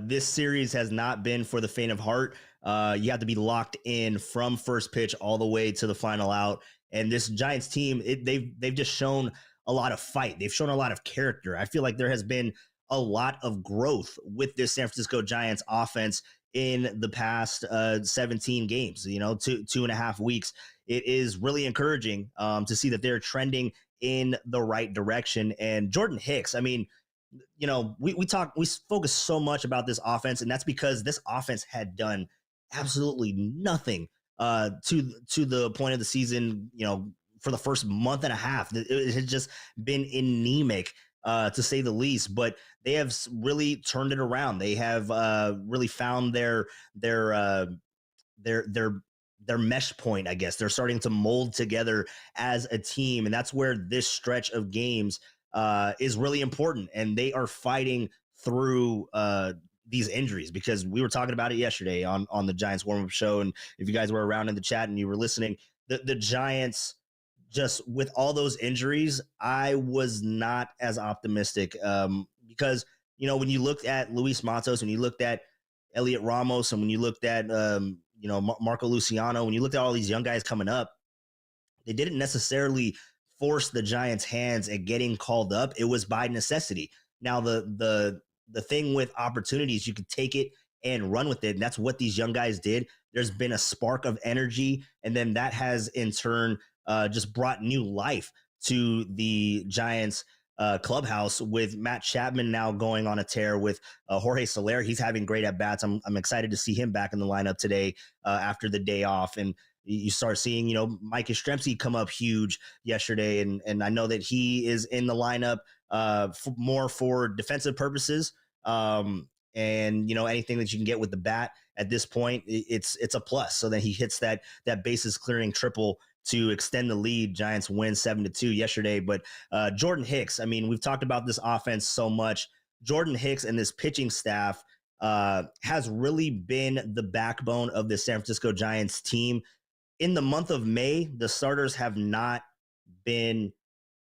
this series has not been for the faint of heart. You have to be locked in from first pitch all the way to the final out. And this Giants team, they've just shown a lot of fight. They've shown a lot of character. I feel like there has been a lot of growth with this San Francisco Giants offense in the past 17 games, 2.5 weeks. It is really encouraging to see that they're trending in the right direction. And Jordan Hicks, I mean, we focus so much about this offense, and that's because this offense had done absolutely nothing to the point of the season, for the first month and a half. It has just been anemic, to say the least, but they have really turned it around. They have really found their mesh point, I guess. They're starting to mold together as a team, and that's where this stretch of games is really important. And they are fighting through these injuries, because we were talking about it yesterday on the Giants warm-up show. And if you guys were around in the chat and you were listening, the Giants, just with all those injuries, I was not as optimistic because, when you looked at Luis Matos, when you looked at Elliot Ramos, and when you looked at, Marco Luciano, when you looked at all these young guys coming up, they didn't necessarily force the Giants' hands at getting called up. It was by necessity. Now, the thing with opportunities, you could take it and run with it. And that's what these young guys did. There's been a spark of energy, and then that has in turn just brought new life to the Giants clubhouse, with Matt Chapman now going on a tear, with Jorge Soler. He's having great at bats. I'm excited to see him back in the lineup today after the day off. And you start seeing, Mike Yastrzemski come up huge yesterday. And I know that he is in the lineup more for defensive purposes. And, anything that you can get with the bat at this point, it's a plus. So then he hits that bases clearing triple to extend the lead. Giants win 7-2 yesterday. But Jordan Hicks, I mean, we've talked about this offense so much. Jordan Hicks and this pitching staff has really been the backbone of the San Francisco Giants team. In the month of May, the starters have not been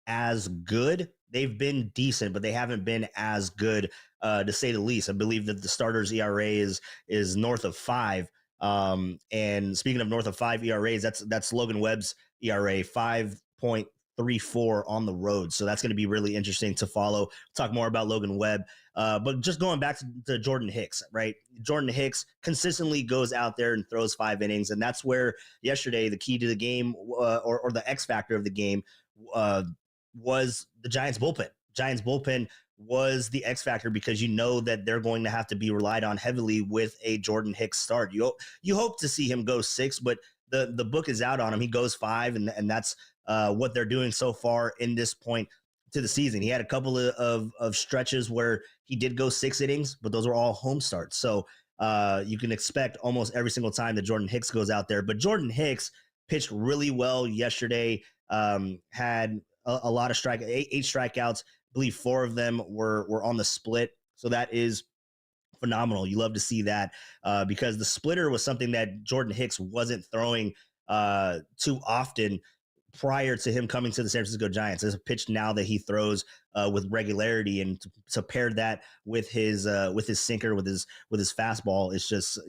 as good, they've been decent, but they haven't been as good, to say the least. I believe that the starters ERA is north of 5. And speaking of north of 5 ERAs, that's Logan Webb's ERA, 5.34 on the road. So that's going to be really interesting to follow. Talk more about Logan Webb. But just going back to Jordan Hicks, right? Jordan Hicks consistently goes out there and throws 5 innings. And that's where yesterday the key to the game, or the X factor of the game, was the Giants bullpen. Giants bullpen was the X factor, because you know that they're going to have to be relied on heavily with a Jordan Hicks start. You hope to see him go 6, but the book is out on him. He goes 5, and that's what they're doing so far in this point to the season. He had a couple of stretches where he did go 6 innings, but those were all home starts. So you can expect almost every single time that Jordan Hicks goes out there. But Jordan Hicks pitched really well yesterday, had a lot of 8 strikeouts. I believe 4 of them were on the split. So that is phenomenal. You love to see that, because the splitter was something that Jordan Hicks wasn't throwing too often prior to him coming to the San Francisco Giants. It's a pitch now that he throws with regularity, and to pair that with his sinker, with his fastball, it's just,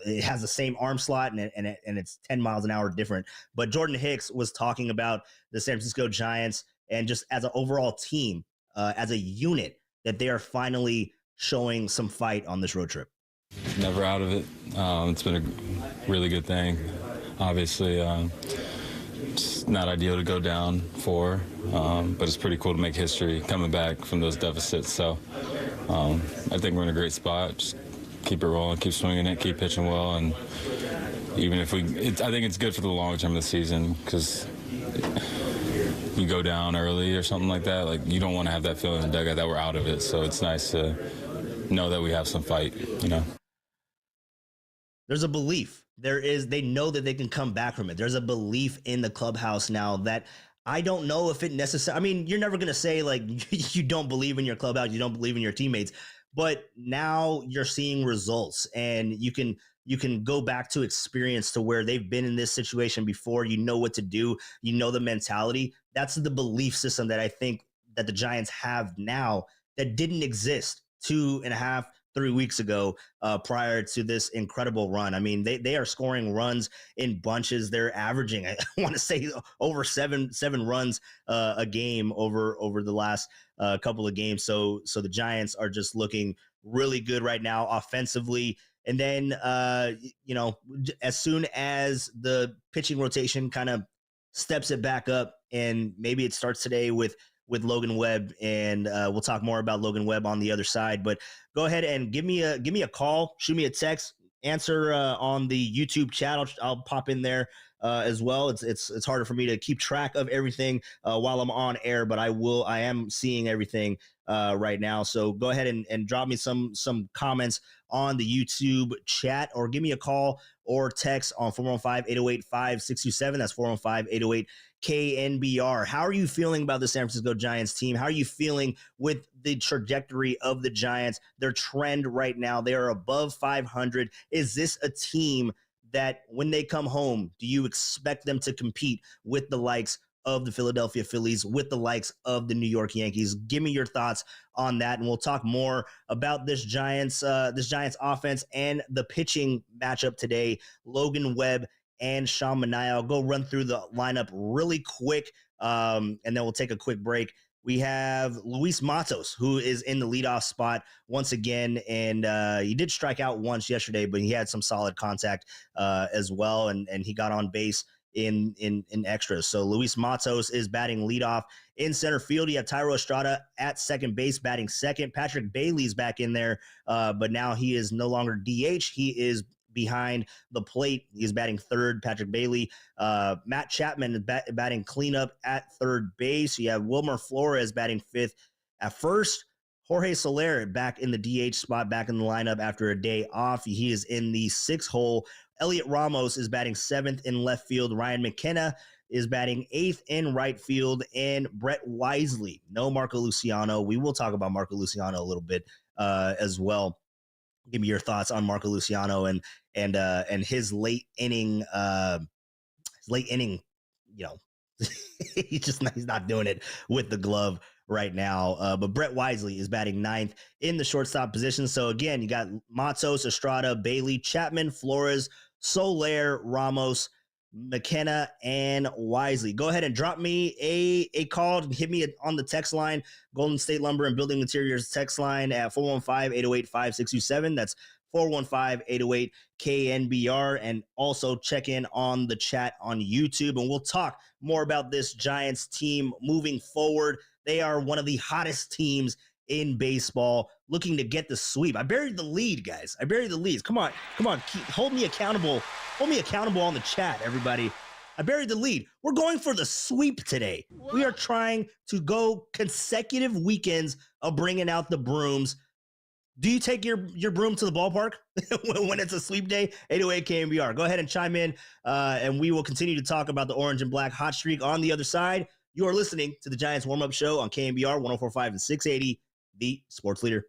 it has the same arm slot, and it's 10 miles an hour different. But Jordan Hicks was talking about the San Francisco Giants, and just as an overall team, as a unit, that they are finally showing some fight on this road trip. Never out of it. It's been a really good thing. Obviously, it's not ideal to go down 4, but it's pretty cool to make history coming back from those deficits. So I think we're in a great spot. Just keep it rolling, keep swinging it, keep pitching well, and even if I think it's good for the long term of the season, because you go down early or something like that, like, you don't want to have that feeling in the dugout that we're out of it. So it's nice to know that we have some fight, There's a belief. They know that they can come back from it. There's a belief in the clubhouse now that I don't know if it necessarily, I mean, you're never going to say, like, you don't believe in your clubhouse, you don't believe in your teammates, but now you're seeing results, and you can go back to experience to where they've been in this situation before. You know what to do. You know the mentality. That's the belief system that I think that the Giants have now that didn't exist 2.5, 3 weeks ago, prior to this incredible run. I mean, they are scoring runs in bunches. They're averaging, I want to say, over seven runs a game over the last couple of games. So the Giants are just looking really good right now offensively. And then, as soon as the pitching rotation kind of steps it back up, and maybe it starts today with Logan Webb, and we'll talk more about Logan Webb on the other side. But go ahead and give me a call, shoot me a text, answer on the YouTube chat. I'll pop in there as well. It's harder for me to keep track of everything while I'm on air, but I am seeing everything right now. So go ahead and drop me some comments on the YouTube chat, or give me a call or text on 415-808-5627. That's 415-808-KNBR. How are you feeling about the San Francisco Giants team? How are you feeling with the trajectory of the Giants, their trend right now? They are above 500. Is this a team that when they come home, do you expect them to compete with the likes of the Philadelphia Phillies, with the likes of the New York Yankees? Give me your thoughts on that, and we'll talk more about this Giants offense and the pitching matchup today. Logan Webb and Sean Manaea. I'll go run through the lineup really quick, and then we'll take a quick break. We have Luis Matos, who is in the leadoff spot once again, and he did strike out once yesterday, but he had some solid contact as well, and he got on base in extras. So Luis Matos is batting leadoff. In center field, you have Tyro Estrada at second base batting second. Patrick Bailey's back in there, but now he is no longer DH. He is behind the plate. He's batting third, Patrick Bailey. Matt Chapman is batting cleanup at third base. You have Wilmer Flores batting fifth at first. Jorge Soler back in the DH spot, back in the lineup after a day off. He is in the sixth hole. Elliot Ramos is batting seventh in left field. Ryan McKenna is batting eighth in right field. And Brett Wisely, no Marco Luciano. We will talk about Marco Luciano a little bit as well. Give me your thoughts on Marco Luciano and his late inning. You know, he's not doing it with the glove right now. But Brett Wisely is batting ninth in the shortstop position. So again, you got Matos, Estrada, Bailey, Chapman, Flores, Soler, Ramos, McKenna, and Wisely. Go ahead and drop me a call and hit me on the text line, Golden State Lumber and Building Materials text line at 415-808-5627. That's 415-808-KNBR. And also check in on the chat on YouTube. And we'll talk more about this Giants team moving forward. They are one of the hottest teams in baseball, looking to get the sweep. I buried the lead, guys. I buried the leads. Come on. Hold me accountable. Hold me accountable on the chat, everybody. I buried the lead. We're going for the sweep today. What? We are trying to go consecutive weekends of bringing out the brooms. Do you take your broom to the ballpark when it's a sweep day? 808 KNBR. Go ahead and chime in, and we will continue to talk about the orange and black hot streak on the other side. You are listening to the Giants warm-up show on KNBR 104.5 and 680, the sports leader.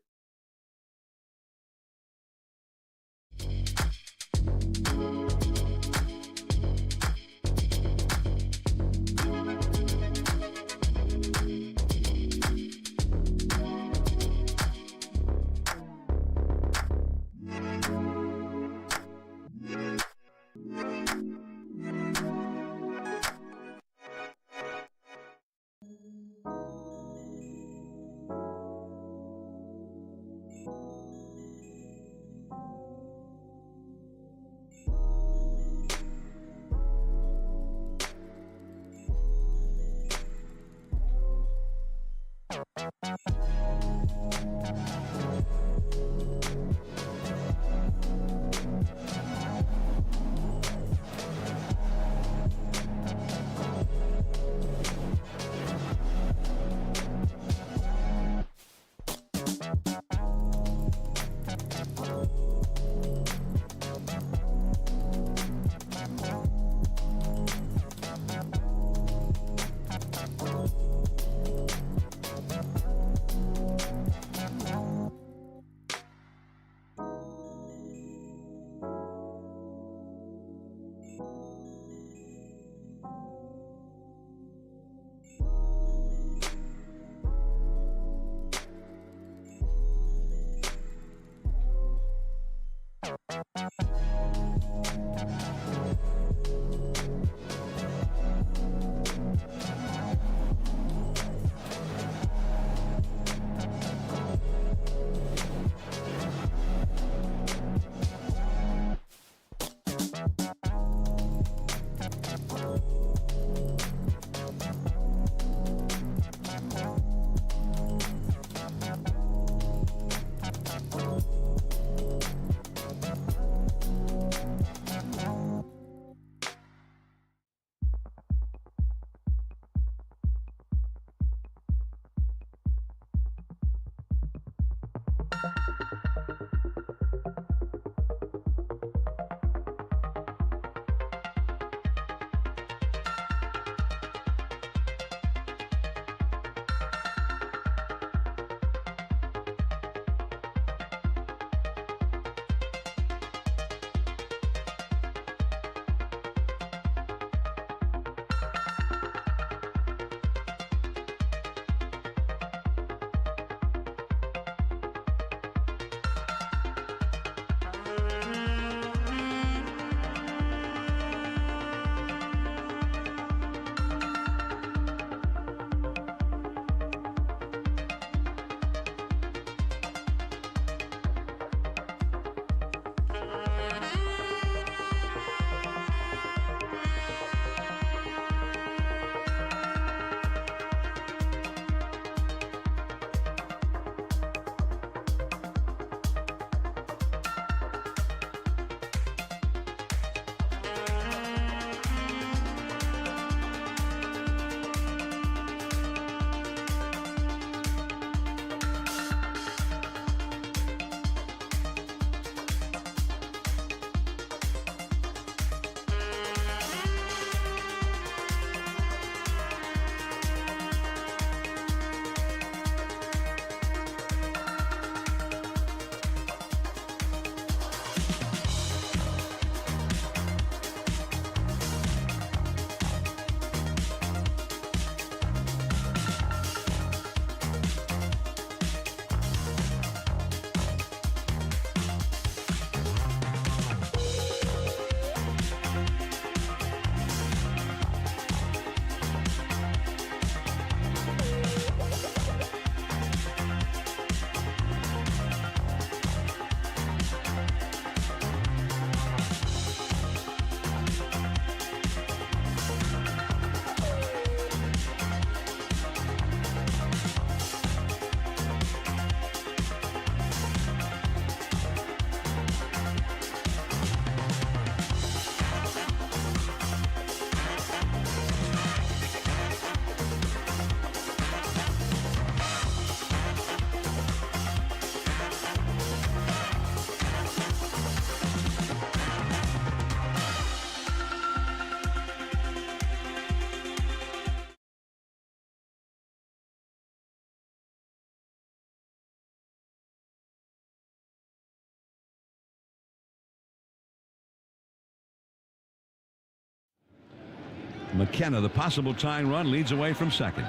McKenna, the possible tying run, leads away from second.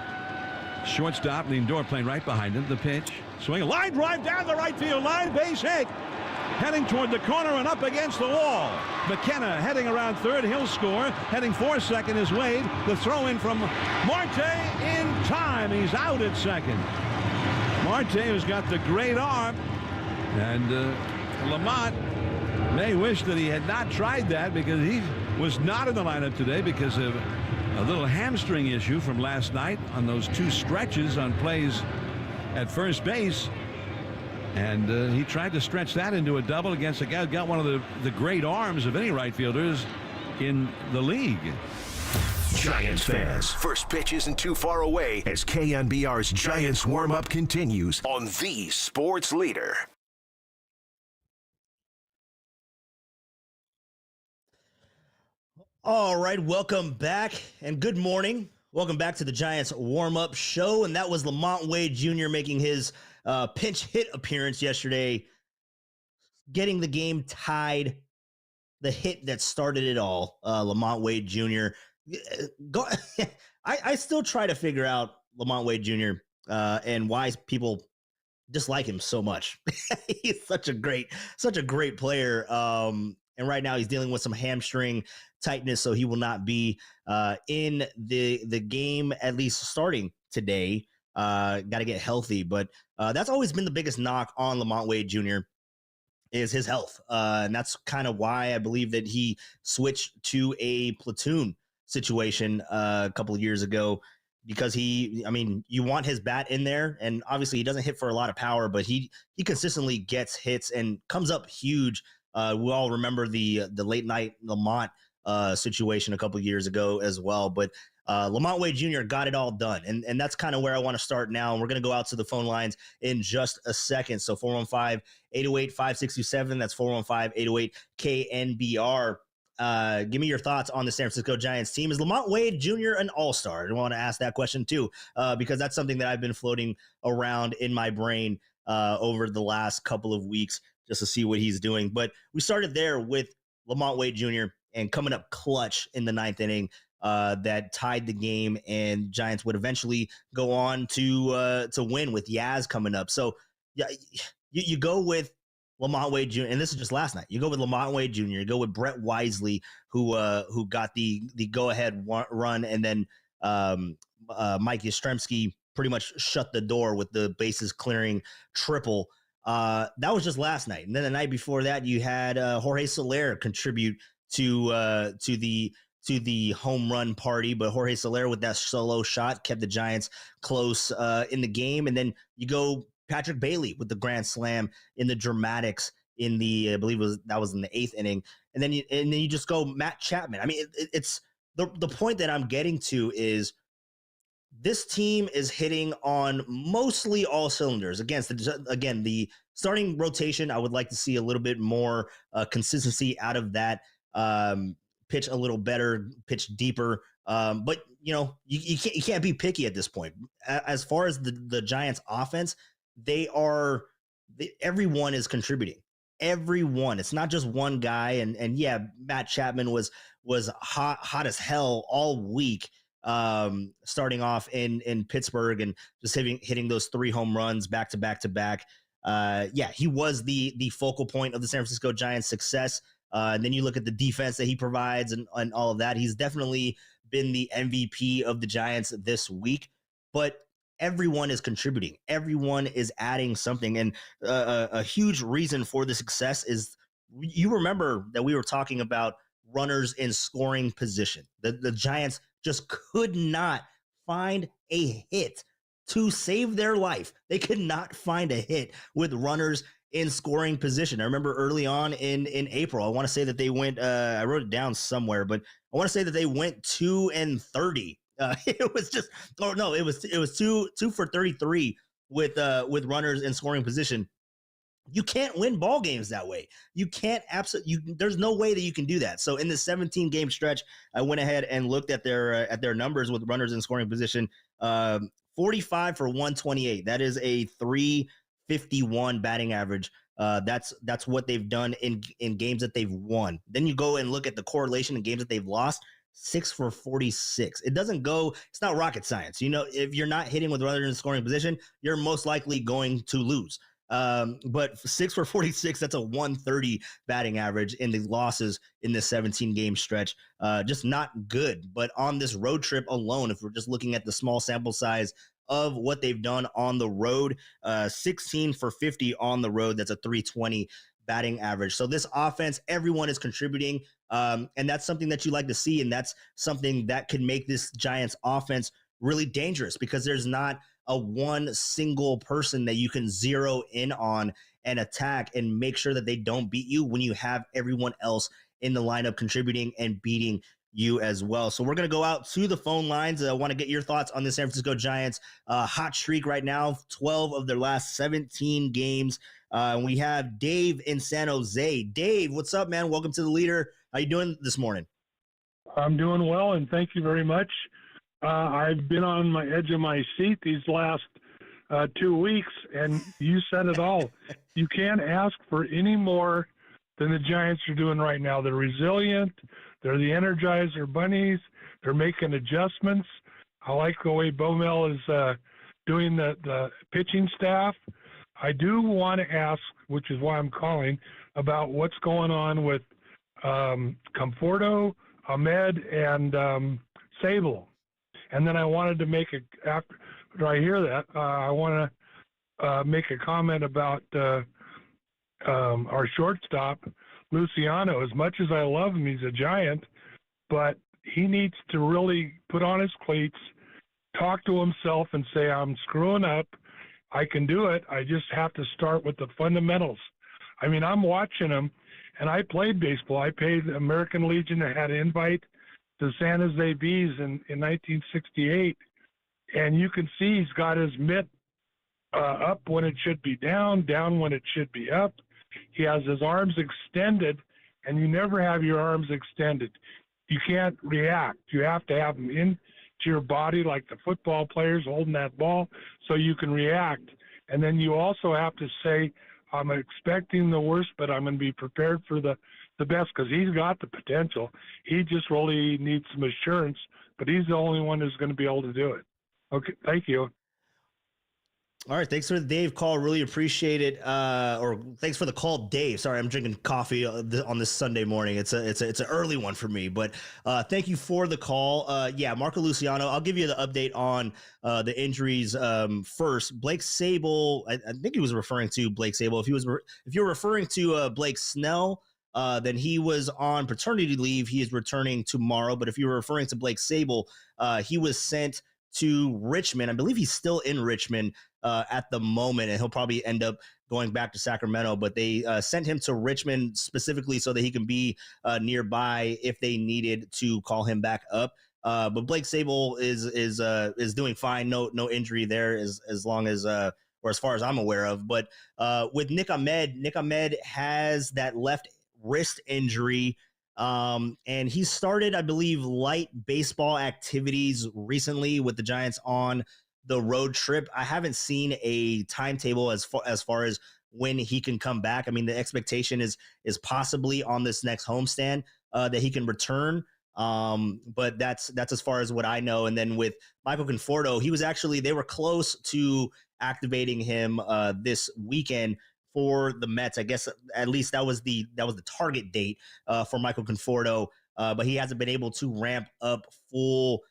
Shortstop, Lindor playing right behind him. The pitch. Swing. A line drive down the right field line. Base hit. Heading toward the corner and up against the wall. McKenna heading around third. He'll score. Heading for second is Wade. The throw in from Marte in time. He's out at second. Marte, who's got the great arm. And Lamont may wish that he had not tried that, because he was not in the lineup today because of a little hamstring issue from last night on those two stretches on plays at first base. And he tried to stretch that into a double against a guy who got one of the great arms of any right fielders in the league. Giants fans, first pitch isn't too far away as KNBR's Giants warm-up continues on the sports leader. All right, welcome back and good morning. Welcome back to the Giants warm-up show. And that was Lamont Wade Jr. making his pinch hit appearance yesterday, getting the game tied. The hit that started it all, Lamont Wade Jr. I still try to figure out Lamont Wade Jr. And why people dislike him so much. He's such a great player. And right now he's dealing with some hamstring tightness, so he will not be in the game, at least starting today. Got to get healthy, but that's always been the biggest knock on Lamont Wade Jr. is his health. And that's kind of why I believe that he switched to a platoon situation a couple of years ago, because you want his bat in there, and obviously he doesn't hit for a lot of power, but he consistently gets hits and comes up huge. We all remember the late night Lamont situation a couple of years ago as well, but Lamont Wade Jr. got it all done. And that's kind of where I want to start now. And we're going to go out to the phone lines in just a second. So 415-808-5627. That's 415-808-KNBR. Give me your thoughts on the San Francisco Giants team. Is Lamont Wade Jr. an all-star? I want to ask that question too, because that's something that I've been floating around in my brain over the last couple of weeks, just to see what he's doing. But we started there with Lamont Wade Jr. and coming up clutch in the ninth inning that tied the game, and Giants would eventually go on to win with Yaz coming up. So yeah, you go with Lamont Wade Jr., and this is just last night. You go with Lamont Wade Jr., you go with Brett Wisely, who got the go-ahead run, and then Mike Yastrzemski pretty much shut the door with the bases clearing triple. That was just last night. And then the night before that, you had Jorge Soler contribute to the home run party, but Jorge Soler with that solo shot kept the Giants close in the game. And then you go Patrick Bailey with the grand slam in the dramatics in the, I believe that was in the eighth inning. And then you just go Matt Chapman. I mean, it's the point that I'm getting to is this team is hitting on mostly all cylinders. Again, the starting rotation, I would like to see a little bit more consistency out of that. Pitch a little better, pitch deeper. But you can't be picky at this point. As far as the Giants offense, everyone is contributing. Everyone. It's not just one guy. And yeah, Matt Chapman was hot as hell all week. Starting off in Pittsburgh and just hitting those 3 home runs back to back to back. He was the focal point of the San Francisco Giants' success. And then you look at the defense that he provides and all of that. He's definitely been the MVP of the Giants this week, but everyone is contributing. Everyone is adding something. And a huge reason for the success is, you remember that we were talking about runners in scoring position. The Giants just could not find a hit to save their life. They could not find a hit with runners in scoring position. I remember early on in April, I want to say that they went, I wrote it down somewhere, but I want to say that they went 2-30. It was just, it was 2 for 33 with runners in scoring position. You can't win ball games that way. You can't there's no way that you can do that. So in the 17 game stretch, I went ahead and looked at their numbers with runners in scoring position. 45 for 128. That is a 351 batting average. That's what they've done in games that they've won. Then you go and look at the correlation in games that they've lost. 6 for 46. It doesn't go, it's not rocket science. You know, if you're not hitting with runners in scoring position, you're most likely going to lose. But 6 for 46, that's a 130 batting average in the losses in this 17 game stretch. Just not good. But on this road trip alone, if we're just looking at the small sample size of what they've done on the road, 16 for 50 on the road, that's a 320 batting average. So this offense, everyone is contributing. And that's something that you like to see. And that's something that could make this Giants offense really dangerous, because there's not a one single person that you can zero in on and attack and make sure that they don't beat you when you have everyone else in the lineup contributing and beating you as well. So we're going to go out to the phone lines. I want to get your thoughts on the San Francisco Giants hot streak right now, 12 of their last 17 games. We have Dave in San Jose. Dave, what's up, man? Welcome to the Leader. How you doing this morning? I'm doing well, and thank you very much. I've been on my edge of my seat these last 2 weeks, and you said it all. You can't ask for any more than the Giants are doing right now. They're resilient. They're the Energizer bunnies. They're making adjustments. I like the way Bomel is doing the pitching staff. I do want to ask, which is why I'm calling, about what's going on with Conforto, Ahmed, and Sable. And then I wanted to make after I hear that, I want to make a comment about our shortstop, Luciano. As much as I love him, he's a Giant, but he needs to really put on his cleats, talk to himself, and say, I'm screwing up. I can do it. I just have to start with the fundamentals. I mean, I'm watching him, and I played baseball. I played American Legion. I had an invite to San Jose Bees in 1968, and you can see he's got his mitt up when it should be down, down when it should be up. He has his arms extended, and you never have your arms extended. You can't react. You have to have them into your body like the football players holding that ball so you can react. And then you also have to say, I'm expecting the worst, but I'm going to be prepared for the best, because he's got the potential. He just really needs some assurance, but he's the only one who's going to be able to do it. Okay, thank you. All right, thanks for the Dave call. Really appreciate it. Or thanks for the call, Dave. Sorry, I'm drinking coffee on this Sunday morning. It's an early one for me, but thank you for the call. Yeah, Marco Luciano. I'll give you the update on the injuries first. Blake Sable. I think he was referring to Blake Sable. If you're referring to Blake Snell, then he was on paternity leave. He is returning tomorrow. But if you're referring to Blake Sable, he was sent to Richmond. I believe he's still in Richmond at the moment, and he'll probably end up going back to Sacramento. But they sent him to Richmond specifically so that he can be nearby if they needed to call him back up. But Blake Sable is doing fine. No injury there as long as or as far as I'm aware of. But with Nick Ahmed has that left wrist injury. And he started, I believe, light baseball activities recently with the Giants on the road trip. I haven't seen a timetable as far as when he can come back. I mean, the expectation is possibly on this next homestand that he can return. But that's as far as what I know. And then with Michael Conforto, they were close to activating him this weekend for the Mets. I guess at least that was the target date for Michael Conforto, but he hasn't been able to ramp up full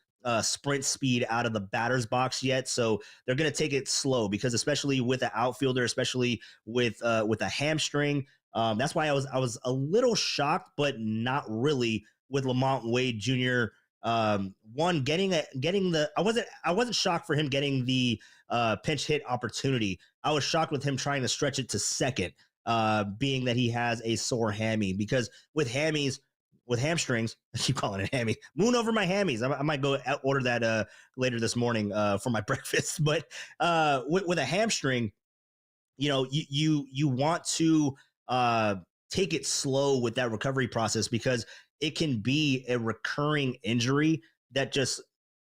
sprint speed out of the batter's box yet. So they're going to take it slow, because especially with an outfielder, especially with a hamstring, that's why I was a little shocked, but not really, with Lamont Wade Jr. I wasn't shocked for him getting the pinch hit opportunity. I was shocked with him trying to stretch it to second, being that he has a sore hammy. Because with hamstrings, I keep calling it hammy. Moon over my hammies. I might go order that later this morning for my breakfast. But with a hamstring, you want to take it slow with that recovery process, because it can be a recurring injury that just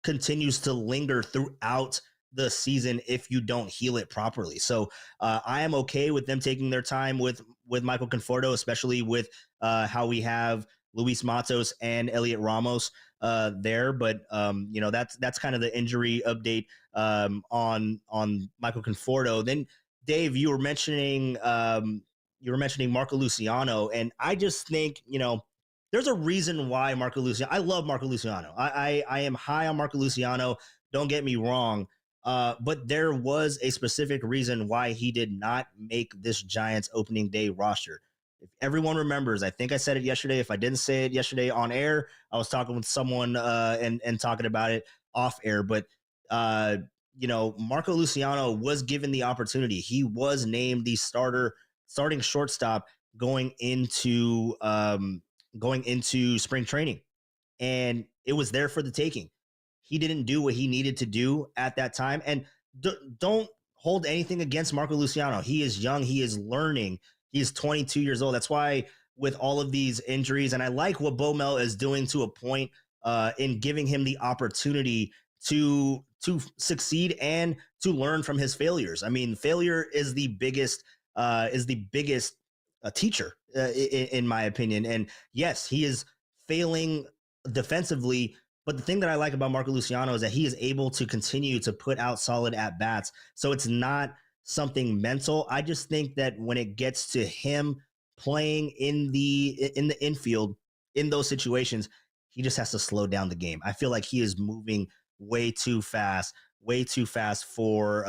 continues to linger throughout the season if you don't heal it properly. So I am okay with them taking their time with Michael Conforto, especially with how we have Luis Matos and Elliot Ramos there. But that's kind of the injury update on Michael Conforto. Then Dave, you were mentioning Marco Luciano, and I just think there's a reason why Marco Luciano. I love Marco Luciano. I am high on Marco Luciano. Don't get me wrong. But there was a specific reason why he did not make this Giants opening day roster. If everyone remembers, I think I said it yesterday. If I didn't say it yesterday on air, I was talking with someone and talking about it off air. But Marco Luciano was given the opportunity. He was named the starting shortstop going into spring training, and it was there for the taking. He didn't do what he needed to do at that time. And don't hold anything against Marco Luciano. He is young. He is learning. He is 22 years old. That's why with all of these injuries, and I like what Bo Mel is doing to a point in giving him the opportunity to succeed and to learn from his failures. I mean, failure is the biggest teacher in my opinion. And yes, he is failing defensively. But the thing that I like about Marco Luciano is that he is able to continue to put out solid at-bats. So it's not something mental. I just think that when it gets to him playing in the infield in those situations, he just has to slow down the game. I feel like he is moving way too fast for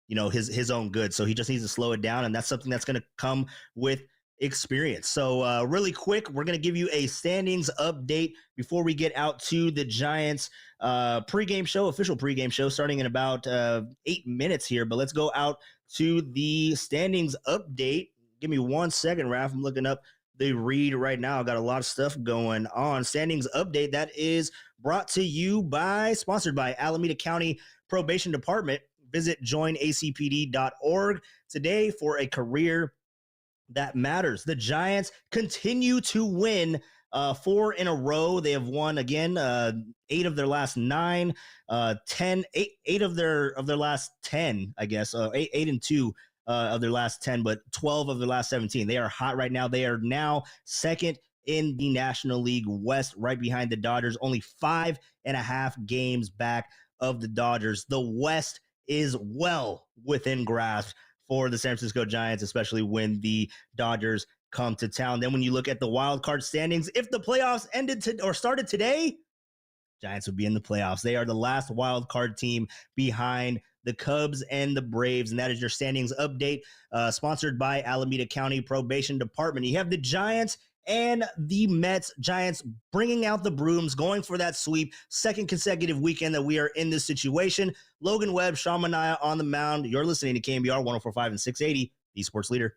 his own good. So he just needs to slow it down, and that's something that's going to come with experience. So really quick, we're going to give you a standings update before we get out to the Giants official pregame show starting in about 8 minutes here. But let's go out to the standings update. Give me 1 second, Raph. I'm looking up the read right now. I've got a lot of stuff going on. Standings update that is sponsored by Alameda County Probation Department. Visit joinacpd.org today for a career that matters. The Giants continue to win 4 in a row. They have won again 8 of their last 9, 8 of their last 10, I guess. 8-2 of their last 10, but 12 of their last 17. They are hot right now. They are now second in the National League West, right behind the Dodgers, only 5.5 games back of the Dodgers. The West is well within grasp for the San Francisco Giants, especially when the Dodgers come to town. Then when you look at the wild card standings, if the playoffs started today, Giants would be in the playoffs. They are the last wild card team behind the Cubs and the Braves, and that is your standings update, sponsored by Alameda County Probation Department. You have the Giants and the Mets. Giants bringing out the brooms, going for that sweep, second consecutive weekend that we are in this situation. Logan Webb, Sean Manaea on the mound. You're listening to KNBR 104.5 and 680, the sports leader.